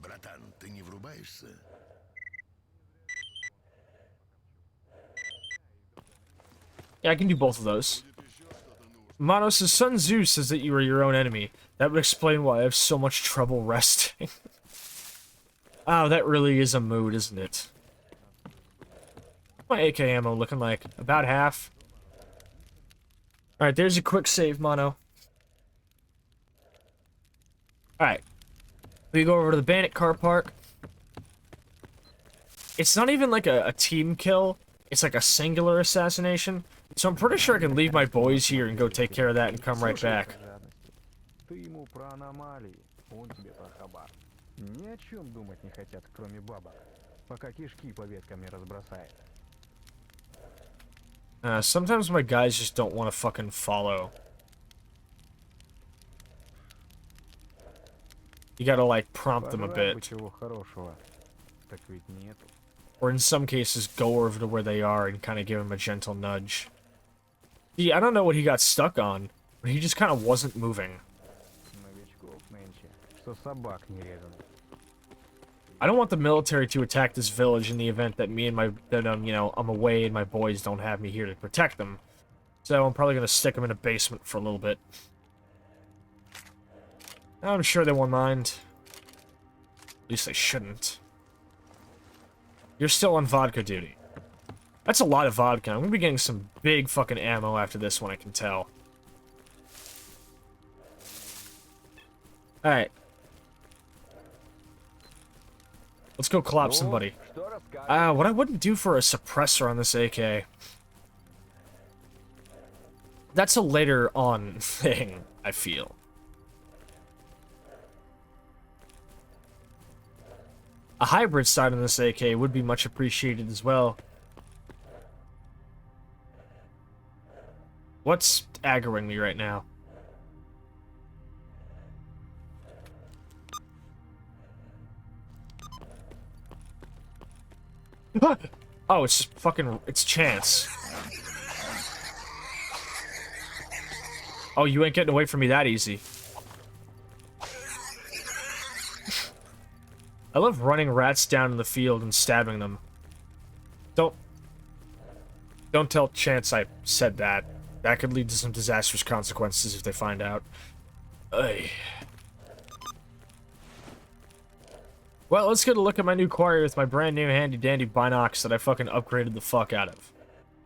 Братан, ты не врубаешься? Yeah, I can do both of those. Manos' son Zeus says that you are your own enemy. That would explain why I have so much trouble resting. Oh, that really is a mood, isn't it? What's my AK ammo looking like? About half. Alright, there's a quick save, Mono. Alright. We go over to the bandit car park. It's not even like a team kill. It's like a singular assassination. So I'm pretty sure I can leave my boys here and go take care of that and come right back. Ты ему про аномалии, он тебе про хабар. Ни о чем думать не хотят, кроме бабок, пока кишки по веткам не разбросает. Sometimes my guys just don't want to fucking follow. You gotta, like, prompt them a Пожрать бы bit. чего хорошего, так ведь нету. Or in some cases, go over to where they are and kind of give them a gentle nudge. See, I don't know what he got stuck on, but he just kind of wasn't moving. Новичков нынче, что собак не резано. I don't want the military to attack this village in the event that you know, I'm away and my boys don't have me here to protect them. So I'm probably gonna stick them in a basement for a little bit. I'm sure they won't mind. At least they shouldn't. You're still on vodka duty. That's a lot of vodka. I'm gonna be getting some big fucking ammo after this one, I can tell. Alright. Let's go clop somebody. What I wouldn't do for a suppressor on this AK. That's a later on thing, I feel. A hybrid sight on this AK would be much appreciated as well. What's aggroing me right now? Oh, it's just fucking... It's chance. Oh, you ain't getting away from me that easy. I love running rats down in the field and stabbing them. Don't tell Chance I said that. That could lead to some disastrous consequences if they find out. Ugh. Well, let's get a look at my new quarry with my brand new handy dandy binocs that I fucking upgraded the fuck out of.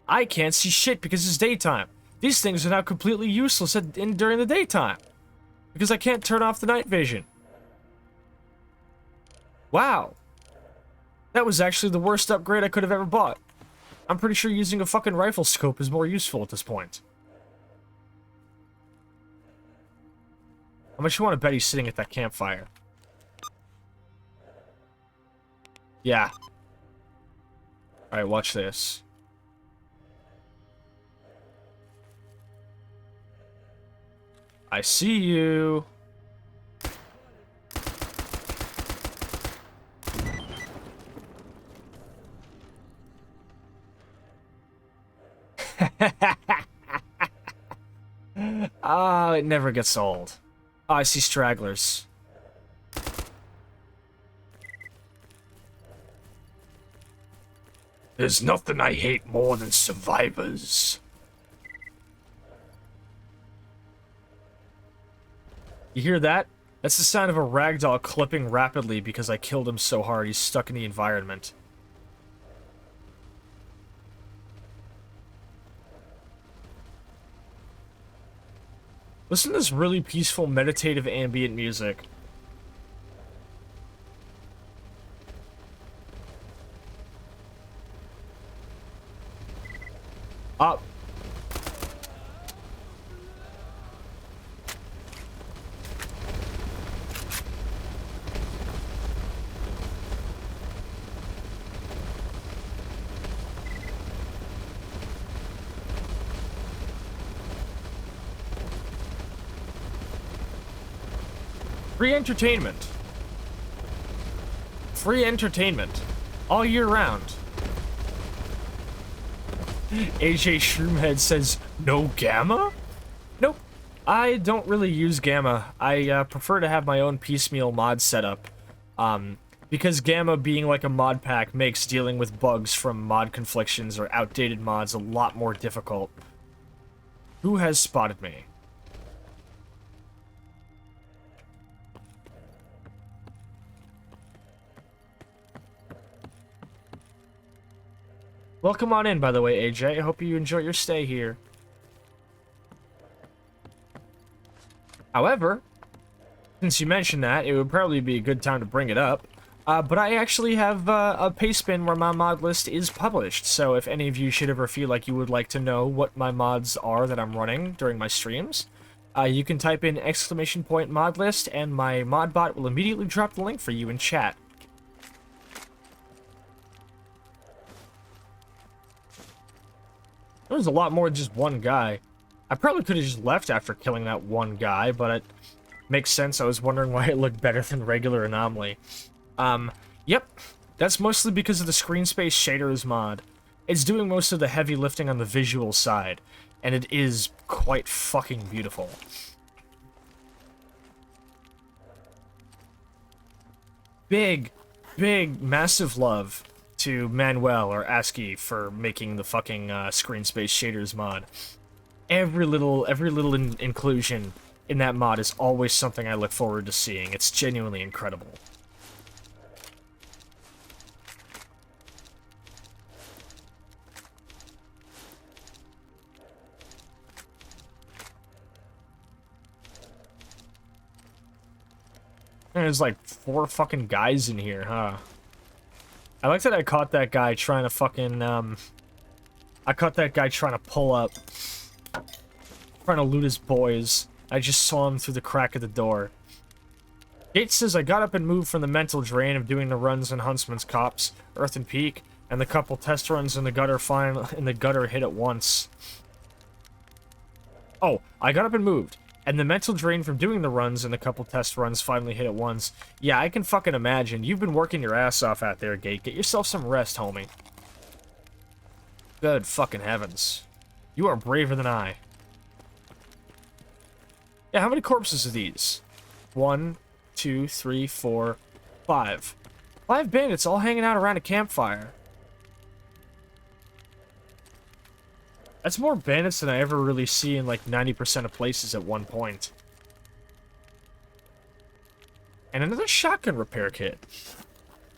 I can't see shit because it's daytime. These things are now completely useless during the daytime. Because I can't turn off the night vision. Wow. That was actually the worst upgrade I could have ever bought. I'm pretty sure using a fucking rifle scope is more useful at this point. How much you want to bet he's sitting at that campfire? Yeah. Alright, watch this. I see you. Ah, it never gets old. Oh, I see stragglers. There's nothing I hate more than survivors. You hear that? That's the sound of a ragdoll clipping rapidly because I killed him so hard he's stuck in the environment. Listen to this really peaceful, meditative ambient music. Up. Free entertainment. Free entertainment. All year round. AJ Shroomhead says, no gamma? Nope. I don't really use gamma. I prefer to have my own piecemeal mod setup. Because gamma being like a mod pack makes dealing with bugs from mod conflictions or outdated mods a lot more difficult. Who has spotted me? Welcome on in, by the way, AJ. I hope you enjoy your stay here. However, since you mentioned that, it would probably be a good time to bring it up. But I actually have a paste bin where my mod list is published, so if any of you should ever feel like you would like to know what my mods are that I'm running during my streams, you can type in !mod list, and my mod bot will immediately drop the link for you in chat. There was a lot more than just one guy. I probably could have just left after killing that one guy, but it makes sense. I was wondering why it looked better than regular anomaly. Yep. That's mostly because of the screen space shaders mod. It's doing most of the heavy lifting on the visual side, and it is quite fucking beautiful. Big, massive love to Manuel or ASCII for making the fucking screen space shaders mod. Every little inclusion in that mod is always something I look forward to seeing. It's genuinely incredible. There's like 4 fucking guys in here, huh? I like that I caught that guy trying to fucking, I caught that guy trying to pull up. Trying to loot his boys. I just saw him through the crack of the door. Gates says I got up and moved from the mental drain of doing the runs in Huntsman's Cops, Earth and Peak, and the couple test runs in the gutter hit at once. Oh, I got up and moved. And the mental drain from doing the runs and a couple test runs finally hit at once. Yeah, I can fucking imagine. You've been working your ass off out there, Gate. Get yourself some rest, homie. Good fucking heavens. You are braver than I. Yeah, how many corpses are these? 1, 2, 3, 4, 5. 5 bandits all hanging out around a campfire. That's more bandits than I ever really see in like 90% of places at one point. And another shotgun repair kit.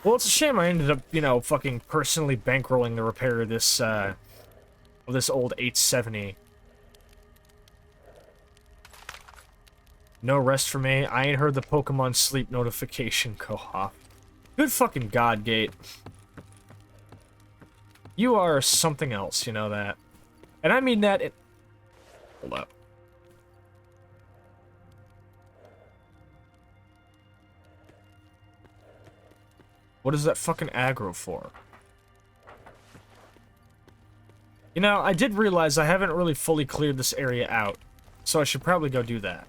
Well, it's a shame I ended up, you know, fucking personally bankrolling the repair of this old 870. No rest for me. I ain't heard the Pokemon sleep notification go off. Good fucking God, Gate. You are something else, you know that. And I mean that in... Hold up. What is that fucking aggro for? You know, I did realize I haven't really fully cleared this area out, so I should probably go do that.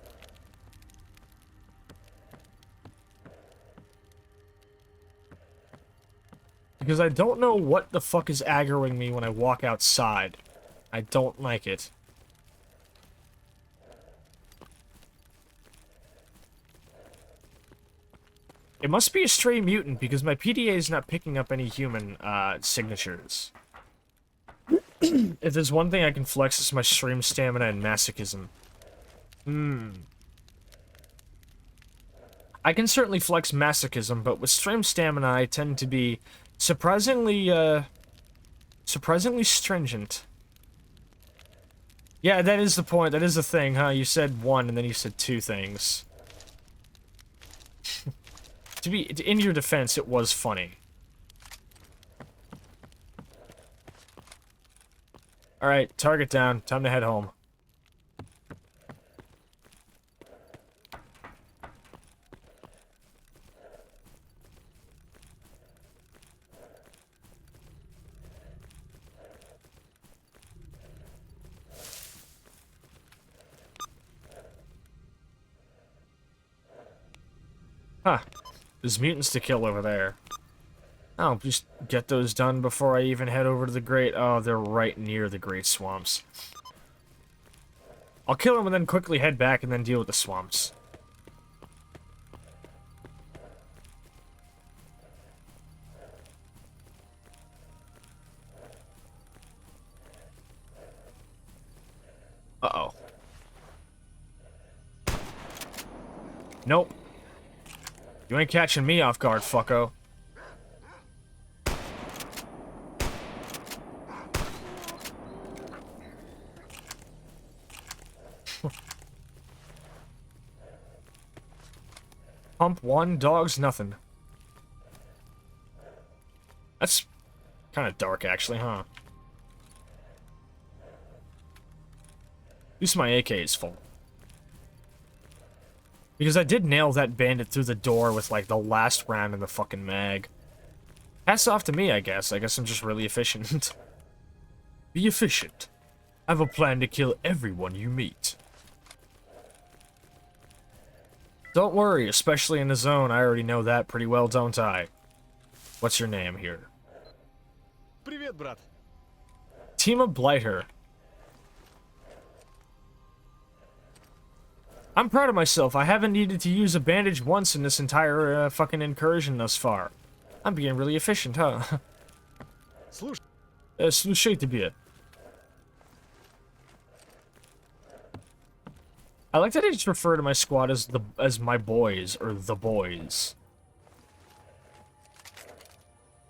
Because I don't know what the fuck is aggroing me when I walk outside. I don't like it. It must be a stray mutant because my PDA is not picking up any human signatures. If there's one thing I can flex, it's my stream stamina and masochism. I can certainly flex masochism, but with stream stamina I tend to be surprisingly stringent. Yeah, that is the point. That is the thing, huh? You said one and then you said two things. In your defense, it was funny. Alright, target down. Time to head home. Huh. There's mutants to kill over there. I'll just get those done before I even head over to the Great... Oh, they're right near the Great Swamps. I'll kill them and then quickly head back and then deal with the swamps. Uh-oh. Nope. You ain't catching me off guard, fucko. Pump one, dogs nothing. That's kind of dark, actually, huh? At least my AK is full. Because I did nail that bandit through the door with, like, the last round in the fucking mag. Hats off to me, I guess. I guess I'm just really efficient. Be efficient. I have a plan to kill everyone you meet. Don't worry, especially in the zone. I already know that pretty well, don't I? What's your name here? Привет, брат. Team of Blighter. I'm proud of myself. I haven't needed to use a bandage once in this entire fucking incursion thus far. I'm being really efficient, huh? Слушай тебе. I like that I just refer to my squad as my boys, or the boys.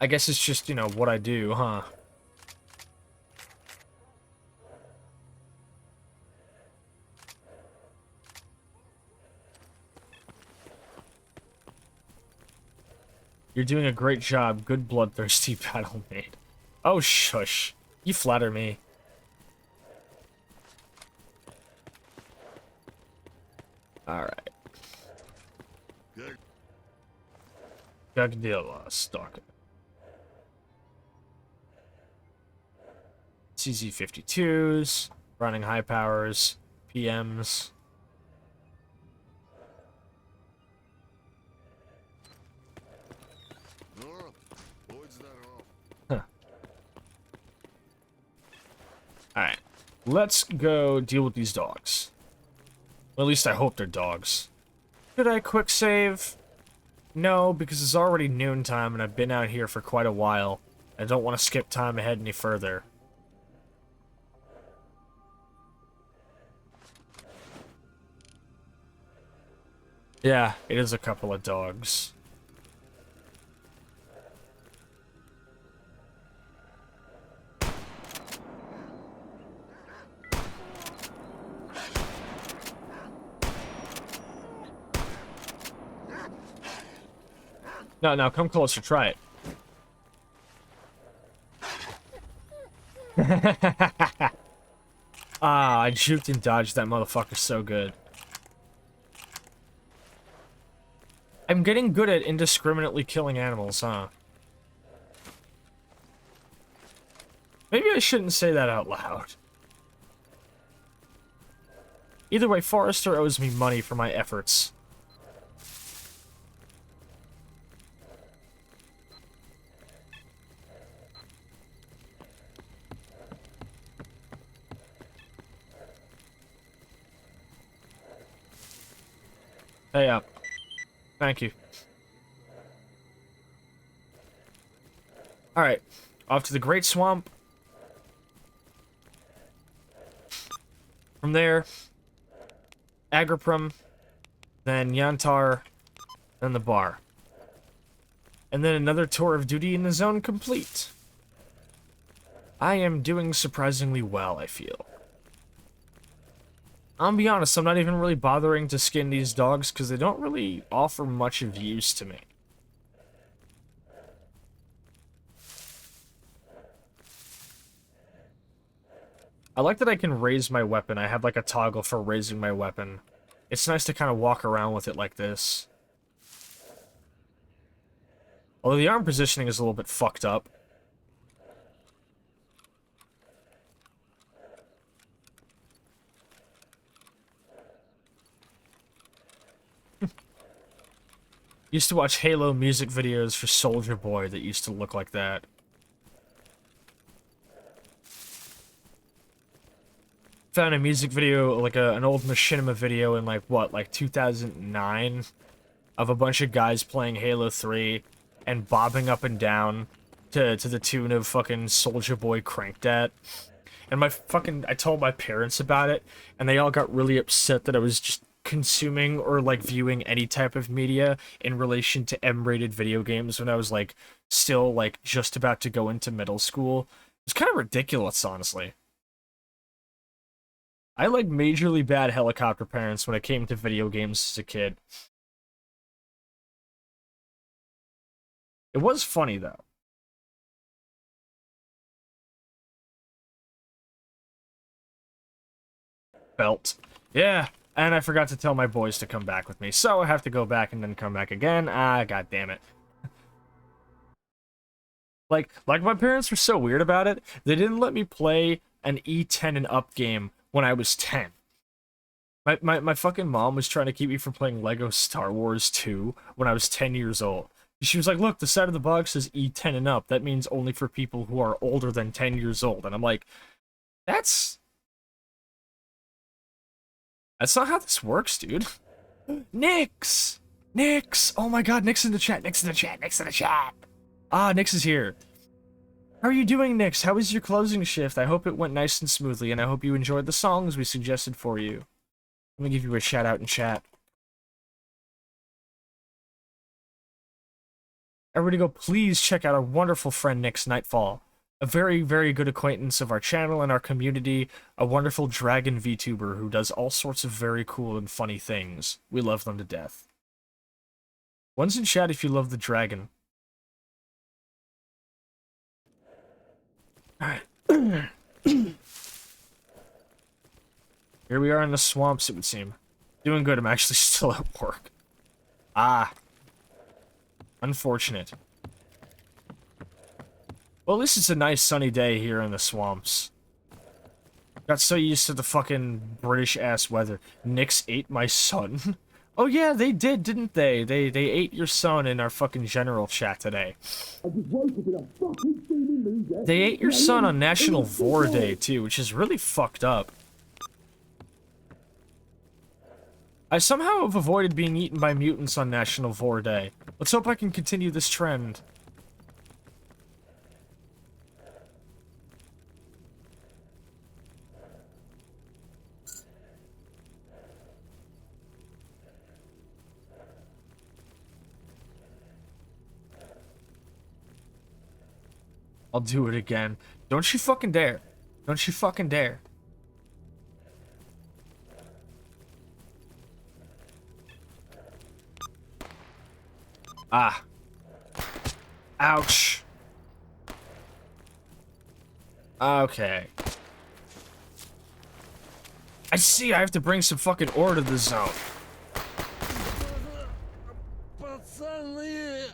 I guess it's just, you know, what I do, huh? You're doing a great job. Good bloodthirsty battle mate. Oh, shush. You flatter me. Alright. Gagdilla, Stalker. CZ52s, running high powers, PMs. Huh. Alright. Let's go deal with these dogs. Well, at least I hope they're dogs. Should I quick save? No, because it's already noontime and I've been out here for quite a while. I don't want to skip time ahead any further. Yeah, it is a couple of dogs. No, no, come closer, try it. Ah, I juked and dodged that motherfucker so good. I'm getting good at indiscriminately killing animals, huh? Maybe I shouldn't say that out loud. Either way, Forrester owes me money for my efforts. Hey up. Thank you. Alright. Off to the Great Swamp. From there, Agriprum, then Yantar, then the bar. And then another tour of duty in the zone complete. I am doing surprisingly well, I feel. I'll be honest, I'm not even really bothering to skin these dogs because they don't really offer much of use to me. I like that I can raise my weapon. I have like a toggle for raising my weapon. It's nice to kind of walk around with it like this. Although the arm positioning is a little bit fucked up. Used to watch Halo music videos for Soldier Boy that used to look like that. Found a music video, like an old machinima video in like, what, like 2009? Of a bunch of guys playing Halo 3 and bobbing up and down to the tune of fucking Soldier Boy Cranked At. And I told my parents about it, and they all got really upset that I was just consuming or like viewing any type of media in relation to M-rated video games when I was like still like just about to go into middle school. It's kind of ridiculous, honestly. I like majorly bad helicopter parents when it came to video games as a kid. It was funny though. Belt. Yeah. And I forgot to tell my boys to come back with me, so I have to go back and then come back again. Ah, god damn it. Like my parents were so weird about it, they didn't let me play an E10 and up game when I was 10. My fucking mom was trying to keep me from playing Lego Star Wars 2 when I was 10 years old. She was like, look, the side of the box says E10 and up. That means only for people who are older than 10 years old. And I'm like, that's not how this works, dude. Nix! Nix! Oh my god, Nix in the chat, Nix in the chat, Nix in the chat! Ah, Nix is here. How are you doing, Nix? How was your closing shift? I hope it went nice and smoothly, and I hope you enjoyed the songs we suggested for you. Let me give you a shout out in chat. Everybody go, please check out our wonderful friend Nix Nightfall. A very, very good acquaintance of our channel and our community, a wonderful dragon VTuber who does all sorts of very cool and funny things. We love them to death. One's in chat if you love the dragon. Alright. Here we are in the swamps, it would seem. Doing good, I'm actually still at work. Ah. Unfortunate. Well, at least it's a nice sunny day here in the swamps. Got so used to the fucking British-ass weather. Nix ate my son? Oh yeah, they did, didn't they? They ate your son in our fucking general chat today. They ate your son on National Vor Day, too, which is really fucked up. I somehow have avoided being eaten by mutants on National Vor Day. Let's hope I can continue this trend. I'll do it again. Don't you fucking dare. Don't you fucking dare. Ah. Ouch. Okay. I see, I have to bring some fucking order to the zone. Пацаны!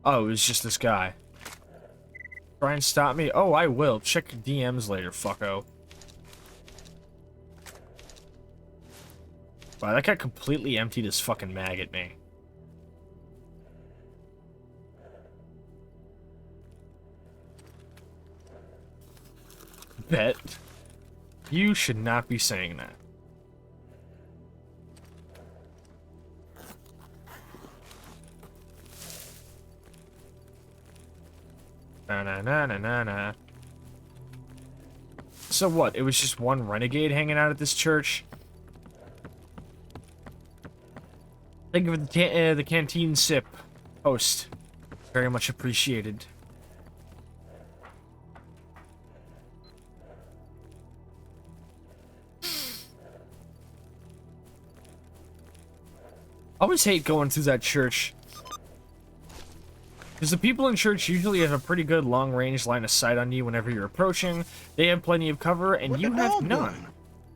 Oh, it was just this guy. Try and stop me? Oh, I will. Check your DMs later, fucko. Wow, that guy completely emptied his fucking mag at me. Bet. You should not be saying that. Na. So what? It was just one renegade hanging out at this church? Thank you for the canteen sip. Host. Very much appreciated. I always hate going through that church. Because the people in church usually have a pretty good long-range line of sight on you whenever you're approaching. They have plenty of cover, and you have none.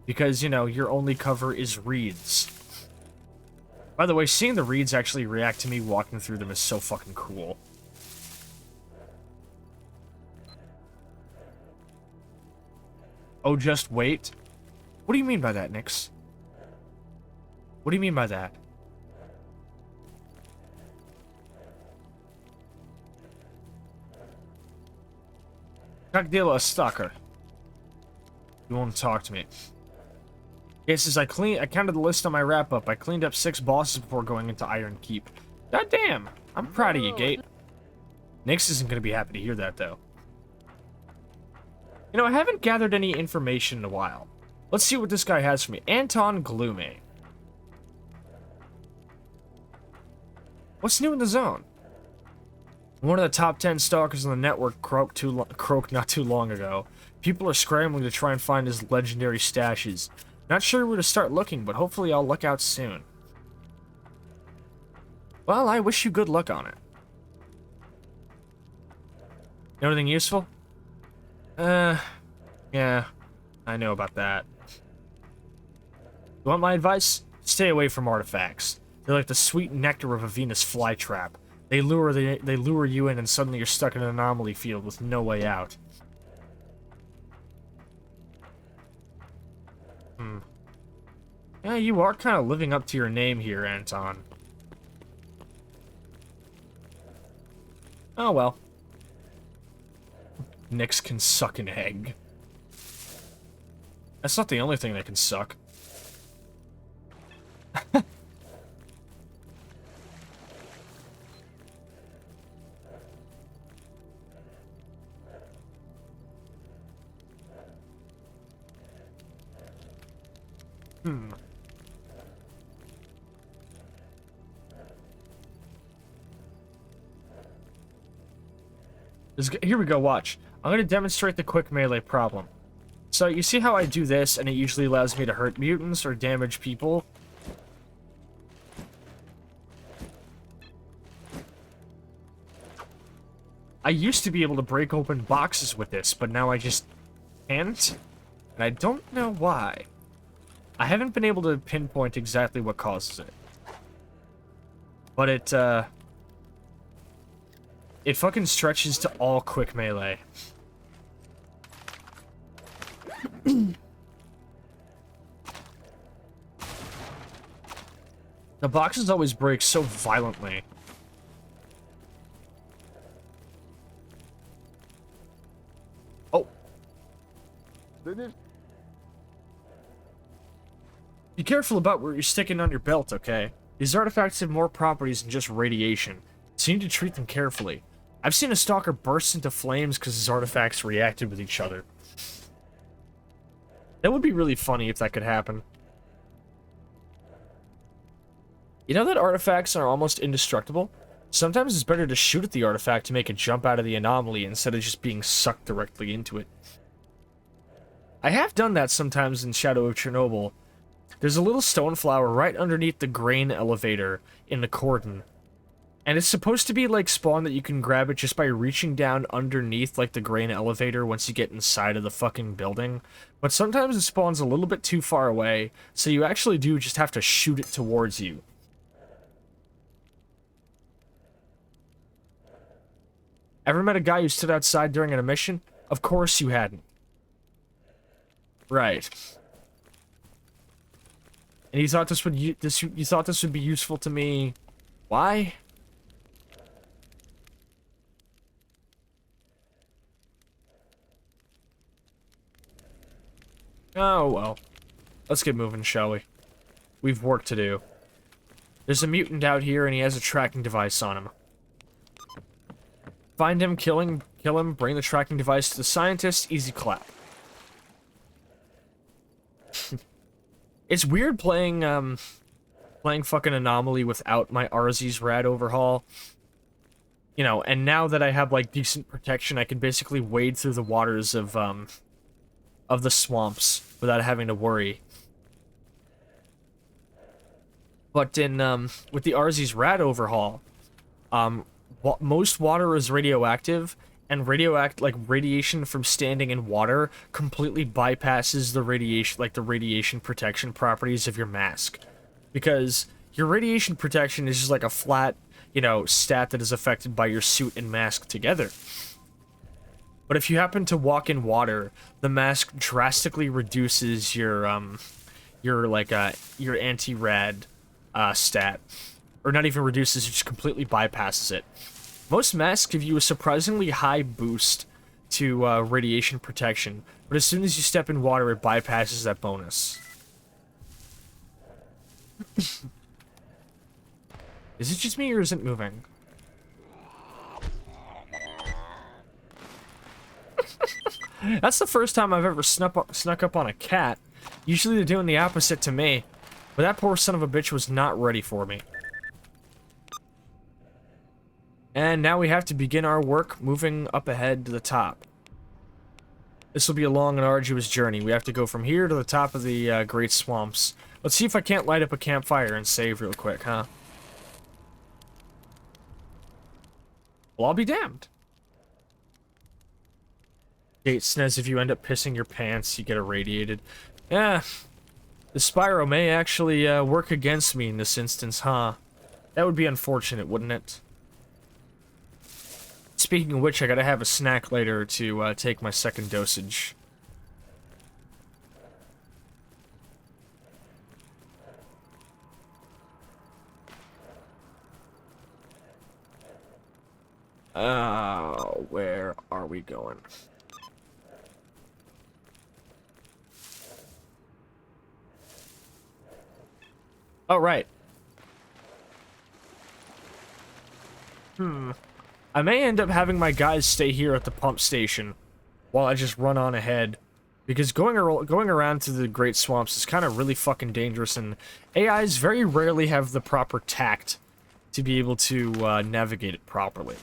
Because, you know, your only cover is reeds. By the way, seeing the reeds actually react to me walking through them is so fucking cool. Oh, just wait? What do you mean by that, Nix? What do you mean by that? Cocktail a stalker. You won't talk to me. Cases I counted the list on my wrap-up. I cleaned up 6 bosses before going into Iron Keep. God damn! I'm proud of you, Gate. Nix isn't gonna be happy to hear that, though. You know, I haven't gathered any information in a while. Let's see what this guy has for me. Anton Gloomy. What's new in the zone? One of the top 10 stalkers on the network croaked not too long ago. People are scrambling to try and find his legendary stashes. Not sure where to start looking, but hopefully I'll look out soon. Well, I wish you good luck on it. Anything useful? Yeah, I know about that. You want my advice? Stay away from artifacts. They're like the sweet nectar of a Venus flytrap. They lure you in, and suddenly you're stuck in an anomaly field with no way out. Yeah, you are kind of living up to your name here, Anton. Oh well. Nix can suck an egg. That's not the only thing that can suck. Here we go, watch. I'm going to demonstrate the quick melee problem. So, you see how I do this, and it usually allows me to hurt mutants or damage people? I used to be able to break open boxes with this, but now I just can't. And I don't know why. I haven't been able to pinpoint exactly what causes it. But it fucking stretches to all quick melee. The boxes always break so violently. Oh. Be careful about where you're sticking on your belt, okay? These artifacts have more properties than just radiation, so you need to treat them carefully. I've seen a stalker burst into flames because his artifacts reacted with each other. That would be really funny if that could happen. You know that artifacts are almost indestructible? Sometimes it's better to shoot at the artifact to make it jump out of the anomaly instead of just being sucked directly into it. I have done that sometimes in Shadow of Chernobyl. There's a little stone flower right underneath the grain elevator in the Cordon. And it's supposed to be like Spawn that you can grab it just by reaching down underneath like the grain elevator once you get inside of the fucking building. But sometimes it spawns a little bit too far away, so you actually do just have to shoot it towards you. Ever met a guy who stood outside during an mission? Of course you hadn't. Right. And you thought this would you thought this would be useful to me. Why? Oh, well. Let's get moving, shall we? We've work to do. There's a mutant out here, and he has a tracking device on him. Find him, kill him, bring the tracking device to the scientist, easy clap. It's weird playing fucking Anomaly without my RZ's rad overhaul. You know, and now that I have, like, decent protection, I can basically wade through the waters of the swamps without having to worry. But in, with the RZ's rad overhaul, most water is radioactive, and radiation from standing in water completely bypasses the radiation protection properties of your mask. Because your radiation protection is just like a flat, you know, stat that is affected by your suit and mask together. But if you happen to walk in water, the mask drastically reduces your anti-rad stat. Or not even reduces, it just completely bypasses it. Most masks give you a surprisingly high boost to radiation protection, but as soon as you step in water, it bypasses that bonus. Is it just me, or is it moving? That's the first time I've ever snuck up on a cat. Usually they're doing the opposite to me, but that poor son of a bitch was not ready for me. And now we have to begin our work moving up ahead to the top. This will be a long and arduous journey. We have to go from here to the top of the Great Swamps. Let's see if I can't light up a campfire and save real quick, huh? Well, I'll be damned. Gate Snez, if you end up pissing your pants, you get irradiated. Yeah, the Spyro may actually work against me in this instance, huh? That would be unfortunate, wouldn't it? Speaking of which, I gotta have a snack later to take my second dosage. Where are we going? Oh, right. I may end up having my guys stay here at the pump station while I just run on ahead. Because going around to the Great Swamps is kind of really fucking dangerous, and AIs very rarely have the proper tact to be able to navigate it properly.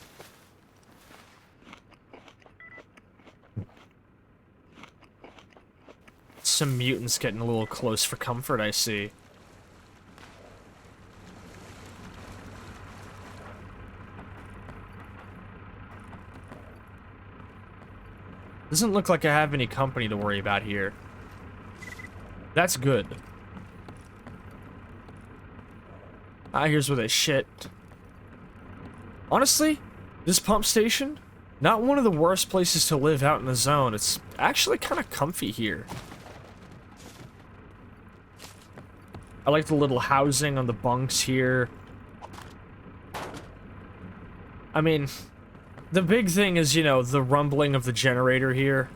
Some mutants getting a little close for comfort, I see. Doesn't look like I have any company to worry about here. That's good. Here's where they shit. Honestly, this pump station, not one of the worst places to live out in the zone. It's actually kind of comfy here. I like the little housing on the bunks here. I mean, the big thing is, you know, the rumbling of the generator here.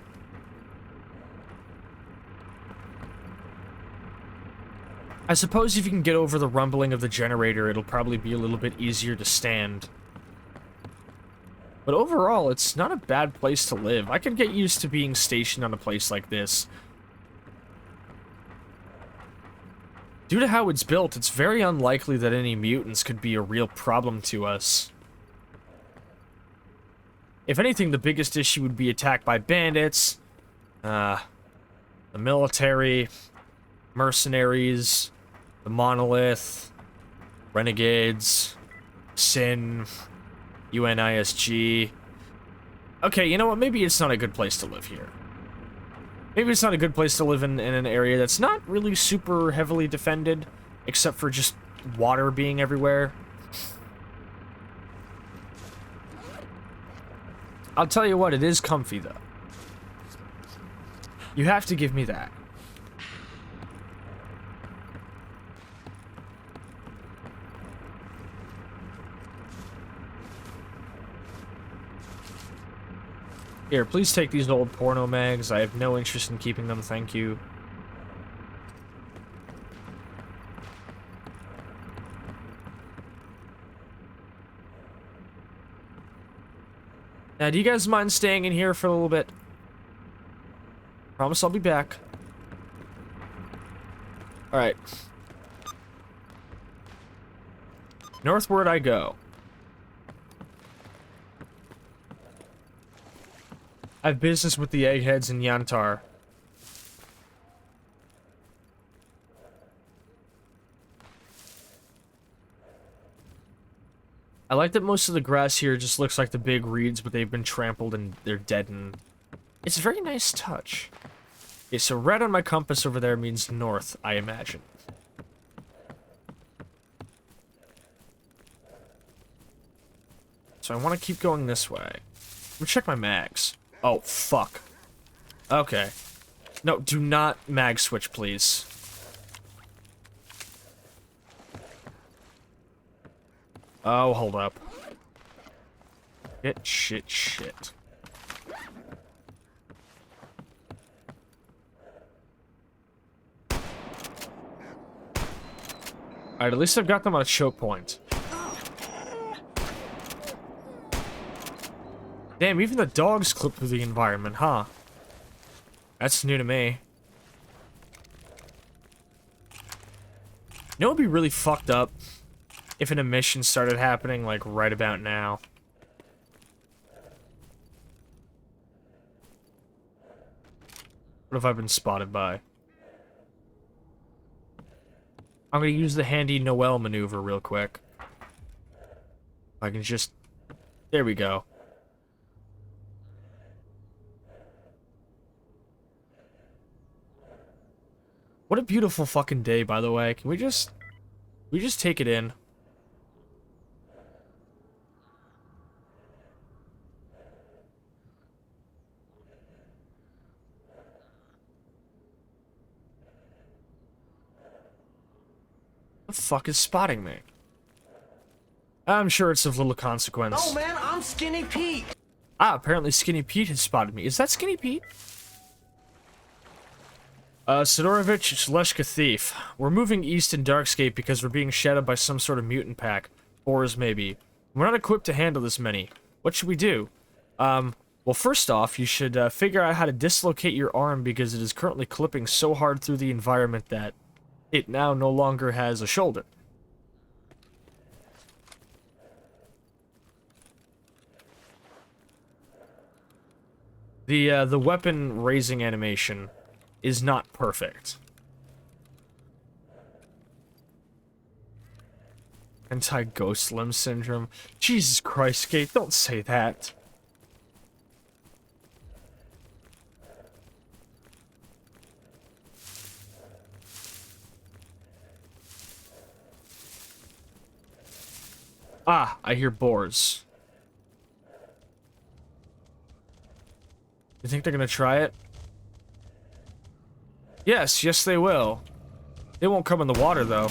I suppose if you can get over the rumbling of the generator, it'll probably be a little bit easier to stand. But overall, it's not a bad place to live. I can get used to being stationed on a place like this. Due to how it's built, it's very unlikely that any mutants could be a real problem to us. If anything, the biggest issue would be attacked by bandits, the military, mercenaries, the monolith, renegades, Sin, UNISG. Okay, you know what? Maybe it's not a good place to live here. Maybe it's not a good place to live in an area that's not really super heavily defended, except for just water being everywhere. I'll tell you what, it is comfy, though. You have to give me that. Here, please take these old porno mags. I have no interest in keeping them, thank you. Now, do you guys mind staying in here for a little bit? Promise I'll be back. Alright. Northward I go. I have business with the eggheads in Yantar. I like that most of the grass here just looks like the big reeds, but they've been trampled and they're deadened. It's a very nice touch. Okay, so red on my compass over there means north, I imagine. So I want to keep going this way. Let me check my mags. Oh, fuck. Okay. No, do not mag switch, please. Oh, hold up. Shit. Alright, at least I've got them on a choke point. Damn, even the dogs clip through the environment, huh? That's new to me. You know what would be really fucked up? If an emission started happening, like, right about now. What have I been spotted by? I'm gonna use the handy Noel maneuver real quick. I can just... There we go. What a beautiful fucking day, by the way. Can we just take it in? The fuck is spotting me? I'm sure it's of little consequence. Oh man, I'm Skinny Pete. Ah, apparently Skinny Pete has spotted me. Is that Skinny Pete? Sidorovich, it's Leshka Thief. We're moving east in Darkscape because we're being shadowed by some sort of mutant pack. Boars, maybe. We're not equipped to handle this many. What should we do? Well, first off, you should figure out how to dislocate your arm because it is currently clipping so hard through the environment that it now no longer has a shoulder. The weapon raising animation is not perfect. Anti-ghost limb syndrome. Jesus Christ, Kate, don't say that. Ah, I hear boars. You think they're gonna try it? Yes, they will. They won't come in the water, though.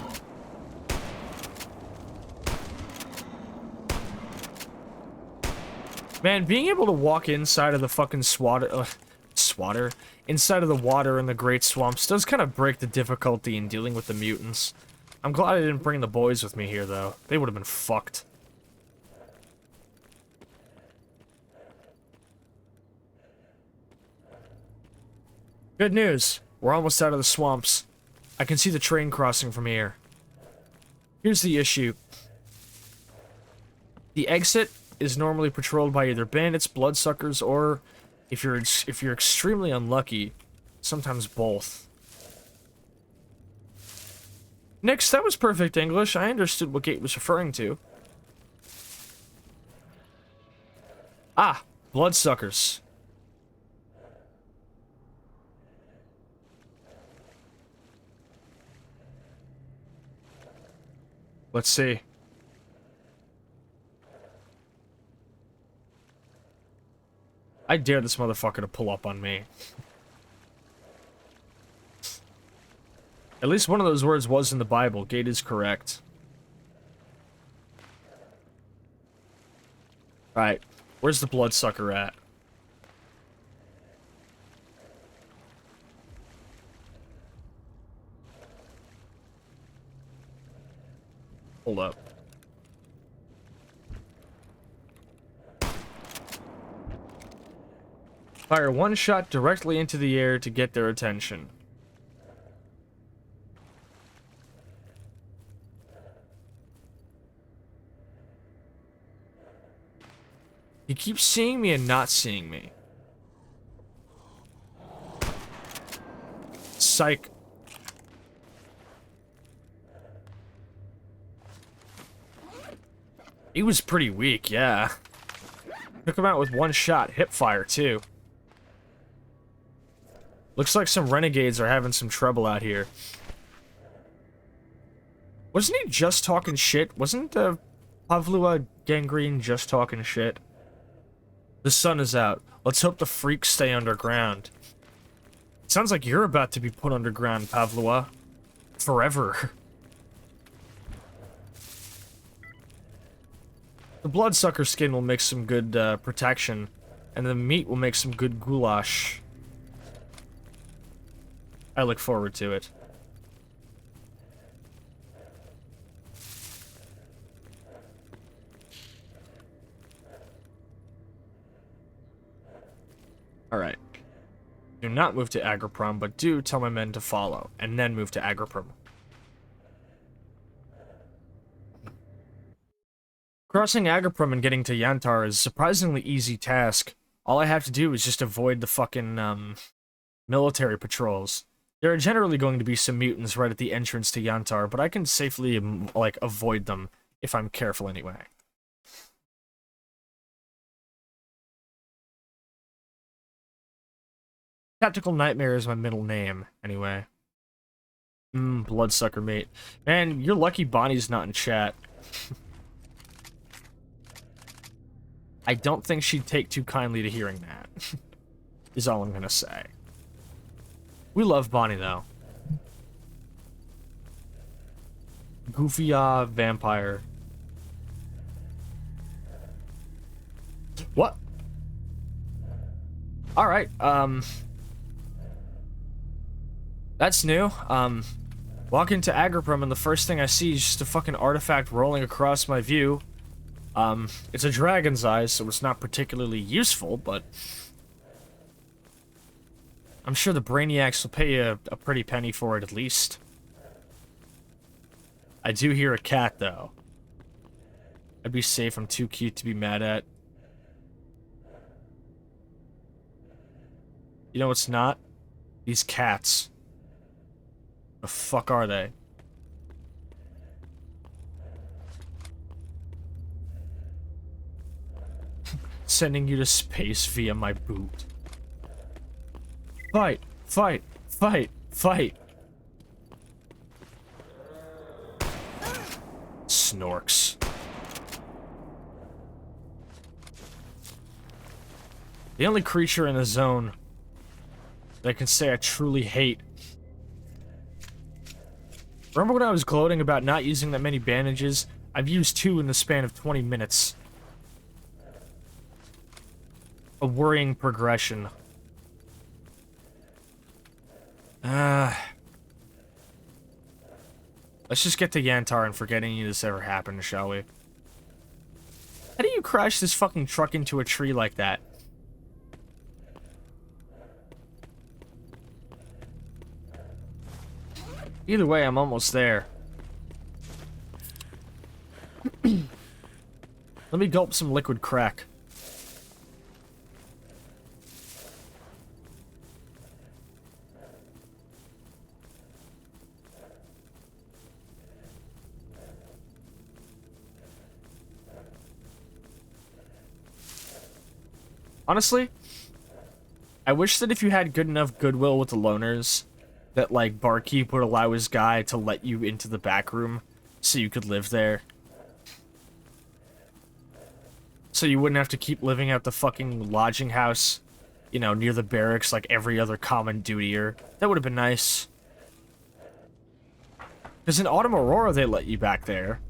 Man, being able to walk inside of the fucking swatter, inside of the water in the Great Swamps does kind of break the difficulty in dealing with the mutants. I'm glad I didn't bring the boys with me here, though. They would have been fucked. Good news. We're almost out of the swamps. I can see the train crossing from here. Here's the issue. The exit is normally patrolled by either bandits, bloodsuckers, or, if you're extremely unlucky, sometimes both. Nix, that was perfect English. I understood what Gate was referring to. Ah, bloodsuckers. Let's see. I dare this motherfucker to pull up on me. At least one of those words was in the Bible. Gate is correct. Alright. Where's the bloodsucker at? Hold up. Fire one shot directly into the air to get their attention. He keeps seeing me and not seeing me. Psych. He was pretty weak, yeah. Took him out with one shot, hip fire too. Looks like some renegades are having some trouble out here. Wasn't he just talking shit? Wasn't Pavlua Gangrene just talking shit? The sun is out. Let's hope the freaks stay underground. Sounds like you're about to be put underground, Pavlua. Forever. The bloodsucker skin will make some good protection, and the meat will make some good goulash. I look forward to it. Alright. Do not move to Agroprom, but do tell my men to follow, and then move to Agroprom. Crossing Agroprom and getting to Yantar is a surprisingly easy task. All I have to do is just avoid the fucking, military patrols. There are generally going to be some mutants right at the entrance to Yantar, but I can safely, like, avoid them if I'm careful anyway. Tactical Nightmare is my middle name, anyway. Bloodsucker mate. Man, you're lucky Bonnie's not in chat. I don't think she'd take too kindly to hearing that, is all I'm gonna say. We love Bonnie, though. Goofy, vampire. What? Alright, that's new. Walk into Agroprom and the first thing I see is just a fucking artifact rolling across my view. It's a dragon's eye, so it's not particularly useful, but I'm sure the Brainiacs will pay you a pretty penny for it, at least. I do hear a cat, though. I'd be safe, I'm too cute to be mad at. You know what's not? These cats. The fuck are they? Sending you to space via my boot. Fight! Fight! Fight! Fight! Snorks. The only creature in the zone that I can say I truly hate. Remember when I was gloating about not using that many bandages? I've used 2 in the span of 20 minutes. A worrying progression. Let's just get to Yantar and forget any of this ever happened, shall we? How do you crash this fucking truck into a tree like that? Either way, I'm almost there. Let me gulp some liquid crack. Honestly, I wish that if you had good enough goodwill with the loners, that, like, Barkeep would allow his guy to let you into the back room so you could live there. So you wouldn't have to keep living out the fucking lodging house, you know, near the barracks like every other common dutier. That would have been nice. Because in Autumn Aurora, they let you back there.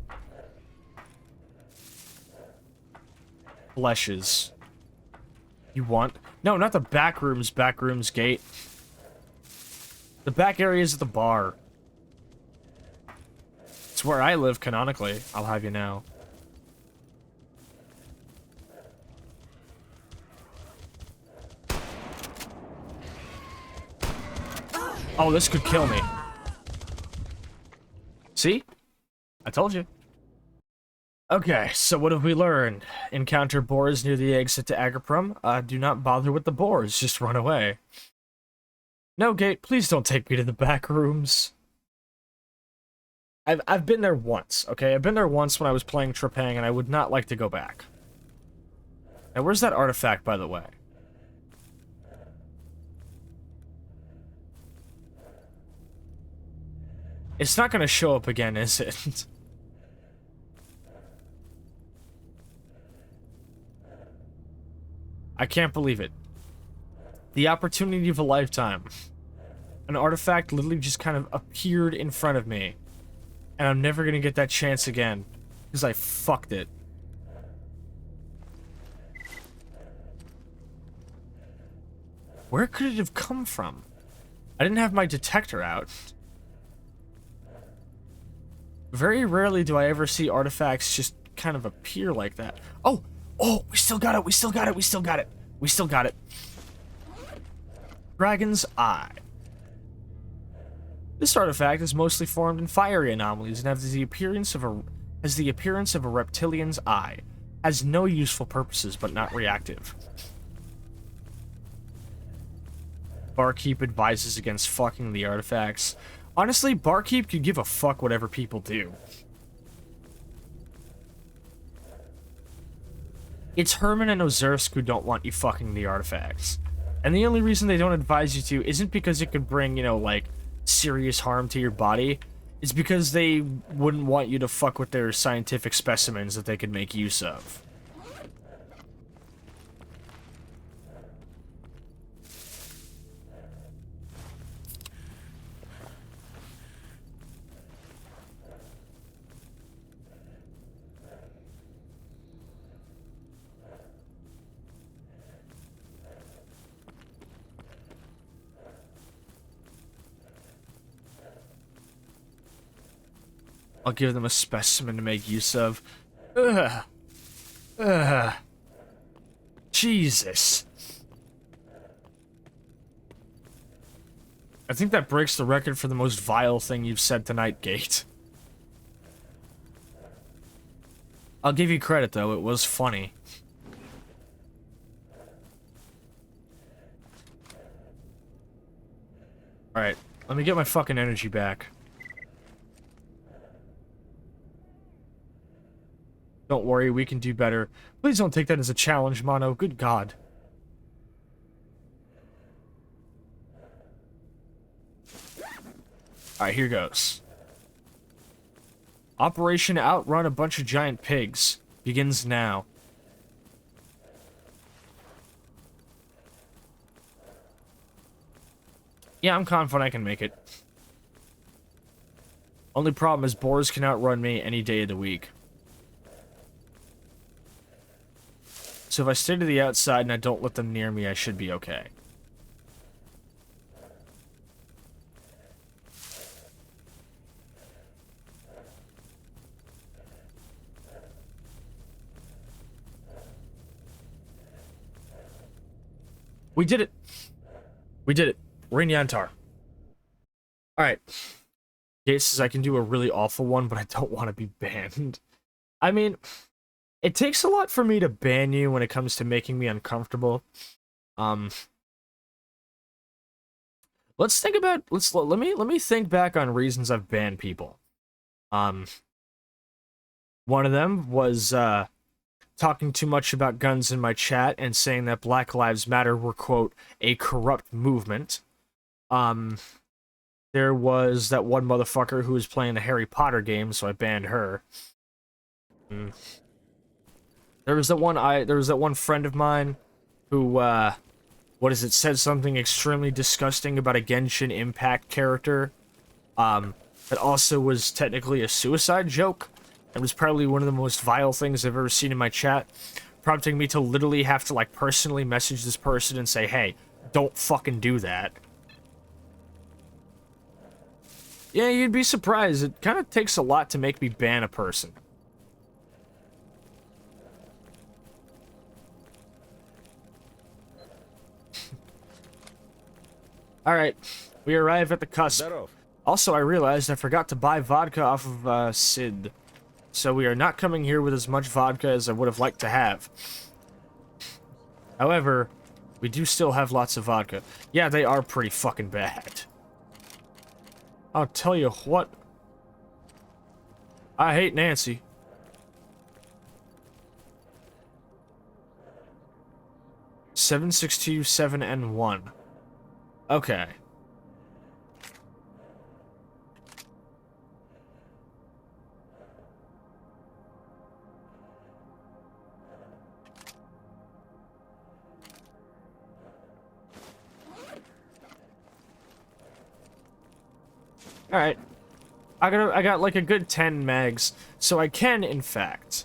Fleshes. You want? No, not the back rooms gate. The back area is at the bar. It's where I live, canonically, I'll have you know. Oh, this could kill me. See? I told you. Okay, so what have we learned? Encounter boars near the exit to Agaprum. Do not bother with the boars, just run away. No, Gate, please don't take me to the back rooms. I've been there once, okay? I've been there once when I was playing Trepang, and I would not like to go back. Now, where's that artifact, by the way? It's not gonna show up again, is it? I can't believe it. The opportunity of a lifetime. An artifact literally just kind of appeared in front of me. And I'm never gonna get that chance again. Because I fucked it. Where could it have come from? I didn't have my detector out. Very rarely do I ever see artifacts just kind of appear like that. Oh! Oh! We still got it! We still got it! We still got it! We still got it! Dragon's Eye. This artifact is mostly formed in fiery anomalies and has the appearance of a reptilian's eye. Has no useful purposes, but not reactive. Barkeep advises against fucking the artifacts. Honestly, Barkeep could give a fuck whatever people do. It's Herman and Ozersk who don't want you fucking the artifacts. And the only reason they don't advise you to isn't because it could bring, you know, like, serious harm to your body. It's because they wouldn't want you to fuck with their scientific specimens that they could make use of. I'll give them a specimen to make use of. Ugh. Ugh. Jesus. I think that breaks the record for the most vile thing you've said tonight, Gate. I'll give you credit, though. It was funny. Alright, let me get my fucking energy back. Don't worry, we can do better. Please don't take that as a challenge, Mono. Good God. Alright, here goes. Operation Outrun a Bunch of Giant Pigs begins now. Yeah, I'm confident I can make it. Only problem is boars can outrun me any day of the week. So if I stay to the outside and I don't let them near me, I should be okay. We did it! We did it. We're in Yantar. Alright. Gate says I can do a really awful one, but I don't want to be banned. I mean... It takes a lot for me to ban you when it comes to making me uncomfortable. Let's think about let me think back on reasons I've banned people. One of them was talking too much about guns in my chat and saying that Black Lives Matter were, quote, a corrupt movement. There was that one motherfucker who was playing the Harry Potter game, so I banned her. There was that one friend of mine who, said something extremely disgusting about a Genshin Impact character, that also was technically a suicide joke. It was probably one of the most vile things I've ever seen in my chat, prompting me to literally have to, like, personally message this person and say, hey, don't fucking do that. Yeah, you'd be surprised. It kind of takes a lot to make me ban a person. Alright, we arrive at the cusp. Also, I realized I forgot to buy vodka off of, Sid. So we are not coming here with as much vodka as I would have liked to have. However, we do still have lots of vodka. Yeah, they are pretty fucking bad. I'll tell you what. I hate Nancy. Seven, 6, 2, 7, and 1. Okay. Alright. I got like a good 10 mags, so I can, in fact.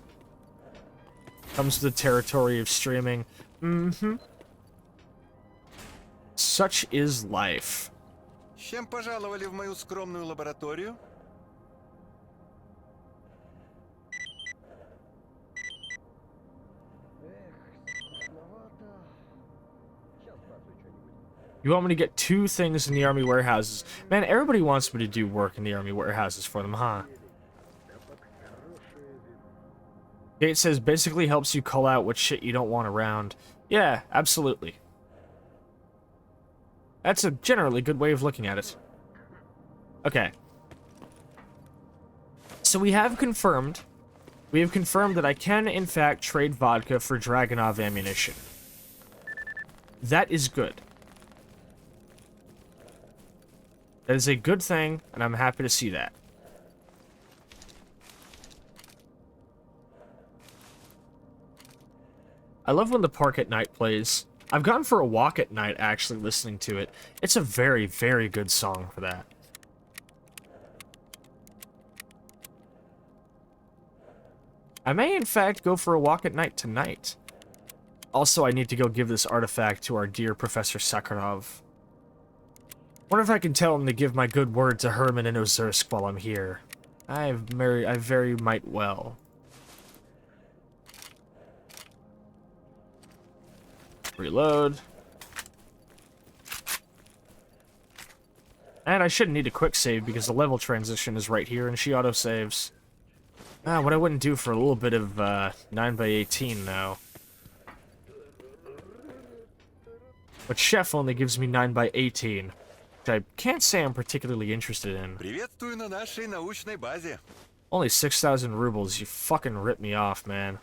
Comes to the territory of streaming. Such is life. С чем пожаловали в мою скромную лабораторию? You want me to get 2 things in the army warehouses? Man, everybody wants me to do work in the army warehouses for them, huh? Gate says basically helps you call out what shit you don't want around. Yeah, absolutely. That's a generally good way of looking at it. Okay. So we have confirmed that I can, in fact, trade vodka for Dragunov ammunition. That is good. That is a good thing, and I'm happy to see that. I love when the park at night plays. I've gone for a walk at night actually listening to it. It's a very, very good song for that. I may in fact go for a walk at night tonight. Also, I need to go give this artifact to our dear Professor Sakharov. Wonder if I can tell him to give my good word to Herman and Ozersk while I'm here. I very might well. Reload. And I shouldn't need a quick save because the level transition is right here and she autosaves. Ah, what I wouldn't do for a little bit of 9x18 now. But Chef only gives me 9x18. I can't say I'm particularly interested in. Приветствую на нашей научной базе. Only 6,000 rubles, you fucking rip me off, man.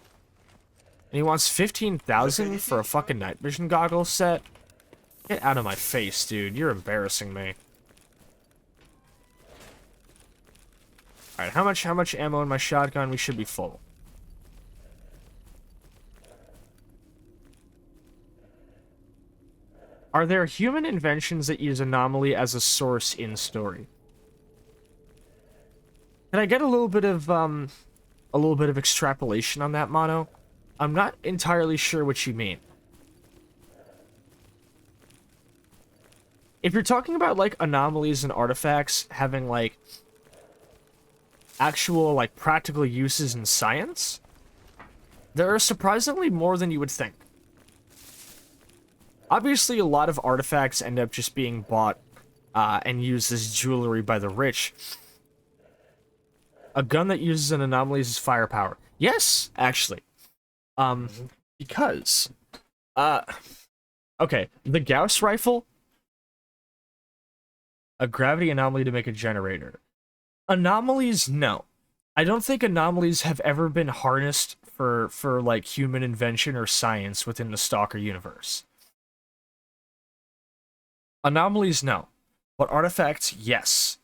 And he wants 15,000 for a fucking night vision goggles set? Get out of my face, dude. You're embarrassing me. Alright, how much ammo in my shotgun? We should be full. Are there human inventions that use anomaly as a source in story? Can I get a little bit of extrapolation on that, Mono? I'm not entirely sure what you mean. If you're talking about, like, anomalies and artifacts having, like, actual, like, practical uses in science, there are surprisingly more than you would think. Obviously, a lot of artifacts end up just being bought and used as jewelry by the rich. A gun that uses an anomaly is firepower. Yes, actually. Because... okay, the Gauss rifle... A gravity anomaly to make a generator. Anomalies, no. I don't think anomalies have ever been harnessed for like human invention or science within the Stalker universe. Anomalies, no. But artifacts, yes.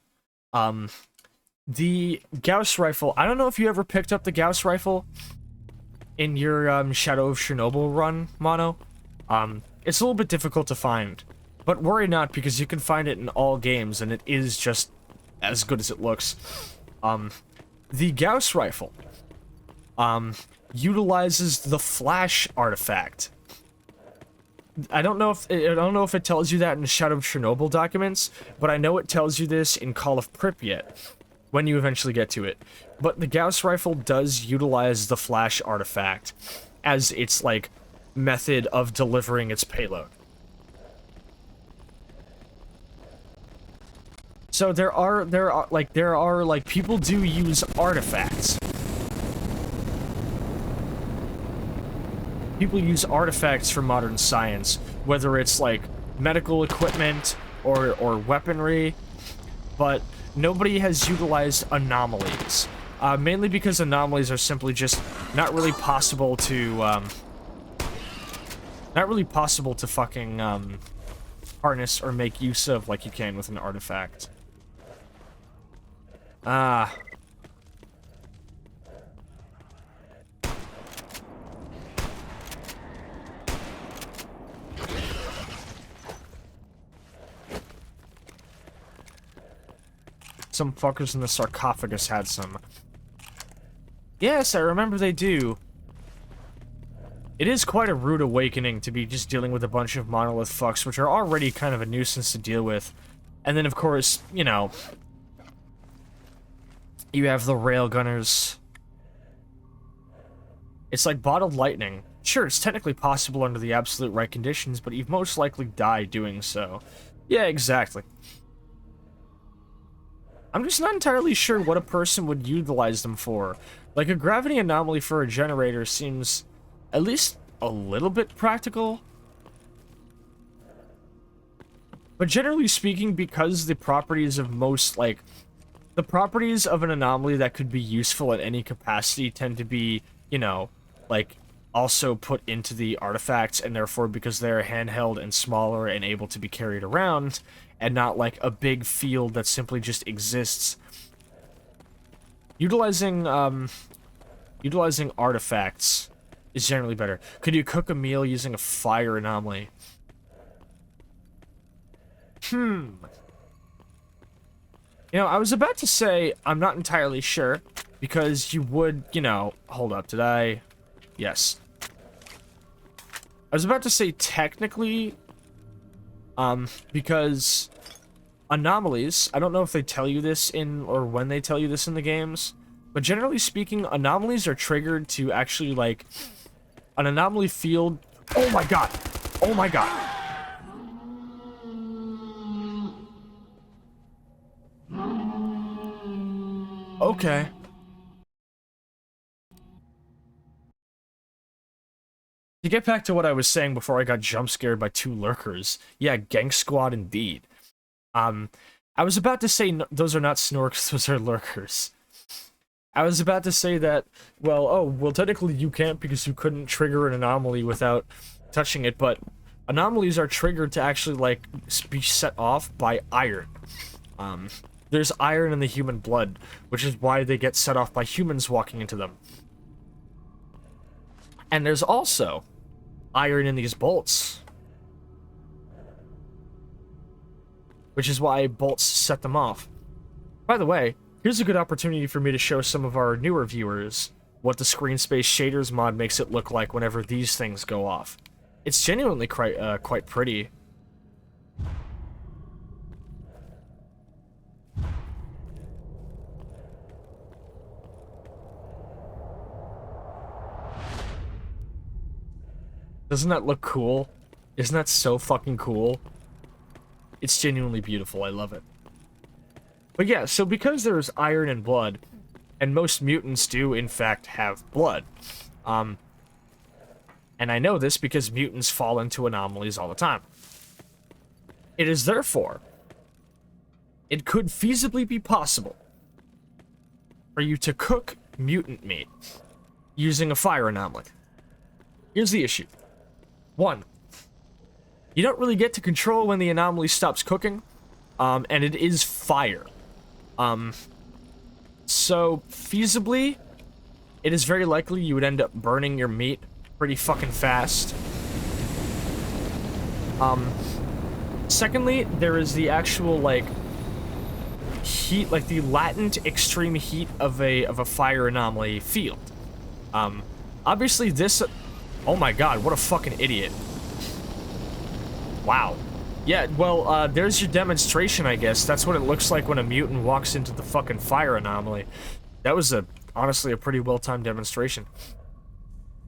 The Gauss rifle, I don't know if you ever picked up the Gauss rifle in your Shadow of Chernobyl run, Mono. It's a little bit difficult to find. But worry not, because you can find it in all games, and it is just as good as it looks. The Gauss rifle utilizes the flash artifact. I don't know if it tells you that in Shadow of Chernobyl documents, but I know it tells you this in Call of Pripyat when you eventually get to it. But the Gauss rifle does utilize the flash artifact as its like method of delivering its payload. So there are people do use artifacts. People use artifacts for modern science, whether it's like medical equipment or weaponry, but nobody has utilized anomalies. Mainly because anomalies are simply just not really possible to fucking harness or make use of like you can with an artifact. Some fuckers in the sarcophagus had some. Yes, I remember they do. It is quite a rude awakening to be just dealing with a bunch of monolith fucks, which are already kind of a nuisance to deal with. And then, of course, you know, you have the railgunners. It's like bottled lightning. Sure, it's technically possible under the absolute right conditions, but you've most likely died doing so. Yeah, exactly. I'm just not entirely sure what a person would utilize them for. Like, a gravity anomaly for a generator seems at least a little bit practical. But generally speaking, because the properties of most, like, the properties of an anomaly that could be useful at any capacity tend to be, you know, like, also put into the artifacts, and therefore, because they're handheld and smaller and able to be carried around, and not like a big field that simply just exists. Utilizing artifacts is generally better. Could you cook a meal using a fire anomaly? You know, I was about to say I'm not entirely sure, because you would, you know, hold up, did I? Yes. I was about to say technically, because anomalies, I don't know if they tell you this in, or when they tell you this in the games, but generally speaking, anomalies are triggered to actually, like, an anomaly field. Oh my god! Oh my god! Okay. To get back to what I was saying before I got jump scared by 2 lurkers, yeah, gang squad indeed. I was about to say those are not snorks, those are lurkers. I was about to say that, well, technically you can't because you couldn't trigger an anomaly without touching it, but anomalies are triggered to actually, like, be set off by iron. There's iron in the human blood, which is why they get set off by humans walking into them. And there's also iron in these bolts, which is why bolts set them off. By the way, here's a good opportunity for me to show some of our newer viewers what the Screen Space Shaders mod makes it look like whenever these things go off. It's genuinely quite pretty. Doesn't that look cool? Isn't that so fucking cool? It's genuinely beautiful, I love it. But yeah, so because there's iron and blood, and most mutants do in fact have blood, and I know this because mutants fall into anomalies all the time. It is therefore, it could feasibly be possible for you to cook mutant meat using a fire anomaly. Here's the issue. 1. You don't really get to control when the anomaly stops cooking, and it is fire. So, feasibly, it is very likely you would end up burning your meat pretty fucking fast. Secondly, there is the actual, like, heat, like the latent extreme heat of a fire anomaly field. Obviously this... Oh my god, what a fucking idiot. Wow. Yeah, well, there's your demonstration, I guess. That's what it looks like when a mutant walks into the fucking fire anomaly. That was honestly a pretty well-timed demonstration.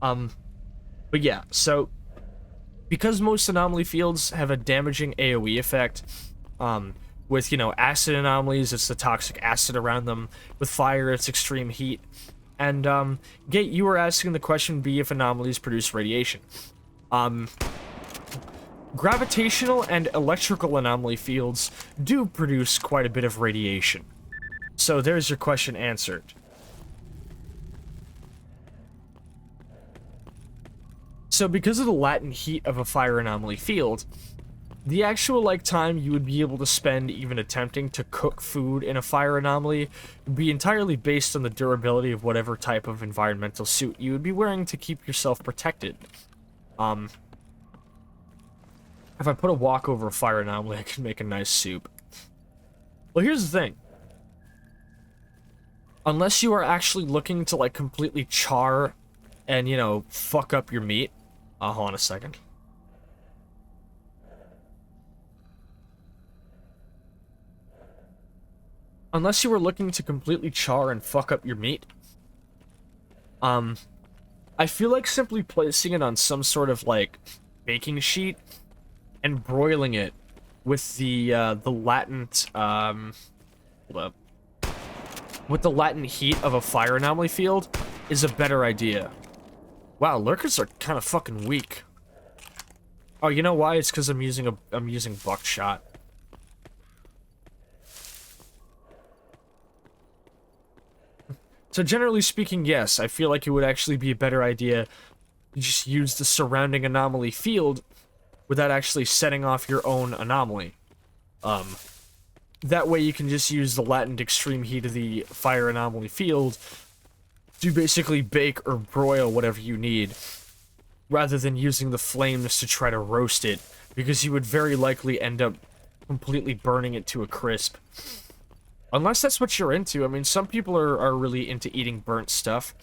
But yeah, so because most anomaly fields have a damaging AoE effect, with, you know, acid anomalies, it's the toxic acid around them. With fire, it's extreme heat. And, Gate, you were asking the question B if anomalies produce radiation. Gravitational and electrical anomaly fields do produce quite a bit of radiation. So there's your question answered. So because of the latent heat of a fire anomaly field, the actual, like, time you would be able to spend even attempting to cook food in a fire anomaly would be entirely based on the durability of whatever type of environmental suit you would be wearing to keep yourself protected. If I put a wok over a fire anomaly, I could make a nice soup. Well, here's the thing. Unless you are actually looking to, like, completely char and, you know, fuck up your meat. Hold on a second. Unless you were looking to completely char and fuck up your meat, I feel like simply placing it on some sort of, like, baking sheet and broiling it with the latent, hold up. With the latent heat of a fire anomaly field is a better idea. Wow, lurkers are kind of fucking weak. Oh, you know why? It's because I'm using buckshot. So generally speaking, yes, I feel like it would actually be a better idea to just use the surrounding anomaly field without actually setting off your own anomaly. That way you can just use the latent extreme heat of the fire anomaly field to basically bake or broil whatever you need, rather than using the flames to try to roast it, because you would very likely end up completely burning it to a crisp. Unless that's what you're into. I mean, some people are really into eating burnt stuff.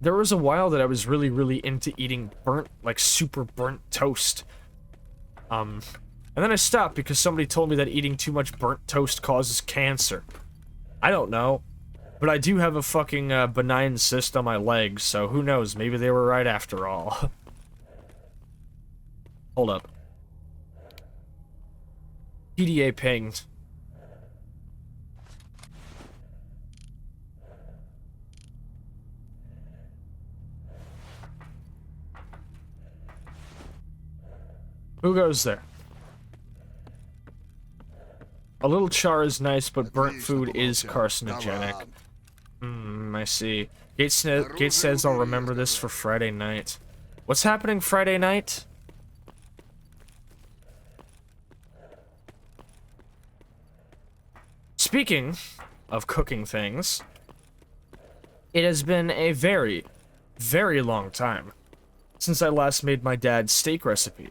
There was a while that I was really, really into eating burnt, like, super burnt toast. And then I stopped because somebody told me that eating too much burnt toast causes cancer. I don't know. But I do have a fucking benign cyst on my leg, so who knows, maybe they were right after all. Hold up. PDA pinged. Who goes there? A little char is nice, but burnt food is carcinogenic. I see. Gate says I'll remember this for Friday night. What's happening Friday night? Speaking of cooking things, it has been a very, very long time since I last made my dad's steak recipe.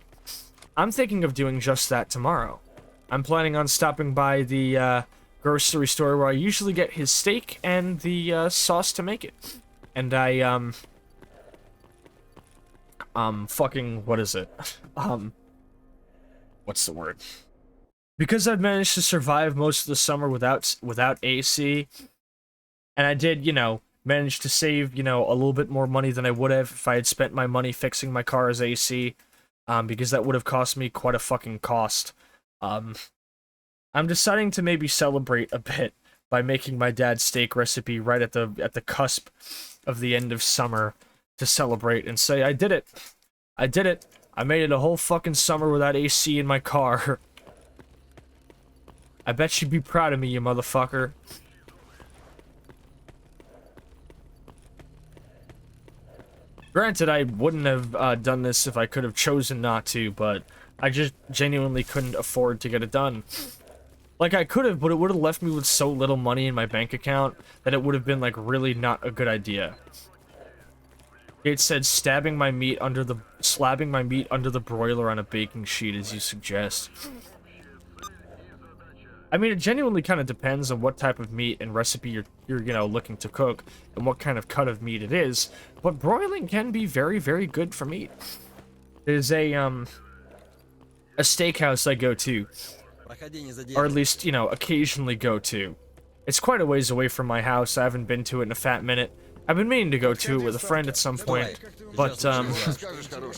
I'm thinking of doing just that tomorrow. I'm planning on stopping by the grocery store where I usually get his steak and the sauce to make it. And I, fucking, what is it? What's the word? Because I've managed to survive most of the summer without AC, and I did, you know, manage to save, you know, a little bit more money than I would have if I had spent my money fixing my car's AC, because that would have cost me quite a fucking cost. I'm deciding to maybe celebrate a bit by making my dad's steak recipe right at the cusp of the end of summer to celebrate and say, I did it. I did it. I made it a whole fucking summer without AC in my car. I bet you'd be proud of me, you motherfucker. Granted, I wouldn't have done this if I could have chosen not to, but I just genuinely couldn't afford to get it done. Like, I could have, but it would have left me with so little money in my bank account that it would have been, like, really not a good idea. It said slabbing my meat under the broiler on a baking sheet, as you suggest. I mean, it genuinely kind of depends on what type of meat and recipe you're you know, looking to cook, and what kind of cut of meat it is, but broiling can be very, very good for meat. There's a steakhouse I go to, or at least, you know, occasionally go to. It's quite a ways away from my house. I haven't been to it in a fat minute. I've been meaning to go to it with a friend at some point, but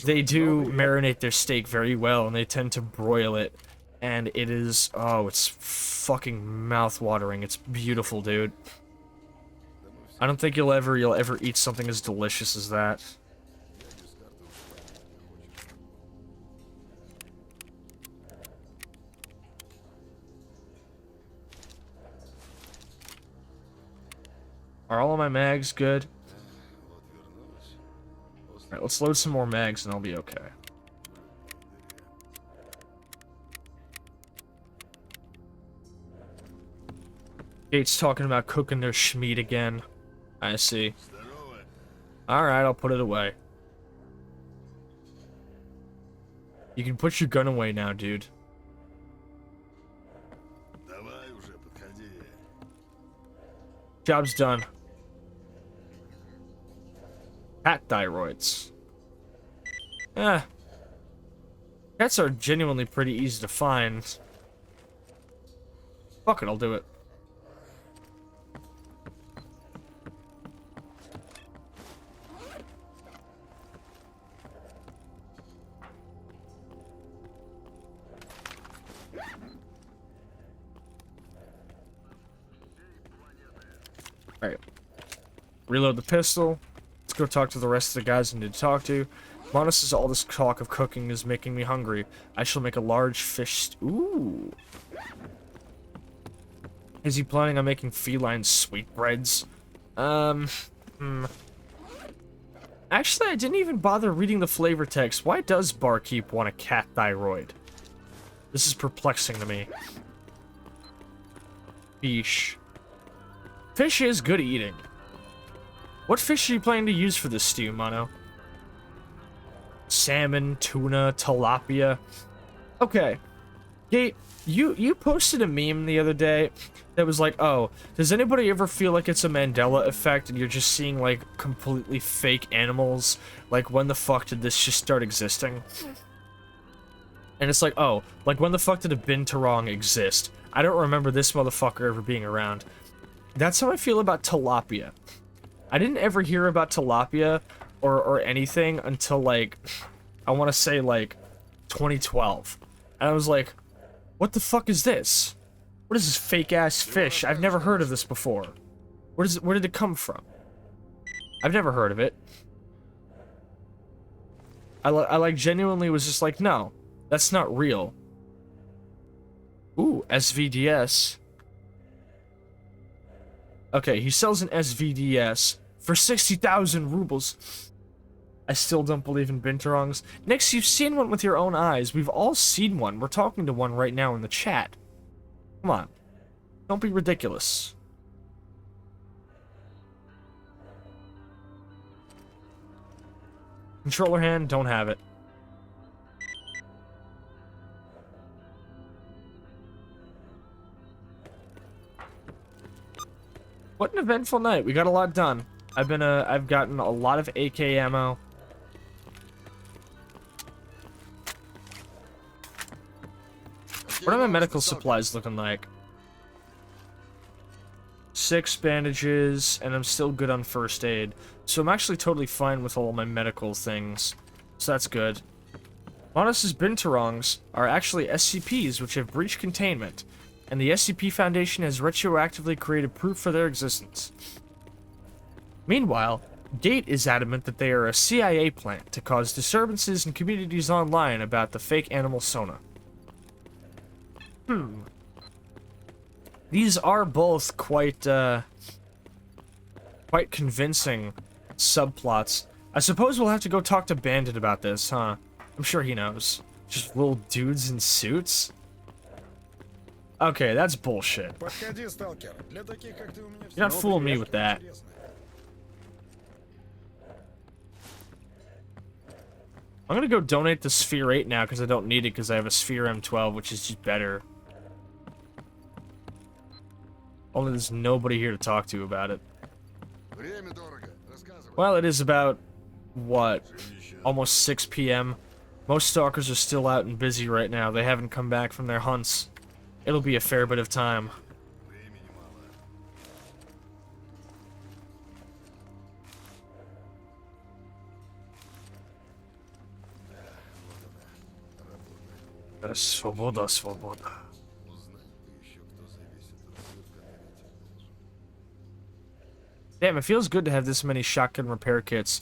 they do marinate their steak very well, and they tend to broil it, and it is, oh, it's fucking mouth-watering. It's beautiful, dude. I don't think you'll ever eat something as delicious as that. Are all of my mags good? Alright, let's load some more mags and I'll be okay. Gates talking about cooking their schmeat again. I see. Alright, I'll put it away. You can put your gun away now, dude. Job's done. Cat thyroids. Cats are genuinely pretty easy to find. Fuck it, I'll do it. Alright. Reload the pistol. Let's go talk to the rest of the guys I need to talk to. Monos says all this talk of cooking is making me hungry. I shall make a large fish ooh. Is he planning on making feline sweetbreads? Actually, I didn't even bother reading the flavor text. Why does Barkeep want a cat thyroid? This is perplexing to me. Fish. Fish is good eating. What fish are you planning to use for this stew, Mono? Salmon, tuna, tilapia. Okay. Gate, you posted a meme the other day that was like, oh, does anybody ever feel like it's a Mandela effect and you're just seeing, like, completely fake animals? Like, when the fuck did this just start existing? And it's like, oh, like, when the fuck did a binturong exist? I don't remember this motherfucker ever being around. That's how I feel about tilapia. I didn't ever hear about tilapia or anything until, like, I want to say, like, 2012. And I was like, what the fuck is this? What is this fake-ass fish? I've never heard of this before. Where did it come from? I've never heard of it. I like, genuinely was just like, no, that's not real. Ooh, SVDS. Okay, he sells an SVDS for 60,000 rubles. I still don't believe in binturongs. Nix, you've seen one with your own eyes. We've all seen one. We're talking to one right now in the chat. Come on. Don't be ridiculous. Controller hand, don't have it. What an eventful night. We got a lot done. I've gotten a lot of AK ammo. What are my medical supplies looking like? 6 bandages, and I'm still good on first aid. So I'm actually totally fine with all my medical things. So that's good. Monos' binturongs are actually SCPs which have breached containment, and the SCP Foundation has retroactively created proof for their existence. Meanwhile, Gate is adamant that they are a CIA plant to cause disturbances in communities online about the fake animal Sona. These are both quite convincing subplots. I suppose we'll have to go talk to Bandit about this, huh? I'm sure he knows. Just little dudes in suits? Okay, that's bullshit. Подходи, сталкер. Для таких, как ты, у меня You're not fooling me with that. I'm gonna go donate the Sphere 8 now because I don't need it because I have a Sphere M12, which is just better. Only there's nobody here to talk to about it. Время дорого. Рассказывай. Well, it is about, what, almost 6 p.m. Most stalkers are still out and busy right now. They haven't come back from their hunts. It'll be a fair bit of time. Времени мало. Свобода, свобода. Узнать бы еще, кто за весь этот цирк ответить должен. Damn, it feels good to have this many shotgun repair kits.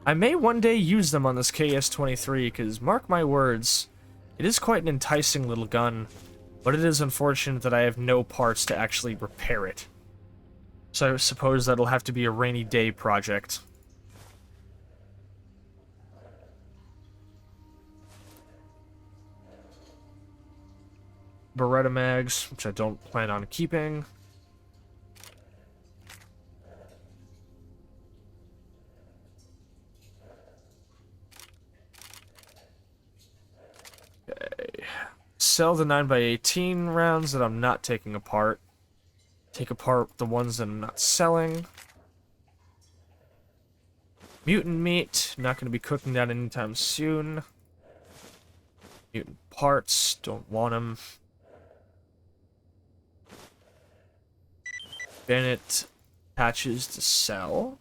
I may one day use them on this KS-23, because mark my words, it is quite an enticing little gun, but it is unfortunate that I have no parts to actually repair it. So I suppose that'll have to be a rainy day project. Beretta mags, which I don't plan on keeping. Okay. Sell the 9x18 rounds that I'm not taking apart. Take apart the ones that I'm not selling. Mutant meat, not going to be cooking that anytime soon. Mutant parts, don't want them. Bennett patches to sell.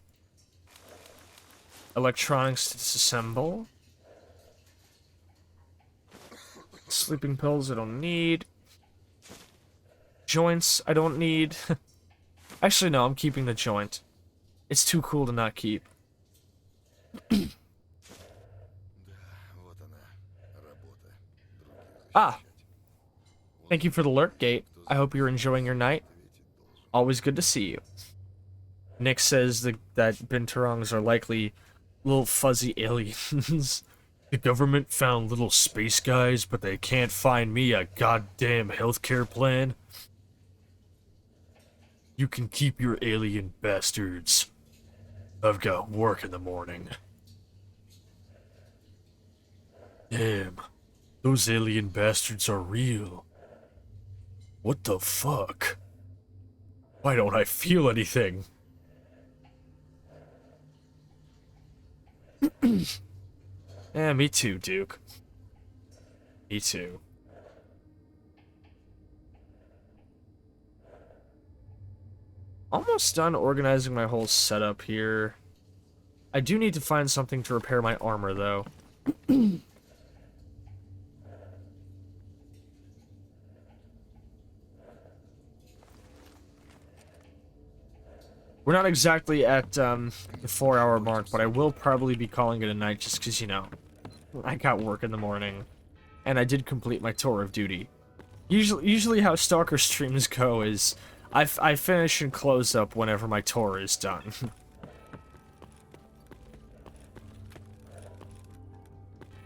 Electronics to disassemble. Sleeping pills I don't need. Joints I don't need. Actually, no, I'm keeping the joint. It's too cool to not keep. Да, вот она, работа. Других Ah! защищать. Thank you for the alert gate. I hope you're enjoying your night. Always good to see you. Nick says that Binturongs are likely little fuzzy aliens. The government found little space guys, but they can't find me a goddamn healthcare plan. You can keep your alien bastards. I've got work in the morning. Damn, those alien bastards are real. What the fuck? Why don't I feel anything? Yeah, me too, Duke. Me too. Almost done organizing my whole setup here. I do need to find something to repair my armor, though. We're not exactly at the 4-hour mark, but I will probably be calling it a night just because, you know, I got work in the morning. And I did complete my tour of duty. Usually how Stalker streams go is I finish and close up whenever my tour is done.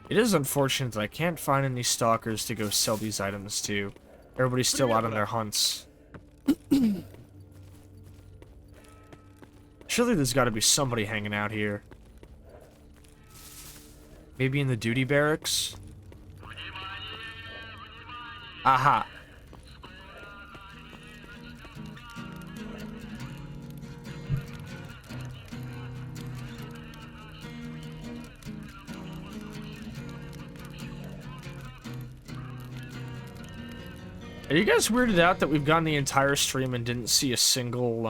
It is unfortunate that I can't find any stalkers to go sell these items to. Everybody's still out on their hunts. Surely there's got to be somebody hanging out here. Maybe in the duty barracks? Aha. Are you guys weirded out that we've gone the entire stream and didn't see a single,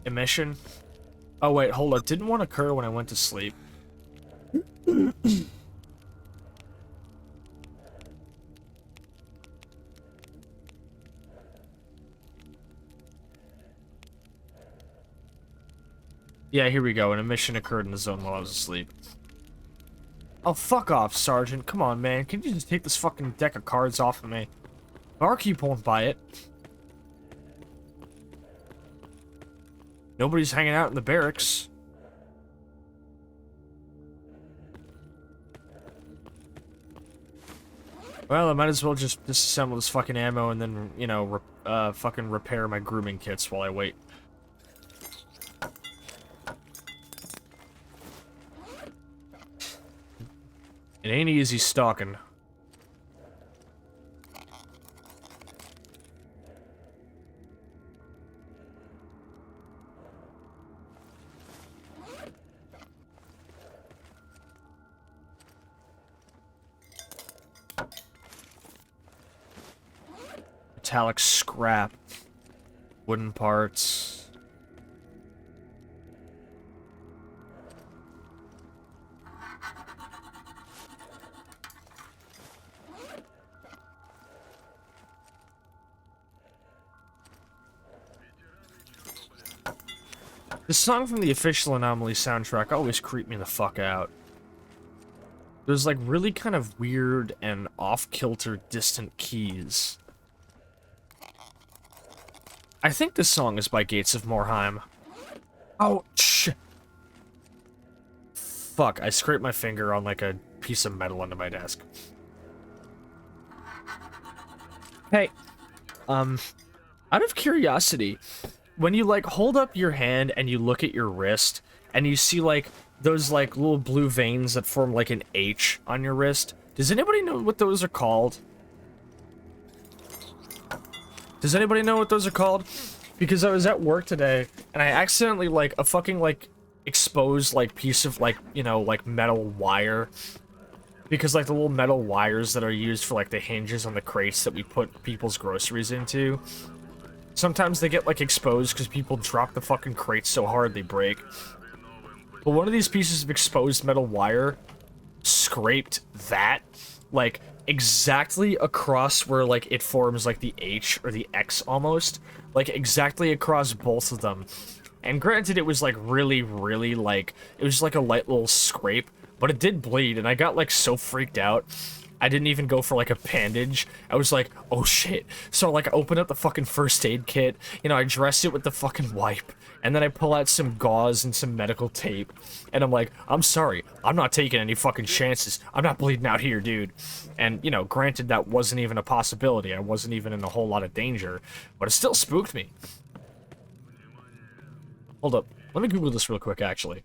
emission? Oh wait, hold up. Didn't one occur when I went to sleep? Yeah, here we go. An emission occurred in the zone while I was asleep. Oh, fuck off, Sergeant. Come on, man. Can you just take this fucking deck of cards off of me? Barkeep won't buy it. Nobody's hanging out in the barracks. Well, I might as well just disassemble this fucking ammo and then, you know, fucking repair my grooming kits while I wait. It ain't easy stalking. Metallic scrap. Wooden parts. The song from the official Anomaly soundtrack always creeped me the fuck out. There's like really kind of weird and off-kilter distant keys. I think this song is by Gates of Morheim. Oh, shit. Fuck, I scraped my finger on like a piece of metal under my desk. Hey, out of curiosity, when you like hold up your hand and you look at your wrist and you see like those like little blue veins that form like an H on your wrist, does anybody know what those are called? Does anybody know what those are called? Because I was at work today and I accidentally like a fucking like exposed like piece of like, you know, like metal wire. Because like the little metal wires that are used for like the hinges on the crates that we put people's groceries into. Sometimes they get like exposed because people drop the fucking crates so hard they break. But one of these pieces of exposed metal wire scraped that like exactly across where like it forms like the H or the X almost, like exactly across both of them. And granted, it was like really like it was like a light little scrape, but it did bleed, and I got like so freaked out. I didn't even go for like a bandage. I was like, oh shit. So like I open up the fucking first aid kit, you know, I dress it with the fucking wipe, and then I pull out some gauze and some medical tape, and I'm like, I'm sorry, I'm not taking any fucking chances. I'm not bleeding out here, dude. And, you know, granted that wasn't even a possibility. I wasn't even in a whole lot of danger, but it still spooked me. Hold up. Let me Google this real quick, actually.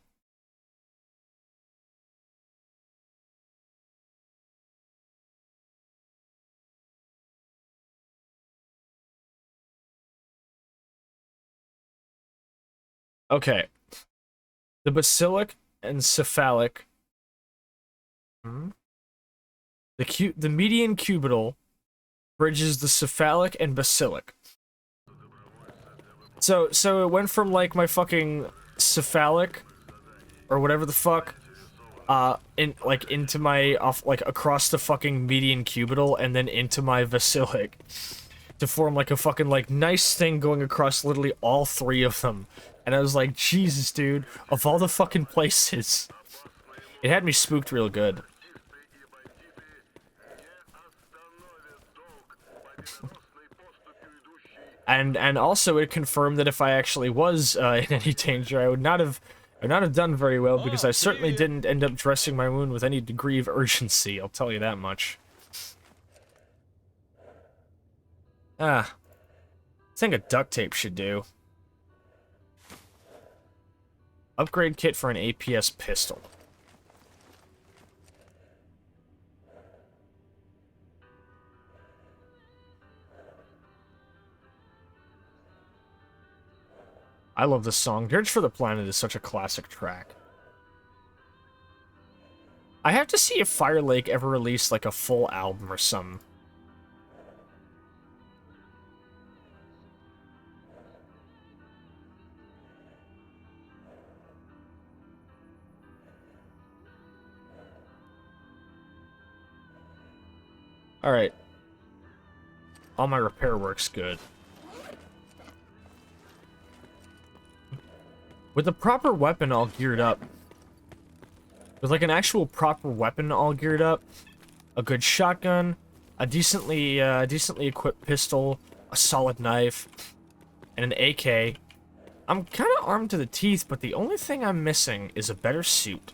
Okay. The basilic and cephalic. The median cubital bridges the cephalic and basilic. So it went from like my fucking cephalic or whatever the fuck into my like across the fucking median cubital and then into my basilic to form like a fucking like nice thing going across literally all three of them. And I was like, Jesus, dude, of all the fucking places. It had me spooked real good. And also it confirmed that if I actually was in any danger, I would not have done very well, because I certainly didn't end up dressing my wound with any degree of urgency, I'll tell you that much. I think a duct tape should do. Upgrade kit for an APS pistol. I love this song. Dirge for the Planet is such a classic track. I have to see if Fire Lake ever released like a full album or something. Alright. All my repair work's good. With the proper weapon all geared up, with like an actual proper weapon all geared up, a good shotgun, a decently equipped pistol, a solid knife, and an AK. I'm kind of armed to the teeth, but the only thing I'm missing is a better suit.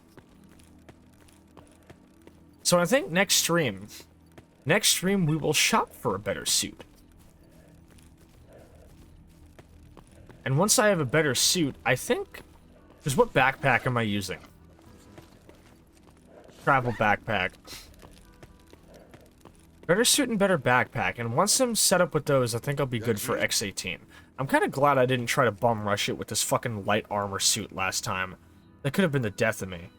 So I think next stream we will shop for a better suit. And once I have a better suit, I think... Because what backpack am I using? Travel backpack. Better suit and better backpack. And once I'm set up with those, I think I'll be good for X18. I'm kind of glad I didn't try to bum rush it with this fucking light armor suit last time. That could have been the death of me.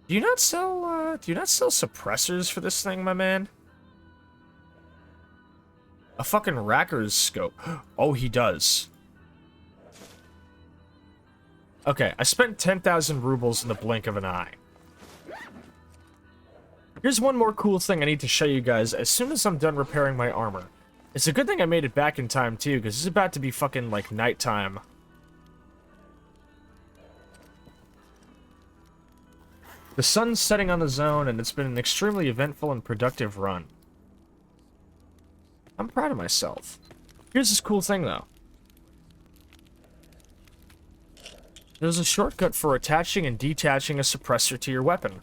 Do you not sell suppressors for this thing, my man? A fucking Racker's scope. Oh, he does. Okay, I spent 10,000 rubles in the blink of an eye. Here's one more cool thing I need to show you guys as soon as I'm done repairing my armor. It's a good thing I made it back in time, too, because it's about to be fucking, like, nighttime. The sun's setting on the zone, and it's been an extremely eventful and productive run. I'm proud of myself. Here's this cool thing, though. There's a shortcut for attaching and detaching a suppressor to your weapon.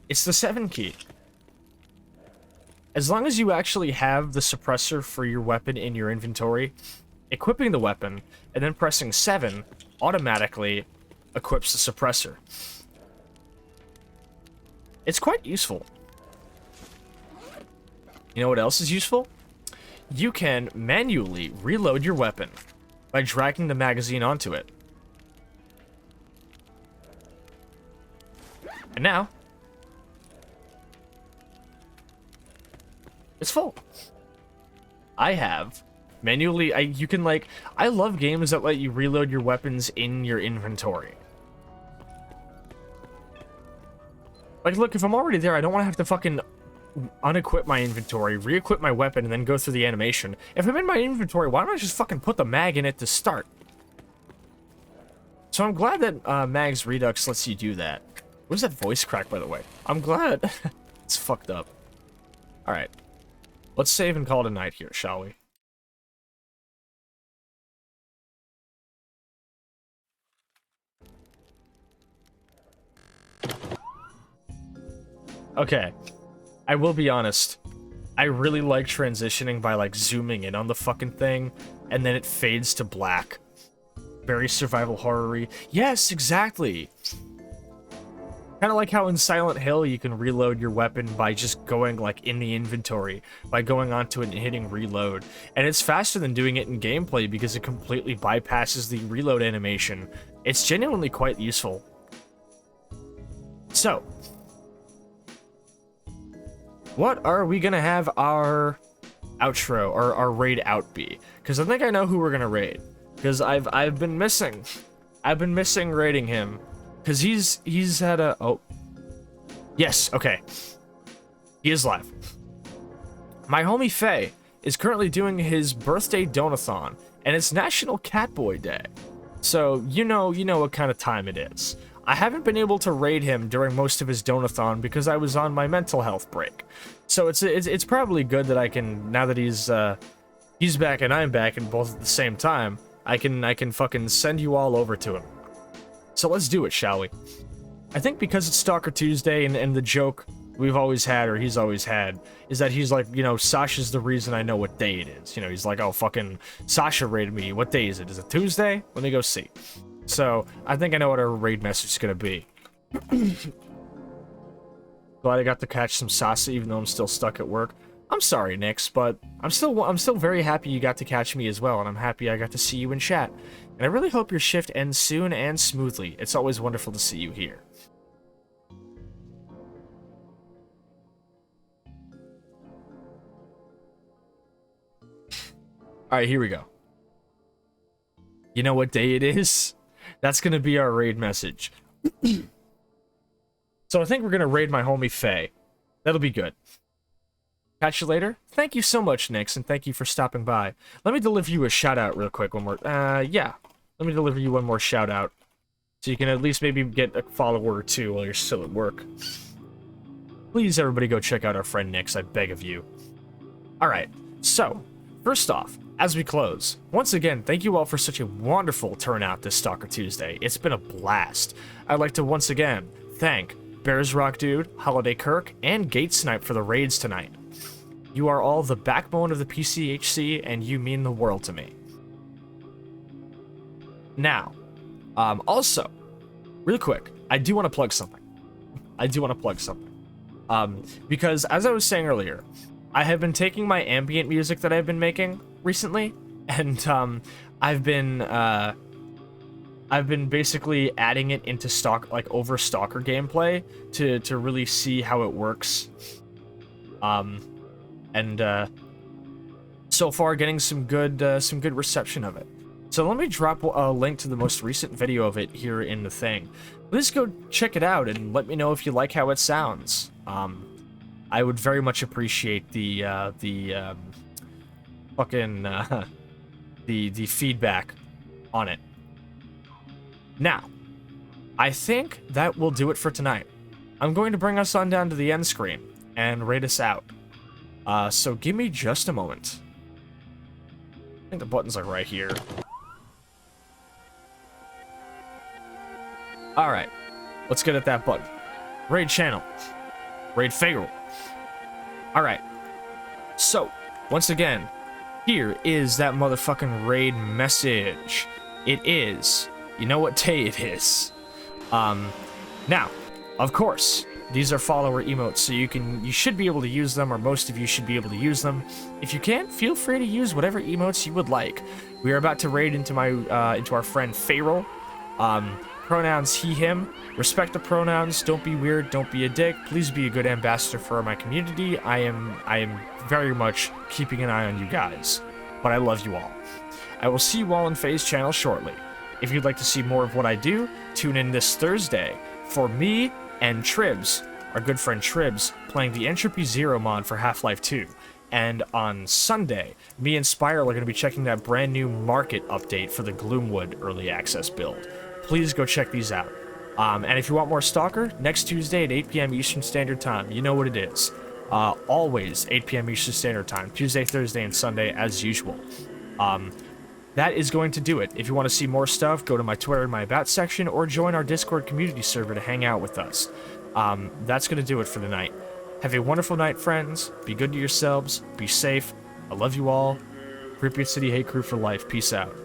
It's the 7 key. As long as you actually have the suppressor for your weapon in your inventory, equipping the weapon, and then pressing 7 automatically equips the suppressor. It's quite useful. You know what else is useful? You can manually reload your weapon by dragging the magazine onto it. And now, it's full. I have manually, you can like, I love games that let you reload your weapons in your inventory. Like, look, if I'm already there, I don't want to have to fucking unequip my inventory, re-equip my weapon, and then go through the animation. If I'm in my inventory, why don't I just fucking put the mag in it to start? So I'm glad that Mag's Redux lets you do that. What was that voice crack, by the way? I'm glad. It's fucked up. Alright. Let's save and call it a night here, shall we? Okay. I will be honest. I really like transitioning by, like, zooming in on the fucking thing, and then it fades to black. Very survival horror-y. Yes, exactly! Kind of like how in Silent Hill you can reload your weapon by just going, like, in the inventory, by going onto it and hitting reload. And it's faster than doing it in gameplay because it completely bypasses the reload animation. It's genuinely quite useful. So, what are we gonna have our outro, or our raid out be? Because I think I know who we're gonna raid. Because I've been missing raiding him. Because he's had a... Oh. Yes, okay. He is live. My homie Faye is currently doing his birthday donathon, and it's National Catboy Day. So, you know what kind of time it is. I haven't been able to raid him during most of his donathon because I was on my mental health break. So it's probably good that I can, now that he's back and I'm back, and both at the same time, I can fucking send you all over to him. So let's do it, shall we? I think because it's Stalker Tuesday, and the joke we've always had, or he's always had, is that he's like, you know, Sasha's the reason I know what day it is. You know, he's like, oh, fucking Sasha raided me. What day is it? Is it Tuesday? Let me go see. So, I think I know what our raid message is gonna be. Glad I got to catch some Sasha, even though I'm still stuck at work. I'm sorry, Nix, but I'm still very happy you got to catch me as well, and I'm happy I got to see you in chat. And I really hope your shift ends soon and smoothly. It's always wonderful to see you here. Alright, here we go. You know what day it is? That's gonna be our raid message. So I think we're gonna raid my homie Faye. That'll be good. Catch you later. Thank you so much, Nix, and thank you for stopping by. Let me deliver you a shout-out real quick. Yeah. Let me deliver you one more shout-out. So you can at least maybe get a follower or two while you're still at work. Please, everybody go check out our friend Nick's, I beg of you. Alright, so, first off, as we close, once again, thank you all for such a wonderful turnout this Stalker Tuesday. It's been a blast. I'd like to once again thank Bears Rock Dude, Holiday Kirk, and Gate Snipe for the raids tonight. You are all the backbone of the PCHC, and you mean the world to me. Now, also, real quick, I do want to plug something. Because as I was saying earlier, I have been taking my ambient music that I've been making recently, and I've been basically adding it into Stalker gameplay to really see how it works. So far getting some good reception of it. So let me drop a link to the most recent video of it here in the thing. Please go check it out and let me know if you like how it sounds. I would very much appreciate the feedback on it. Now, I think that will do it for tonight. I'm going to bring us on down to the end screen and raid us out. So give me just a moment. I think the buttons are right here. Alright, let's get at that button. Raid channel. Raid Pharaoh. Alright, so, once again, here is that motherfucking raid message. It is. You know what day it is. Now, of course, these are follower emotes, so you should be able to use them, or most of you should be able to use them. If you can't, feel free to use whatever emotes you would like. We are about to raid into our friend Pharaoh. Pronouns he, him. Respect the pronouns. Don't be weird. Don't be a dick. Please be a good ambassador for my community. I am very much keeping an eye on you guys, but I love you all. I will see you all in FaZe channel shortly. If you'd like to see more of what I do, tune in this Thursday for me and Tribs, our good friend Tribs, playing the Entropy Zero mod for Half-Life 2. And on Sunday, me and Spire are going to be checking that brand new market update for the Gloomwood early access build. Please go check these out. And if you want more Stalker, next Tuesday at 8 p.m. Eastern Standard Time, you know what it is. Always 8 p.m. Eastern Standard Time, Tuesday, Thursday, and Sunday as usual. That is going to do it. If you want to see more stuff, go to my Twitter and my About section, or join our Discord community server to hang out with us. That's going to do it for the night. Have a wonderful night, friends. Be good to yourselves. Be safe. I love you all. Pripyat City Hate Crew for life. Peace out.